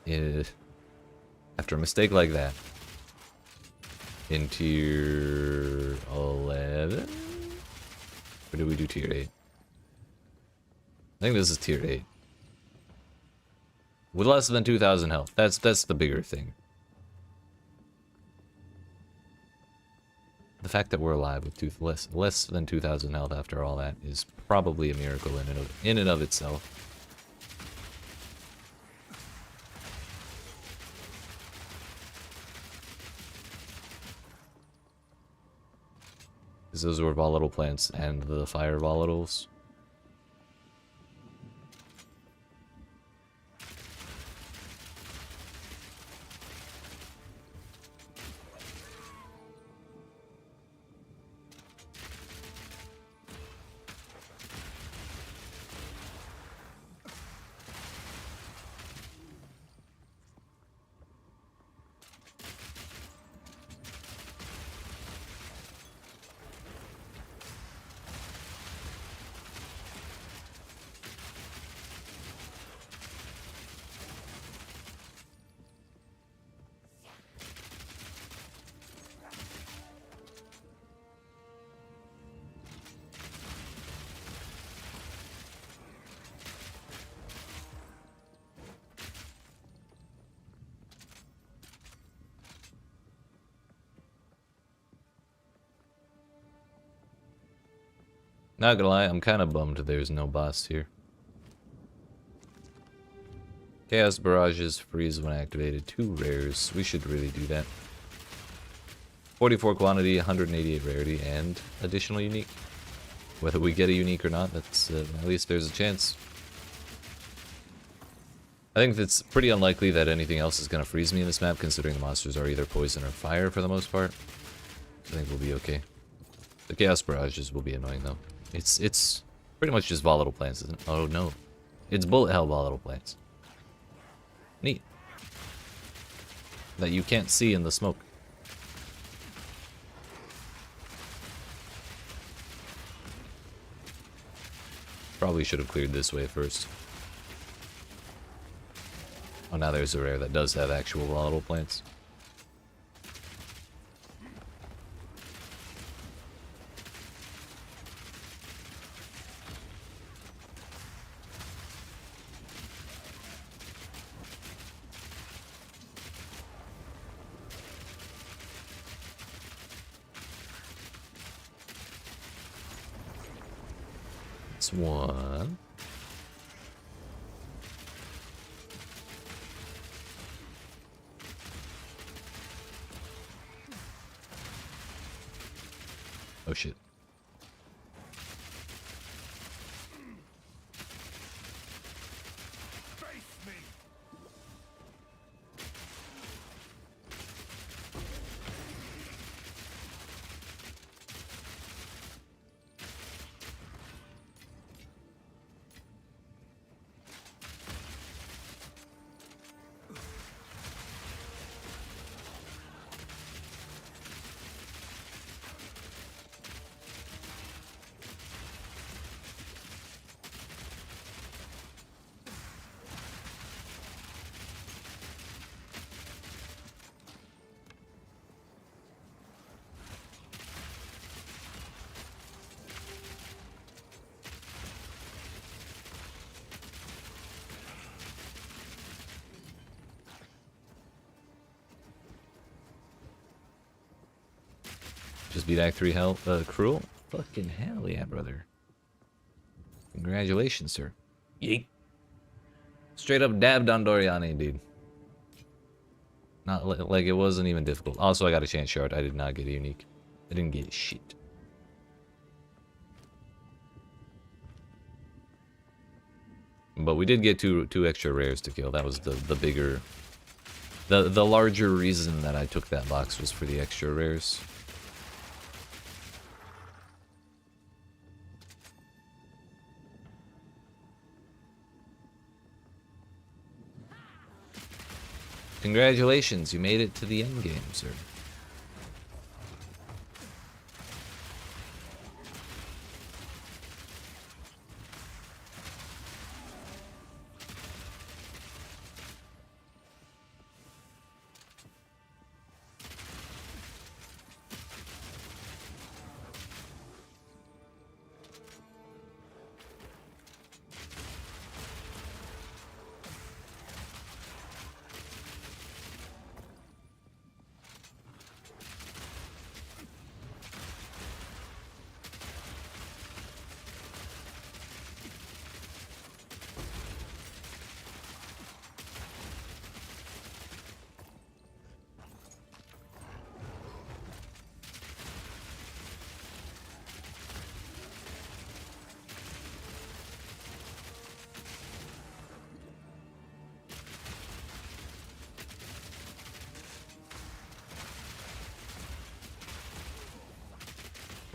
S1: after a mistake like that, in tier 11, or did we do tier 8? I think this is tier 8. With less than 2,000 health. That's the bigger thing. The fact that we're alive with less than 2,000 health after all that is probably a miracle in and of itself. because those were volatile plants and the fire volatiles. Not gonna lie, I'm kind of bummed there's no boss here. Chaos Barrages freeze when activated. 2 rares. We should really do that. 44 quantity, 188 rarity, and additional unique. Whether we get a unique or not, that's at least there's a chance. I think it's pretty unlikely that anything else is going to freeze me in this map, considering the monsters are either poison or fire for the most part. I think we'll be okay. The Chaos Barrages will be annoying though. It's pretty much just volatile plants, isn't it? Oh no. It's bullet hell volatile plants. Neat. That you can't see in the smoke. Probably should have cleared this way first. Oh, now there's a rare that does have actual volatile plants. That's one. Oh shit.
S2: Face me.
S1: Just beat Act 3 hell, cruel? Fucking hell yeah, brother. Congratulations, sir. Yeet. Straight up dabbed on Doriani, dude. Not like it wasn't even difficult. Also, I got a chance shard. I did not get a unique. I didn't get shit. But we did get two extra rares to kill. That was the bigger, the larger reason that I took that box was for the extra rares. Congratulations, you made it to the end game, sir.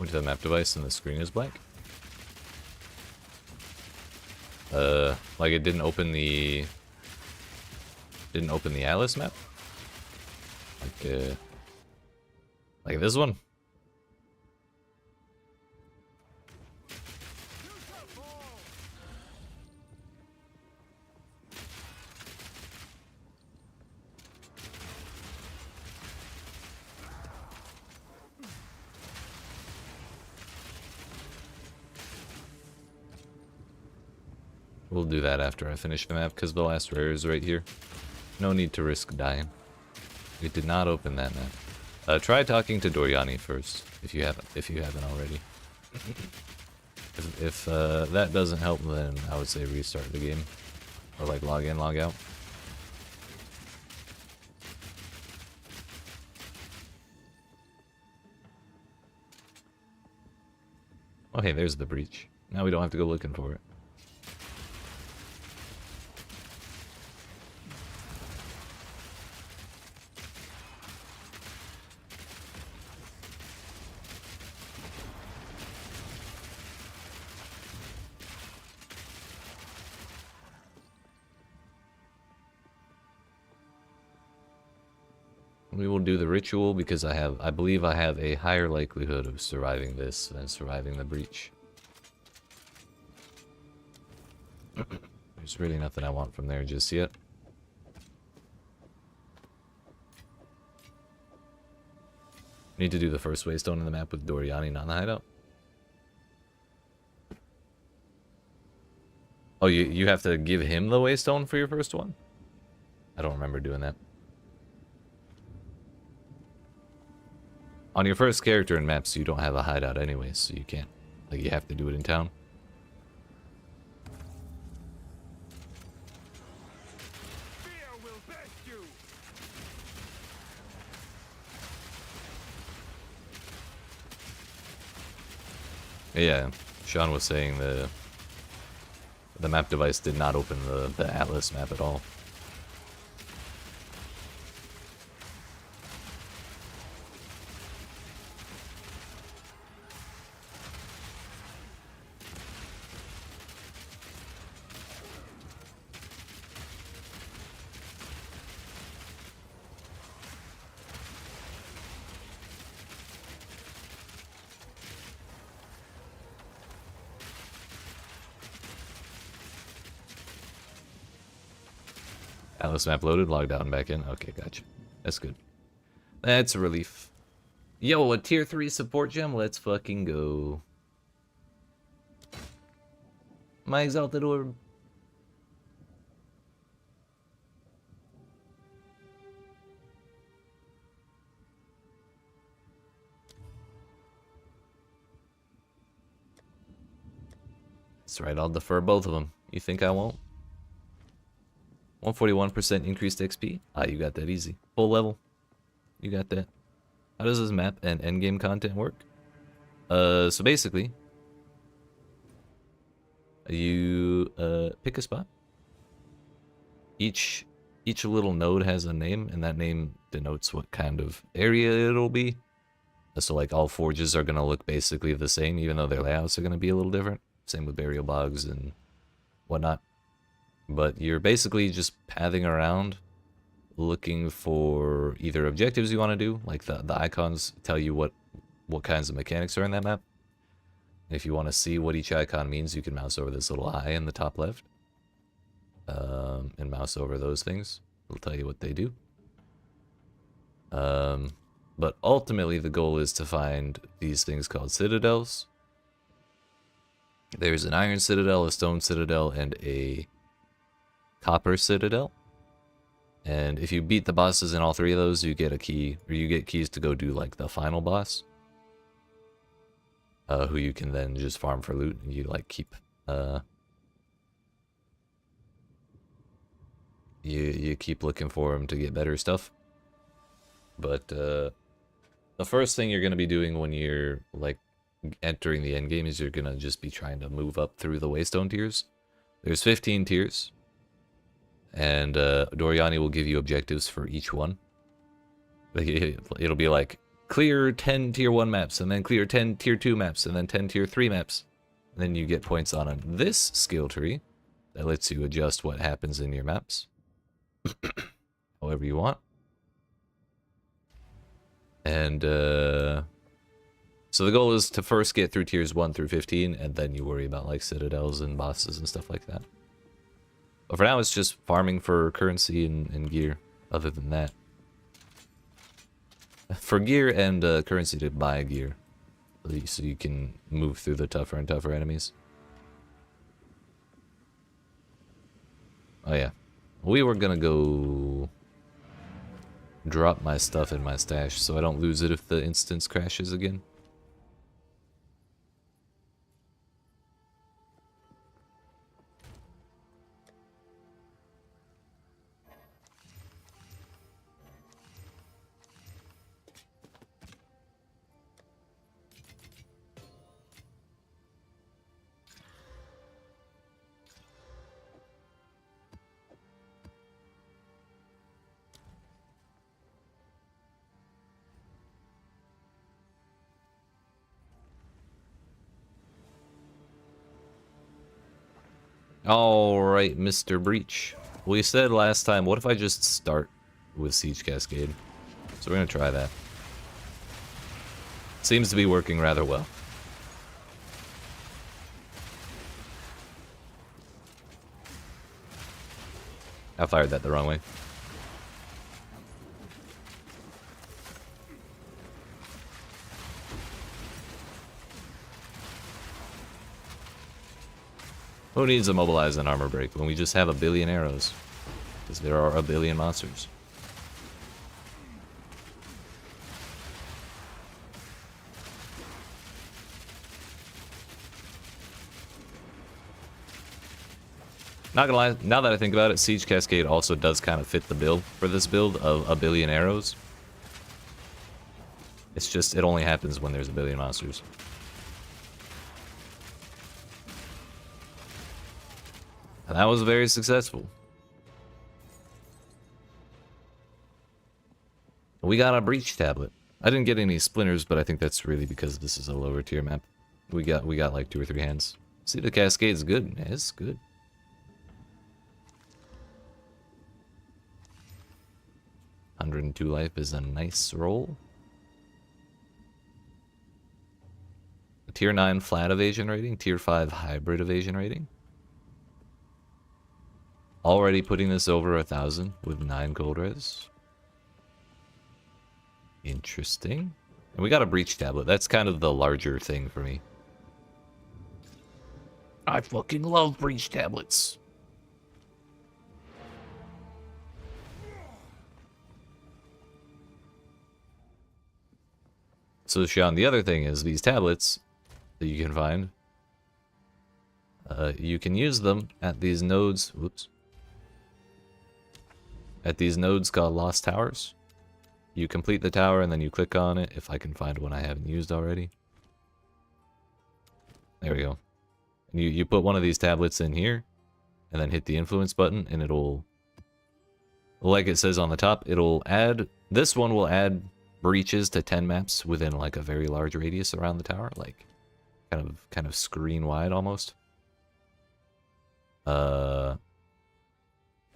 S1: Went to the map device and the screen is black. Like it didn't open the Atlas map. Like this one. We'll do that after I finish the map, because the last rare is right here. No need to risk dying. It did not open that map. Try talking to Doriani first, if you haven't already. if that doesn't help, then I would say restart the game. Or like log in, log out. Oh hey, there's the breach. Now we don't have to go looking for it. We will do the ritual because I believe I have a higher likelihood of surviving this than surviving the breach. There's really nothing I want from there just yet. Need to do the first waystone in the map with Doriani, not in the hideout. Oh, you have to give him the waystone for your first one? I don't remember doing that. On your first character in maps, you don't have a hideout anyway, so you can't. Like, you have to do it in town.
S2: Fear will best you.
S1: Yeah, Sean was saying the map device did not open the Atlas map at all. Atlas map loaded, logged out and back in. Okay, gotcha. That's good. That's a relief. Yo, a tier 3 support gem? Let's fucking go. My exalted orb. That's right, I'll defer both of them. You think I won't? 141% increased XP? Ah, you got that easy. Full level. You got that. How does this map and endgame content work? So basically, you pick a spot. Each little node has a name, and that name denotes what kind of area it'll be. So like all forges are gonna look basically the same, even though their layouts are gonna be a little different. Same with burial bogs and whatnot. But you're basically just pathing around looking for either objectives you want to do, like the icons tell you what kinds of mechanics are in that map. If you want to see what each icon means, you can mouse over this little eye in the top left. And mouse over those things. It'll tell you what they do. But ultimately the goal is to find these things called citadels. There's an iron citadel, a stone citadel, and a copper citadel. And if you beat the bosses in all three of those, you get a key, or you get keys to go do like the final boss, who you can then just farm for loot, and you like keep you keep looking for him to get better stuff. But the first thing you're going to be doing when you're like entering the end game is you're going to just be trying to move up through the waystone tiers. There's 15 tiers. And Doriani will give you objectives for each one. It'll be like clear 10 tier 1 maps, and then clear 10 tier 2 maps, and then 10 tier 3 maps. And then you get points on this skill tree that lets you adjust what happens in your maps however you want. And so the goal is to first get through tiers 1 through 15, and then you worry about like citadels and bosses and stuff like that. But for now, it's just farming for currency and gear, other than that. For gear and currency to buy gear, so you can move through the tougher and tougher enemies. Oh yeah, we were gonna go drop my stuff in my stash so I don't lose it if the instance crashes again. Alright, Mr. Breach. We said last time, what if I just start with Siege Cascade? So we're gonna try that. Seems to be working rather well. I fired that the wrong way. Who needs immobilize and armor break when we just have a billion arrows? Because there are a billion monsters. Not gonna lie, now that I think about it, Siege Cascade also does kind of fit the bill for this build of a billion arrows. It's just, it only happens when there's a billion monsters. And that was very successful. We got a breach tablet. I didn't get any splinters, but I think that's really because this is a lower tier map. We got like 2 or 3 hands. See, the cascade's good. Yeah, it's good. $102 life is a nice roll. Tier 9 flat evasion rating, Tier 5 hybrid evasion rating. Already putting this over 1,000 with 9 gold res. Interesting. And we got a breach tablet. That's kind of the larger thing for me. I fucking love breach tablets. So Sean, the other thing is these tablets that you can find. You can use them at these nodes. Whoops. At these nodes called Lost Towers. You complete the tower and then you click on it, if I can find one I haven't used already. There we go. And you put one of these tablets in here, and then hit the influence button, and it'll, like it says on the top, it'll add, this one will add breaches to 10 maps within like a very large radius around the tower, like kind of screen wide almost.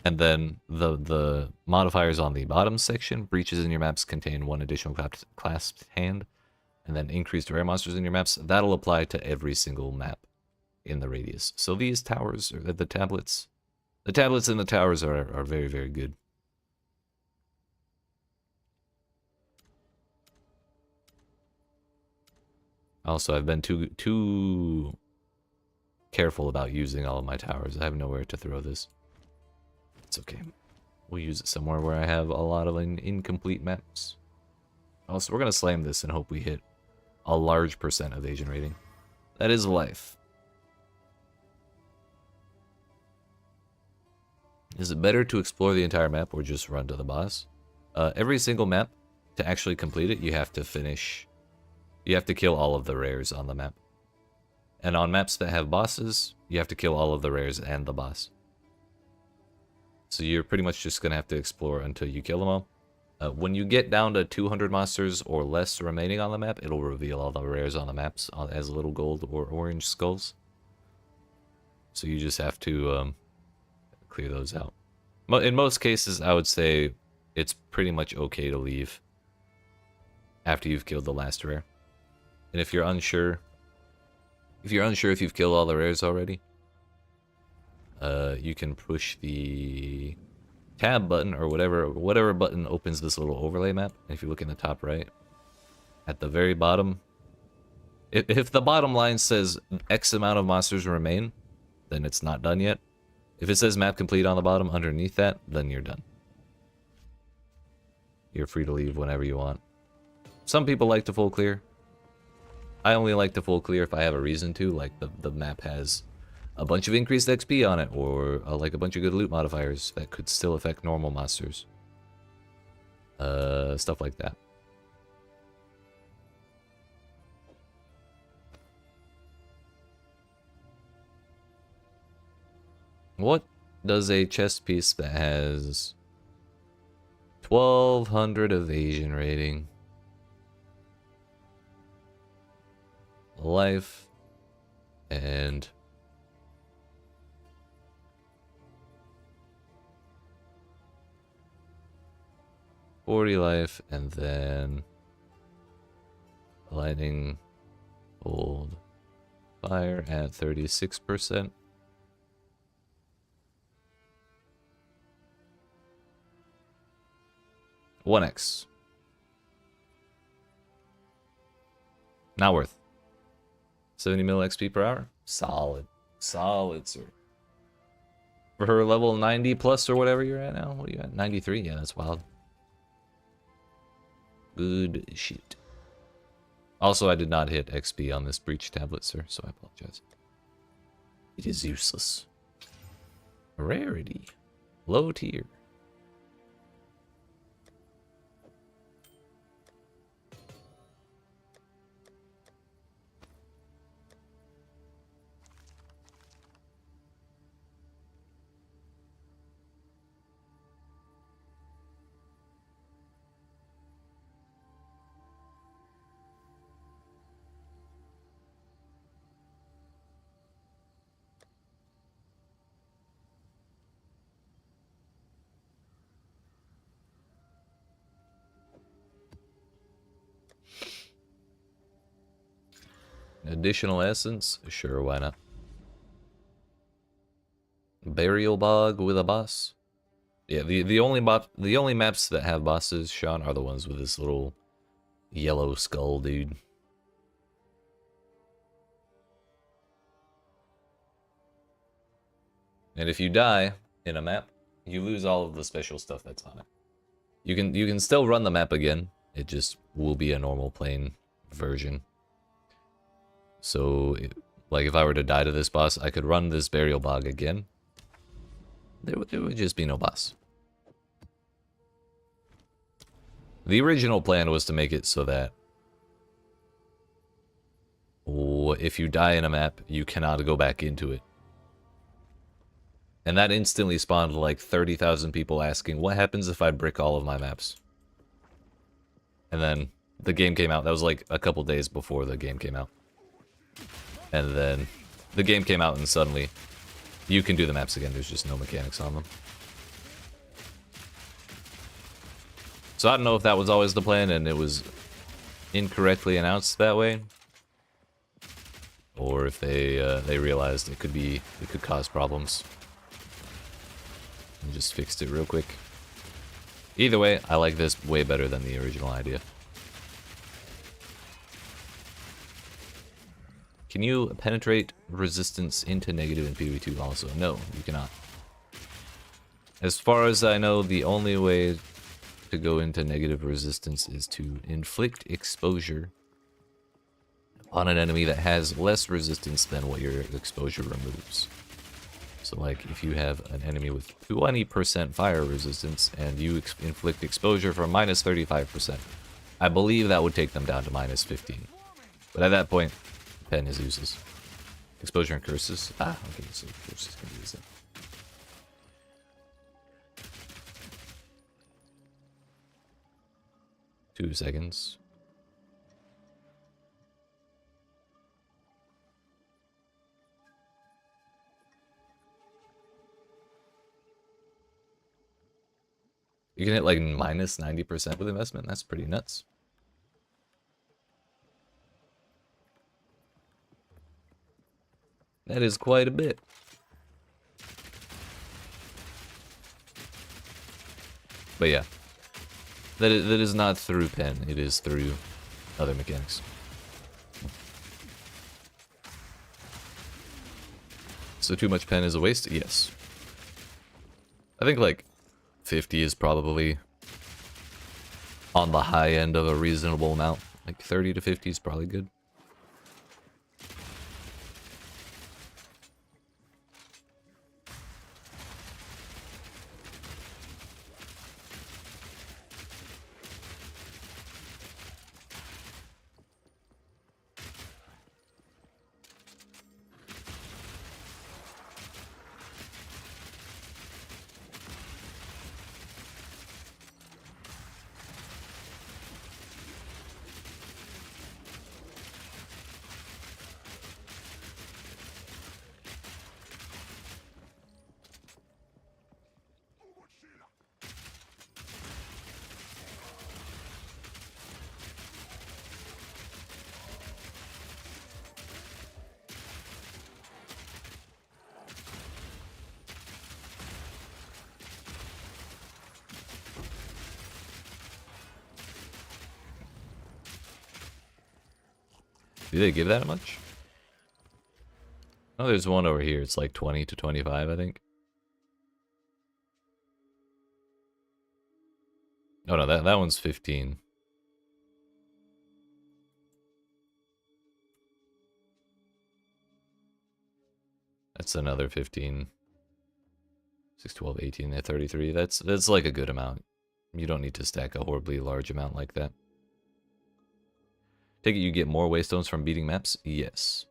S1: And then the modifiers on the bottom section, breaches in your maps contain 1 additional clasped hand, and then increased rare monsters in your maps. That'll apply to every single map in the radius. So these towers, or the tablets in the towers are very, very good. Also, I've been too careful about using all of my towers. I have nowhere to throw this. It's okay. We'll use it somewhere where I have a lot of incomplete maps. Also, we're going to slam this and hope we hit a large % evasion rating. That is life. Is it better to explore the entire map or just run to the boss? Every single map, to actually complete it, you have to finish... You have to kill all of the rares on the map. And on maps that have bosses, you have to kill all of the rares and the boss. So you're pretty much just going to have to explore until you kill them all. When you get down to 200 monsters or less remaining on the map, it'll reveal all the rares on the maps as little gold or orange skulls. So you just have to clear those out. In most cases, I would say it's pretty much okay to leave after you've killed the last rare. And if you're unsure if you've killed all the rares already, you can push the tab button or whatever button opens this little overlay map. And if you look in the top right, at the very bottom, if the bottom line says X amount of monsters remain, then it's not done yet. If it says map complete on the bottom underneath that, then you're done. You're free to leave whenever you want. Some people like to full clear. I only like to full clear if I have a reason to, like the map has a bunch of increased XP on it, or like a bunch of good loot modifiers that could still affect normal monsters. Stuff like that. What does a chest piece that has 1200 evasion rating, life, and $40 life, and then lightning bolt fire at 36%. One X. Not worth. 70 mil XP per hour? Solid. Solid, sir. For her level 90 plus or whatever you're at now? What are you at? 93? Yeah, that's wild. Good shit. Also, I did not hit XP on this breach tablet, sir, so I apologize. It is useless. Rarity. Low tier. Additional essence? Sure, why not? Burial bog with a boss? Yeah, the only maps that have bosses, Sean, are the ones with this little yellow skull dude. And if you die in a map, you lose all of the special stuff that's on it. You can still run the map again. It just will be a normal plain version. So, like if I were to die to this boss, I could run this burial bog again. There would just be no boss. The original plan was to make it so that if you die in a map, you cannot go back into it. And that instantly spawned like 30,000 people asking, what happens if I brick all of my maps? And then the game came out. That was like a couple days before the game came out. And then the game came out and suddenly you can do the maps again. There's just no mechanics on them. So I don't know if that was always the plan and it was incorrectly announced that way, or if they realized it could cause problems and just fixed it real quick. Either way, I like this way better than the original idea. Can you penetrate resistance into negative in PvP also? No, you cannot. As far as I know, the only way to go into negative resistance is to inflict exposure on an enemy that has less resistance than what your exposure removes. So like if you have an enemy with 20% fire resistance and you inflict exposure for minus 35%, I believe that would take them down to minus 15. But at that point, pen is useless. Exposure and curses. Ah, okay, so curses can be used. 2 seconds. You can hit like minus 90% with investment. That's pretty nuts. That is quite a bit. But yeah, that is not through pen. It is through other mechanics. So too much pen is a waste? Yes. I think like 50 is probably on the high end of a reasonable amount. Like 30 to 50 is probably good. Do they give that much? Oh, there's one over here. It's like 20 to 25, I think. Oh no, that one's 15. That's another 15. 6, 12, 18, 33. That's like a good amount. You don't need to stack a horribly large amount like that. Take it you get more waystones from beating maps? Yes.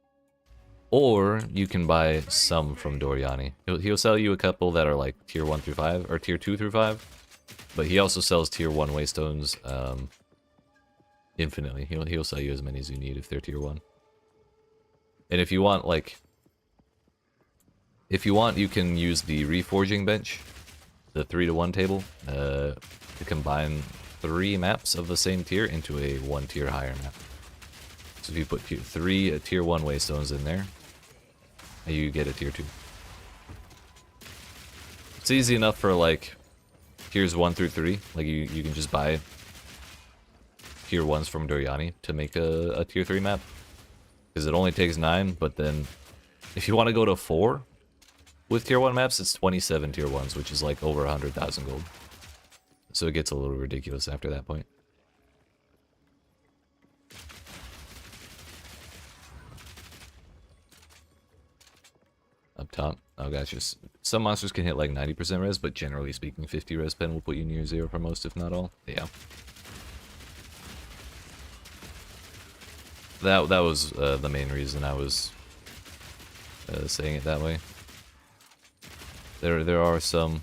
S1: Or you can buy some from Doriani. He'll sell you a couple that are like tier 1 through 5, or tier 2 through 5. But he also sells tier 1 waystones infinitely. He'll sell you as many as you need if they're tier 1. And if you want, like... If you want, you can use the reforging bench. The 3-to-1 table. To combine 3 maps of the same tier into a 1 tier higher map. So if you put 3 tier 1 waystones in there, you get a tier 2. It's easy enough for like tiers 1 through 3. Like you can just buy tier 1s from Doriani to make a tier 3 map. Because it only takes 9, but then if you want to go to 4 with tier 1 maps, it's 27 tier 1s, which is like over 100,000 gold. So it gets a little ridiculous after that point. Up top. Oh gosh, just some monsters can hit like 90% res, but generally speaking, 50 res pen will put you near 0 for most, if not all. Yeah. That was the main reason I was saying it that way. There are some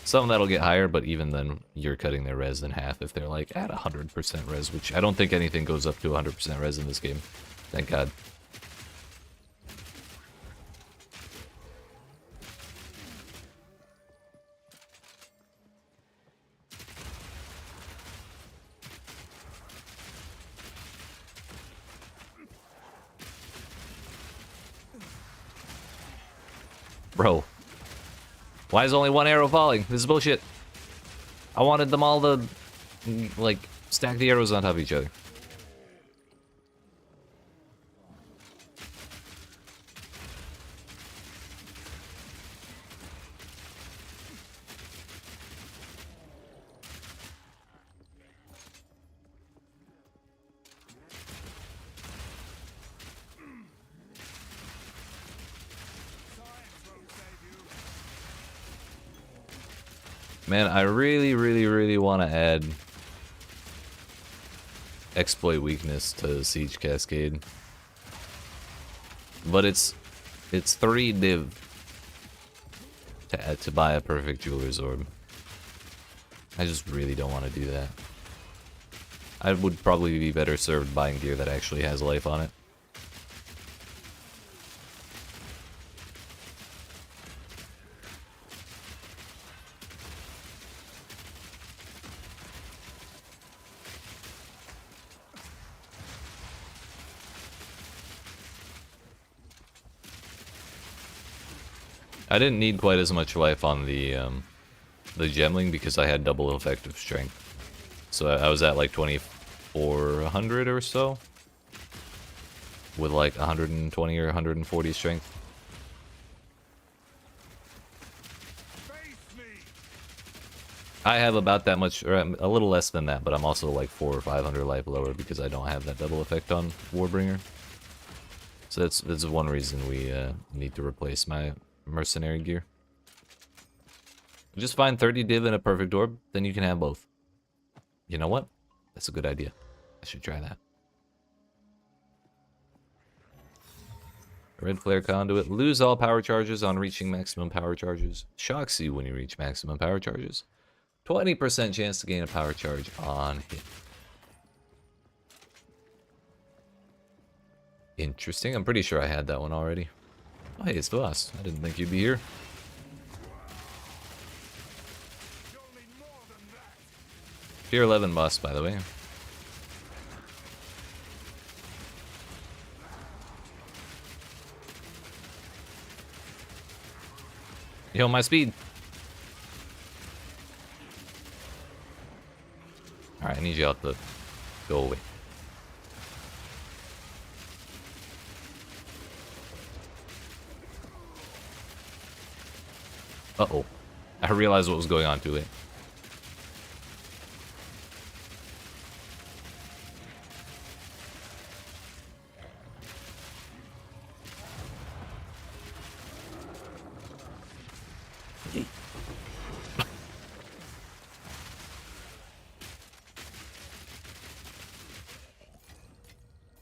S1: that'll get higher, but even then you're cutting their res in half if they're like at 100% res, which I don't think anything goes up to 100% res in this game. Thank God. Bro. Why is only 1 arrow falling? This is bullshit. I wanted them all to, like, stack the arrows on top of each other. Man, I really want to add exploit weakness to Siege Cascade. But it's 3 div to buy a perfect Jeweler's Orb. I just really don't want to do that. I would probably be better served buying gear that actually has life on it. I didn't need quite as much life on the gemling because I had double effective strength. So I was at like 2400 or so. With like 120 or 140 strength. I have about that much, or a little less than that, but I'm also like 400 or 500 life lower because I don't have that double effect on Warbringer. So that's one reason we need to replace my mercenary gear. Just find 30 div and a perfect orb, then you can have both. You know what? That's a good idea. I should try that. Red flare conduit. Lose all power charges on reaching maximum power charges. Shocks you when you reach maximum power charges. 20% chance to gain a power charge on hit. Interesting. I'm pretty sure I had that one already. Oh, hey, it's Voss. I didn't think you'd be here. Tier 11 boss, by the way. Yo, my speed. Alright, I need you all to go away. Uh-oh. I realized what was going on too late.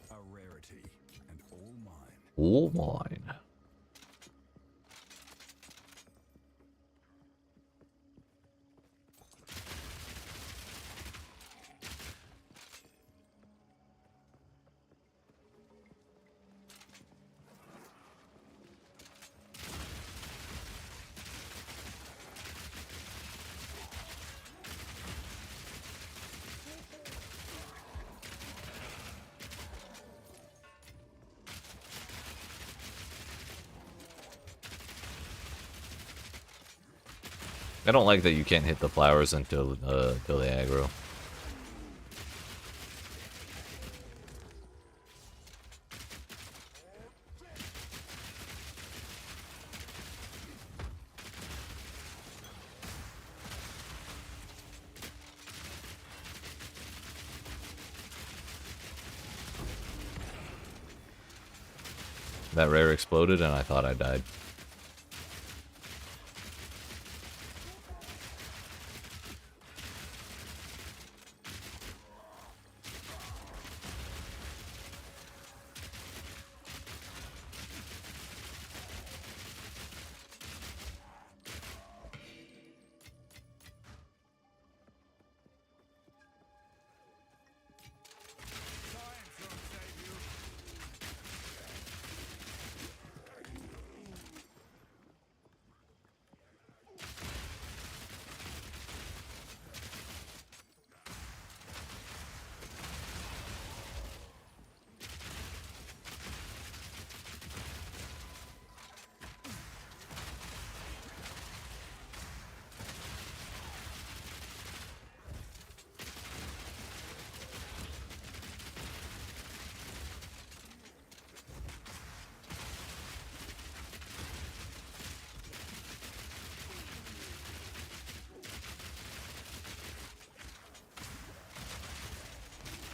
S2: A rarity and all mine.
S1: All mine. I don't like that you can't hit the flowers until they aggro. That rare exploded and I thought I died.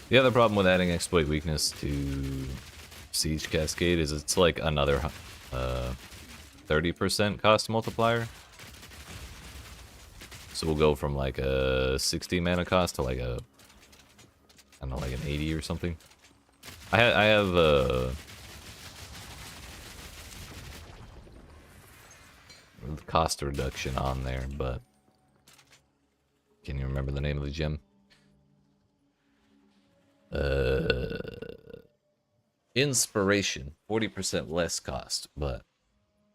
S1: The other problem with adding exploit weakness to Siege Cascade is it's like another 30% cost multiplier. So we'll go from like a 60 mana cost to like a, I don't know, like an 80 or something. I have cost reduction on there, but Can't even remember the name of the gem. Inspiration, 40% less cost, but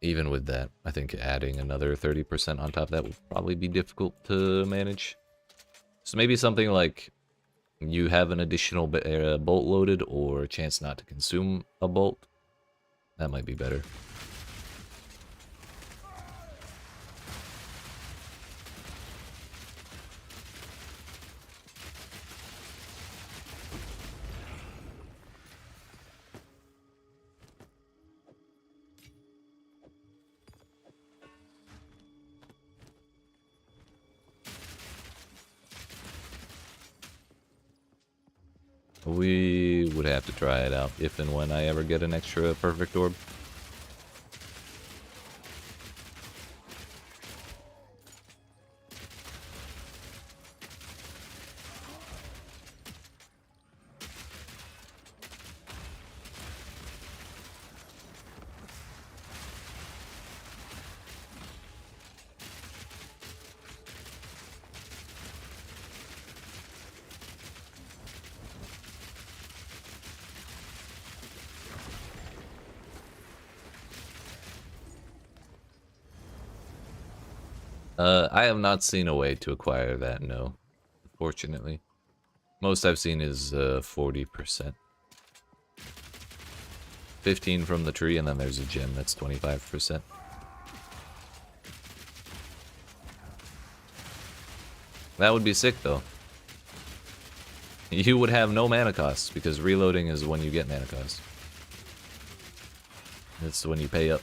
S1: even with that, I think adding another 30% on top of that would probably be difficult to manage. So maybe something like you have an additional bolt loaded or a chance not to consume a bolt. That might be better. We would have to try it out if and when I ever get an extra perfect orb. I have not seen a way to acquire that, no. Unfortunately. Most I've seen is 40%. 15 from the tree, and then there's a gem that's 25%. That would be sick, though. You would have no mana costs, because reloading is when you get mana costs. It's when you pay up.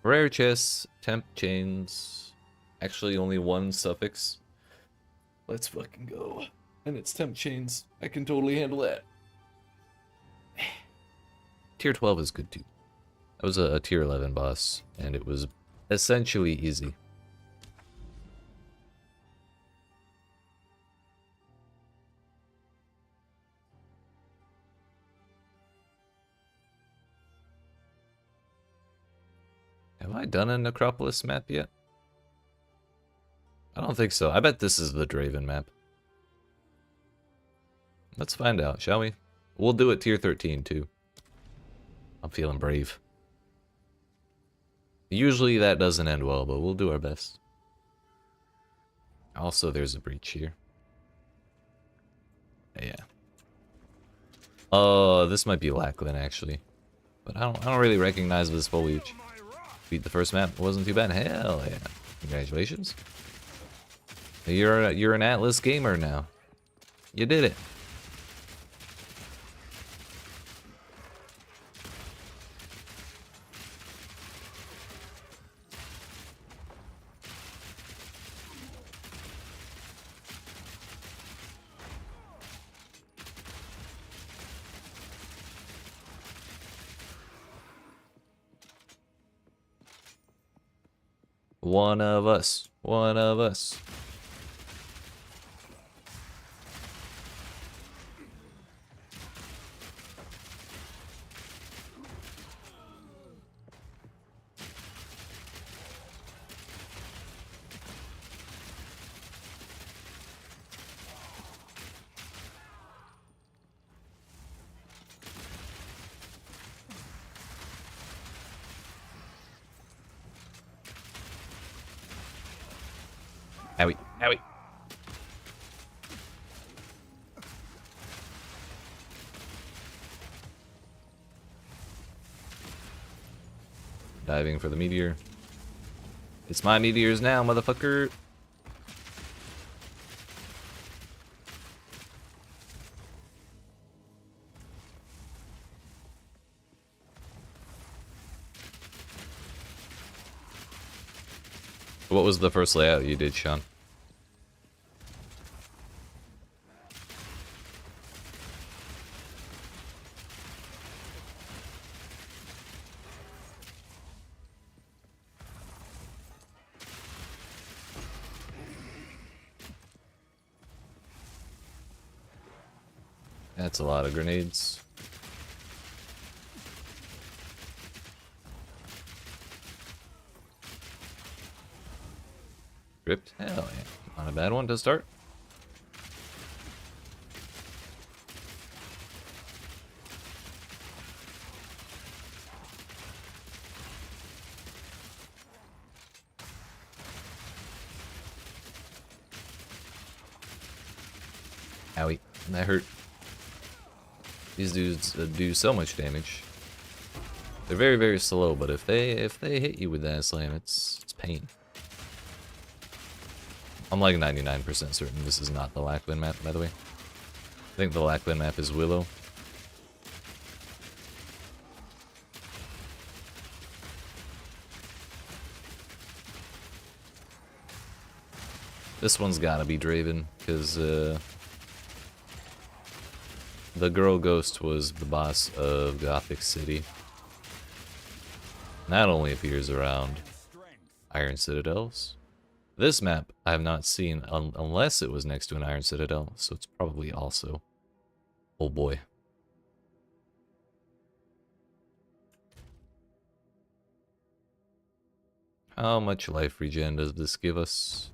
S1: Rare chests, temp chains. Actually, only one suffix. Let's fucking go. And it's temp chains. I can totally handle that. Tier 12 is good too. That was a tier 11 boss, and it was essentially easy. Have I done a Necropolis map yet? I don't think so. I bet this is the Draven map. Let's find out, shall we? We'll do it tier 13 too. I'm feeling brave. Usually that doesn't end well, but we'll do our best. Also, there's a breach here. Yeah. Oh, this might be Lackland actually. But I don't really recognize this foliage. Beat the first map, wasn't too bad. Hell yeah. Congratulations. You're an Atlas gamer now. You did it. One of us. One of us. Owie, owie. Diving for the meteor. It's my meteors now, motherfucker. What was the first layout you did, Sean? That's a lot of grenades. Ripped? Hell yeah. Not a bad one to start. Owie. That hurt. These dudes do so much damage. They're very, very slow, but if they hit you with that slam, it's pain. I'm like 99% certain this is not the Lackland map, by the way. I think the Lackland map is Willow. This one's gotta be Draven, because the girl ghost was the boss of Gothic City. Not only appears around Iron Citadels. This map I have not seen unless it was next to an Iron Citadel, so it's probably also. Oh boy. How much life regen does this give us?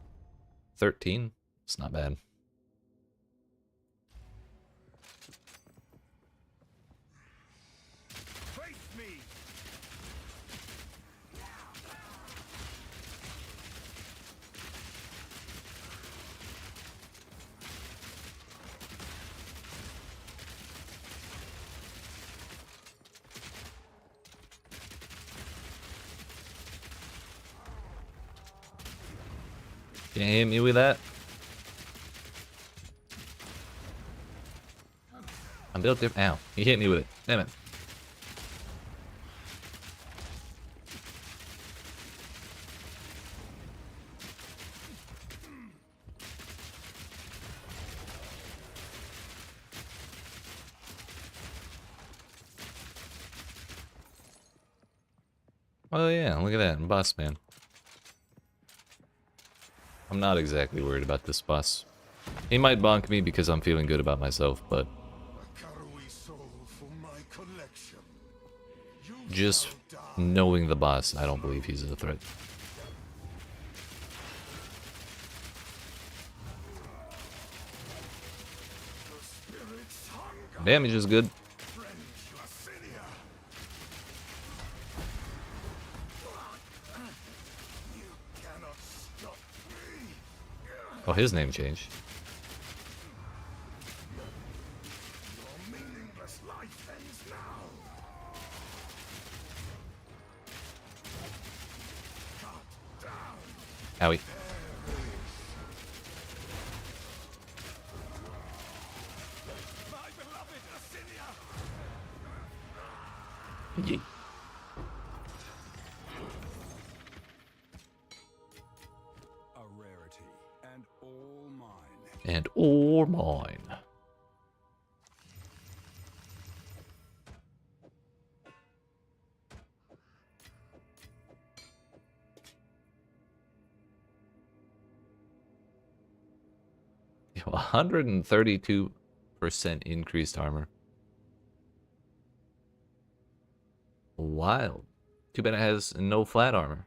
S1: 13? It's not bad. Can't hit me with that. I'm built different. Ow. He hit me with it. Damn it. Oh yeah, look at that. Boss man. I'm not exactly worried about this boss. He might bonk me because I'm feeling good about myself, but just knowing the boss, I don't believe he's a threat. Damage is good. Oh, his name changed. Owie. Yeet.
S2: A rarity, and all mine.
S1: And all mine. Yo, 132% increased armor. Wild. Too bad it has no flat armor.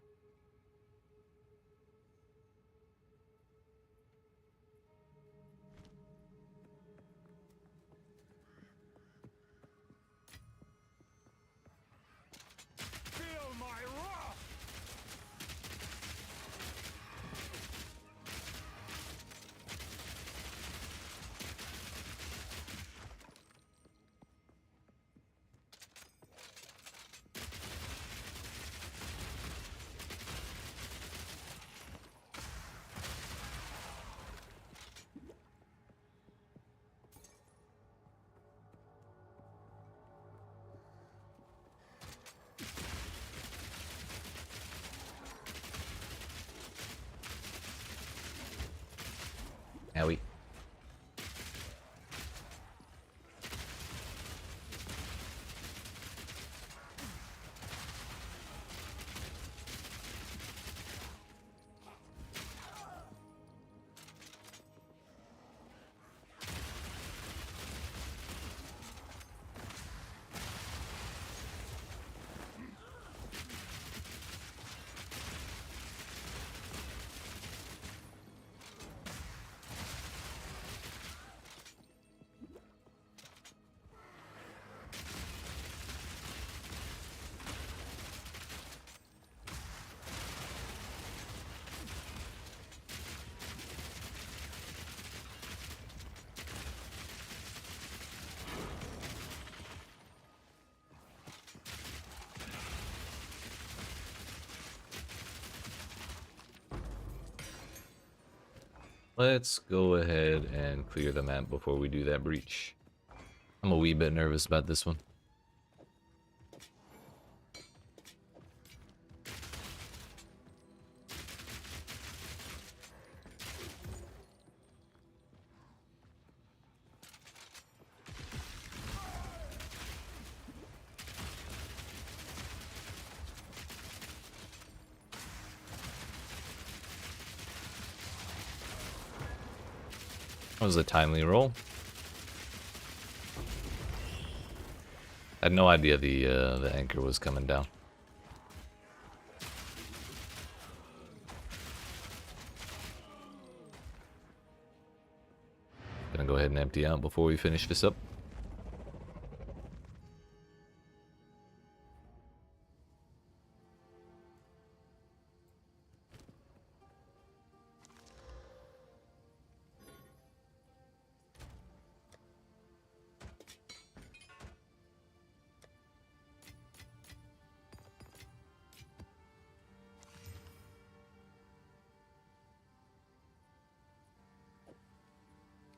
S2: Feel my wrath!
S1: Owie. Let's go ahead and clear the map before we do that breach. I'm a wee bit nervous about this one. That was a timely roll. I had no idea the anchor was coming down. Gonna go ahead and empty out before we finish this up.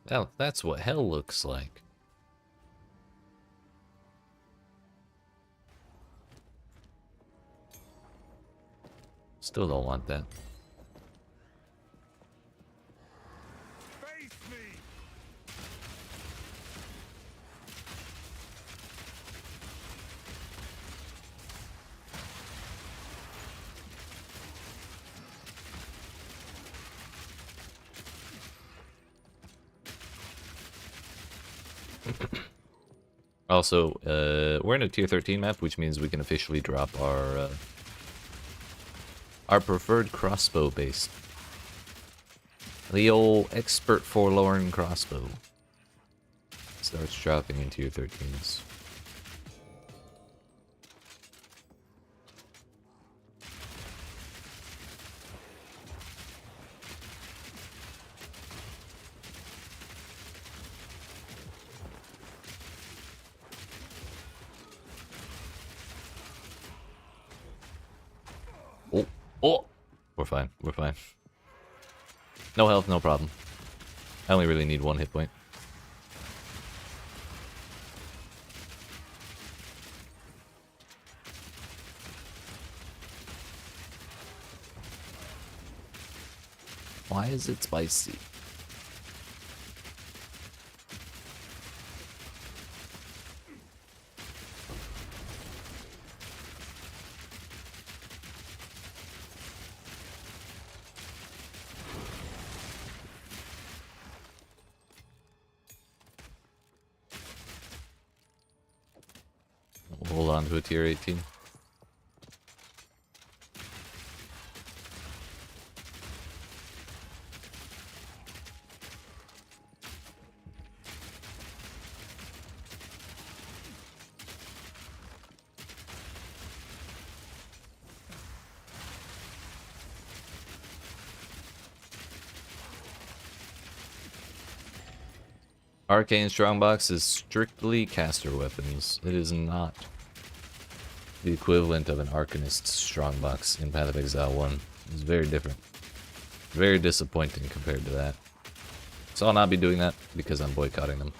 S1: Well, that's what hell looks like. Still don't want that.
S2: Face me!
S1: Also, we're in a tier 13 map, which means we can officially drop our preferred crossbow base. The old expert forlorn crossbow starts dropping in tier 13s. Oh, oh! We're fine, we're fine. No health, no problem. I only really need one hit point. Why is it spicy? We'll hold on to a tier 18. Arcane Strongbox is strictly caster weapons. It is not the equivalent of an Arcanist Strongbox in Path of Exile 1. It's very different. Very disappointing compared to that. So I'll not be doing that because I'm boycotting them.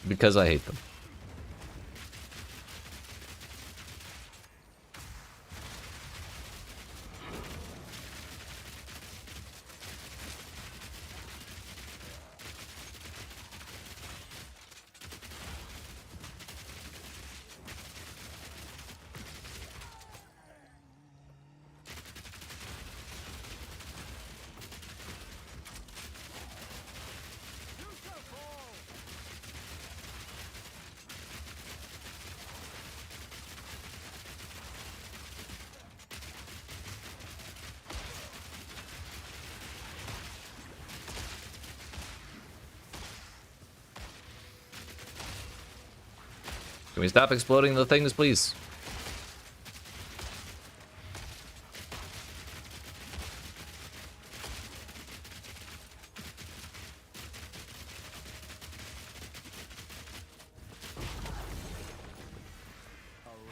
S1: Because I hate them. Can we stop exploding the things, please?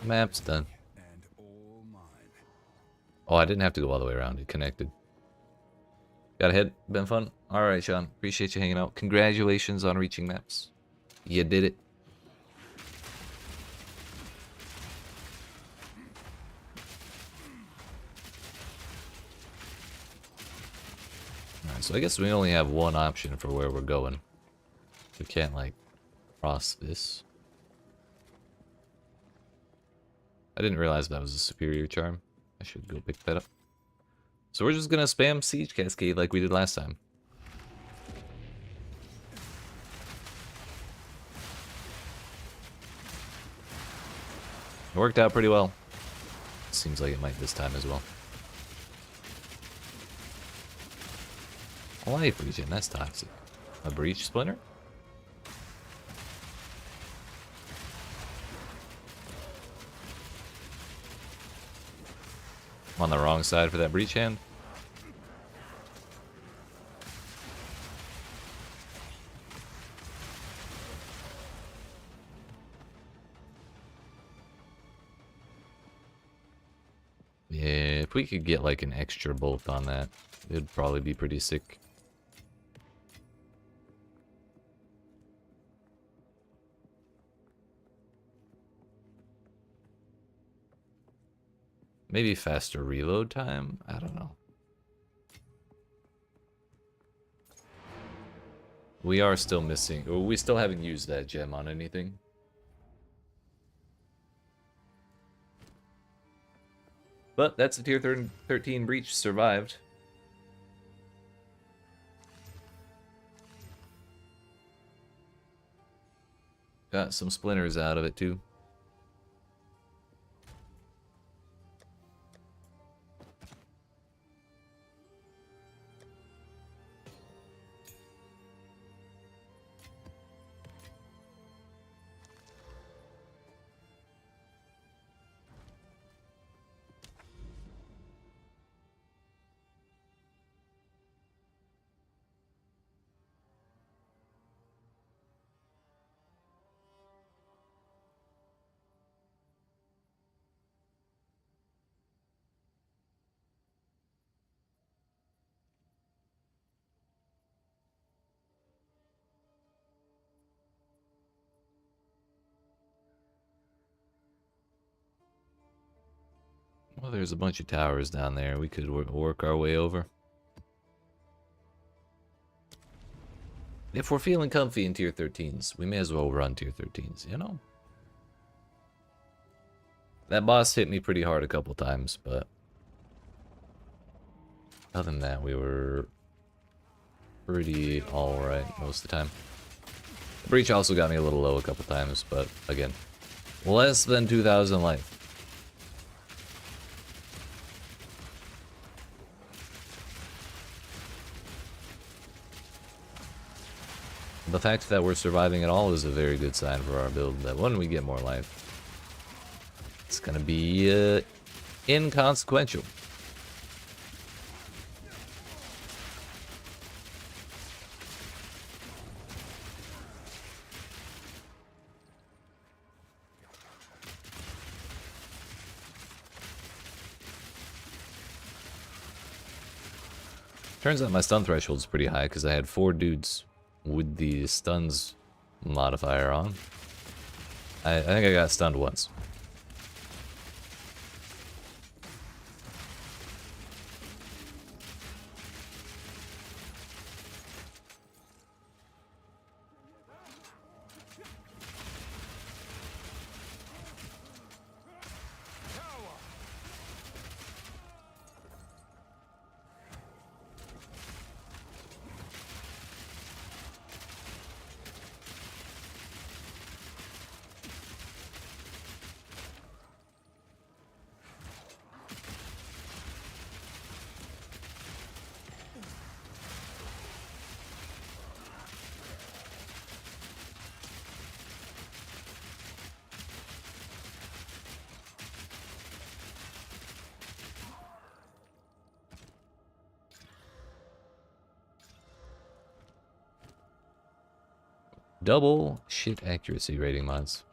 S1: Map's done.
S2: And all mine.
S1: Oh, I didn't have to go all the way around. It connected. Got ahead. Been fun. All right, Sean. Appreciate you hanging out. Congratulations on reaching maps. You did it. Alright, so I guess we only have one option for where we're going. We can't, like, cross this. I didn't realize that was a superior charm. I should go pick that up. So we're just gonna spam Siege Cascade like we did last time. It worked out pretty well. Seems like it might this time as well. A life regen, that's toxic. A breach splinter? I'm on the wrong side for that breach hand. Yeah, if we could get like an extra bolt on that, it'd probably be pretty sick. Maybe faster reload time? I don't know. We are still missing, or we still haven't used that gem on anything. But that's a tier 13 breach, survived. Got some splinters out of it too. Well, there's a bunch of towers down there. We could work our way over. If we're feeling comfy in tier 13s, we may as well run tier 13s, you know? That boss hit me pretty hard a couple times, but other than that, we were pretty alright most of the time. The breach also got me a little low a couple times, but again, less than 2,000 life. The fact that we're surviving at all is a very good sign for our build, that when we get more life, it's gonna be inconsequential. Turns out my stun threshold is pretty high because I had 4 dudes with the stuns modifier on. I think I got stunned once. double shit accuracy rating mods.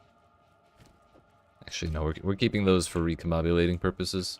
S1: Actually, no, we're keeping those for recombobulating purposes.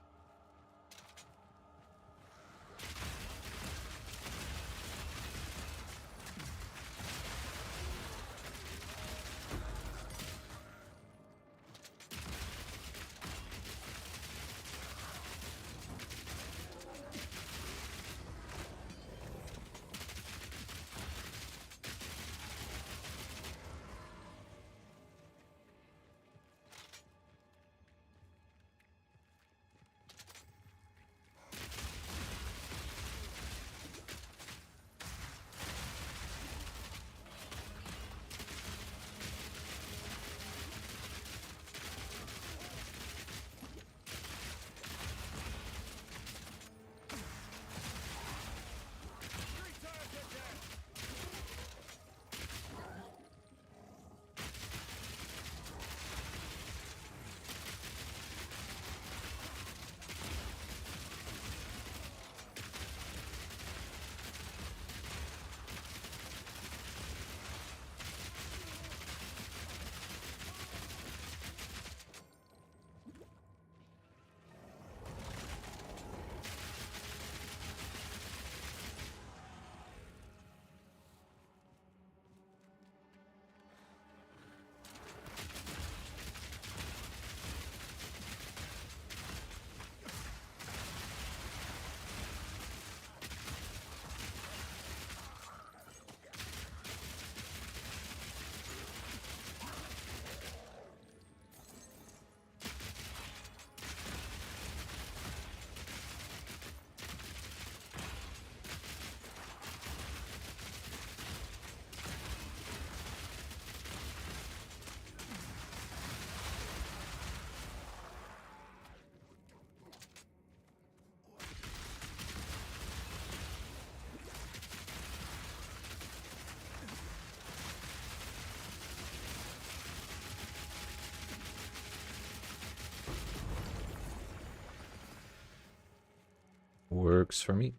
S1: Works for me.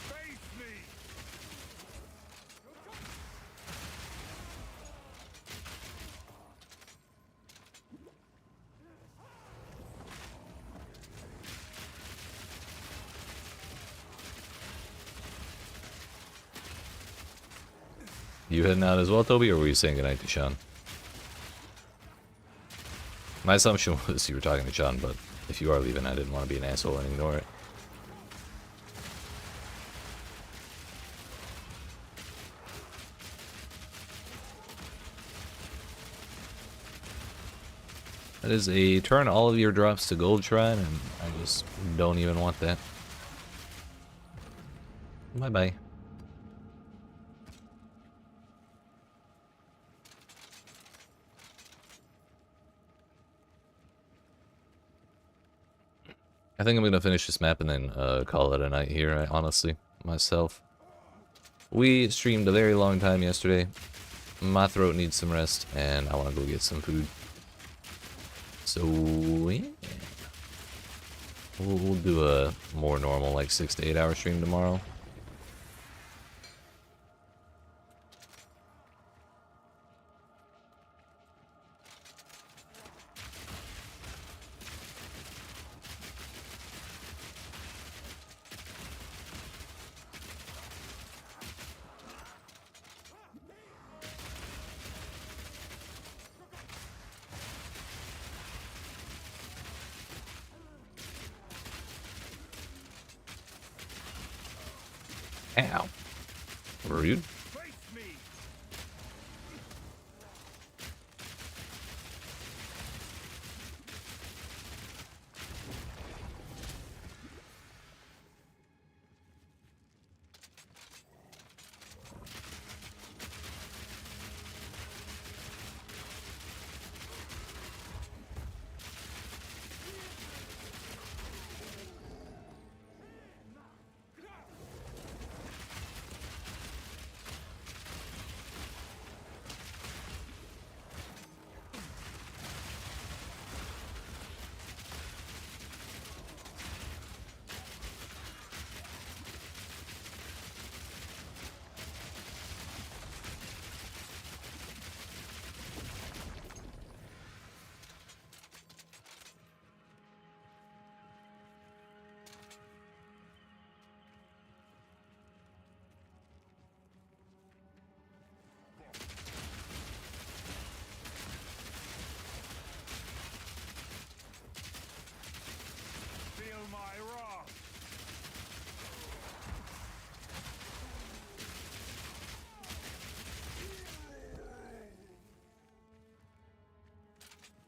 S2: Face me!
S1: You heading out as well, Toby, or were you saying goodnight to Sean? My assumption was you were talking to Sean, but if you are leaving, I didn't want to be an asshole and ignore it. That is a turn all of your drops to gold shrine, and I just don't even want that. Bye-bye. I think I'm gonna finish this map and then call it a night here, honestly, myself. We streamed a very long time yesterday. My throat needs some rest, and I want to go get some food. So, yeah. We'll do a more normal, like 6 to 8 hour stream tomorrow. Ow. Rude.
S2: Face me!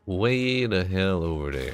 S1: Way the hell over there.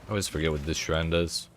S1: I always forget what this shrine does.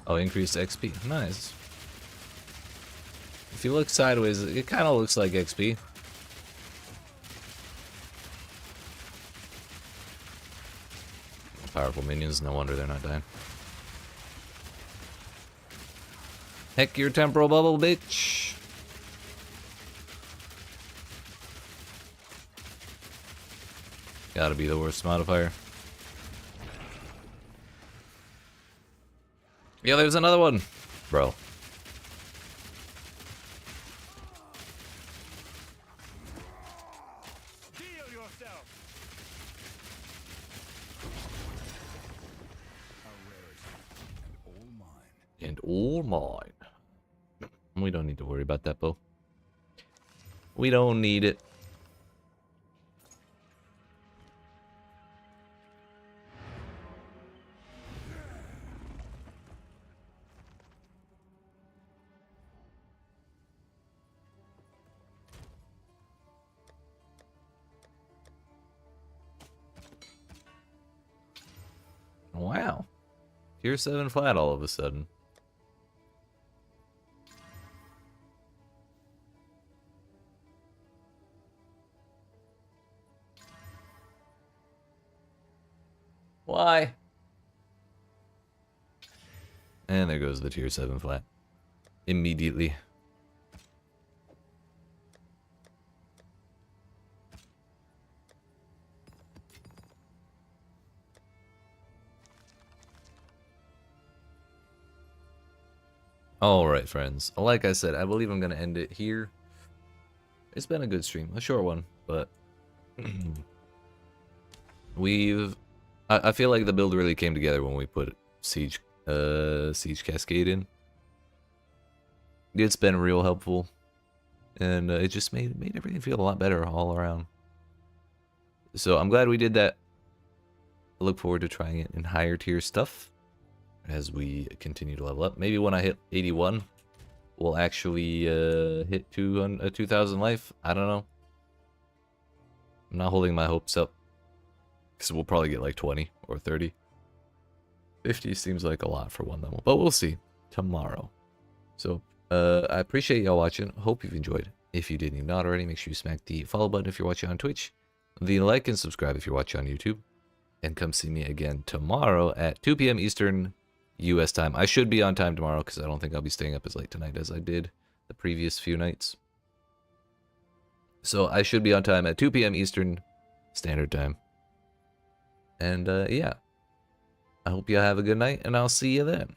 S1: Oh, increased XP. Nice. If you look sideways, it kind of looks like XP. Powerful minions, no wonder they're not dying. Heck your temporal bubble, bitch! Gotta be the worst modifier. Yeah, there's another one, bro.
S2: Heal yourself. A rarity, and all mine.
S1: And all mine. We don't need to worry about that, Bo. We don't need it. Wow. Tier 7 flat all of a sudden. Why? And there goes the tier 7 flat. Immediately. Alright, friends. Like I said, I believe I'm going to end it here. It's been a good stream. A short one, but... I feel like the build really came together when we put Siege Cascade in. It's been real helpful. And it just made everything feel a lot better all around. So I'm glad we did that. I look forward to trying it in higher tier stuff as we continue to level up. Maybe when I hit 81, we'll actually hit 2,000 life. I don't know. I'm not holding my hopes up, because we'll probably get like 20 or 30. 50 seems like a lot for one level, but we'll see tomorrow. So, I appreciate y'all watching. Hope you've enjoyed. If you did, and you've not already, make sure you smack the follow button if you're watching on Twitch, the like and subscribe if you're watching on YouTube, and come see me again tomorrow at 2 p.m. Eastern U.S. time. I should be on time tomorrow because I don't think I'll be staying up as late tonight as I did the previous few nights. So I should be on time at 2 p.m. Eastern Standard Time. And yeah, I hope you have a good night, and I'll see you then.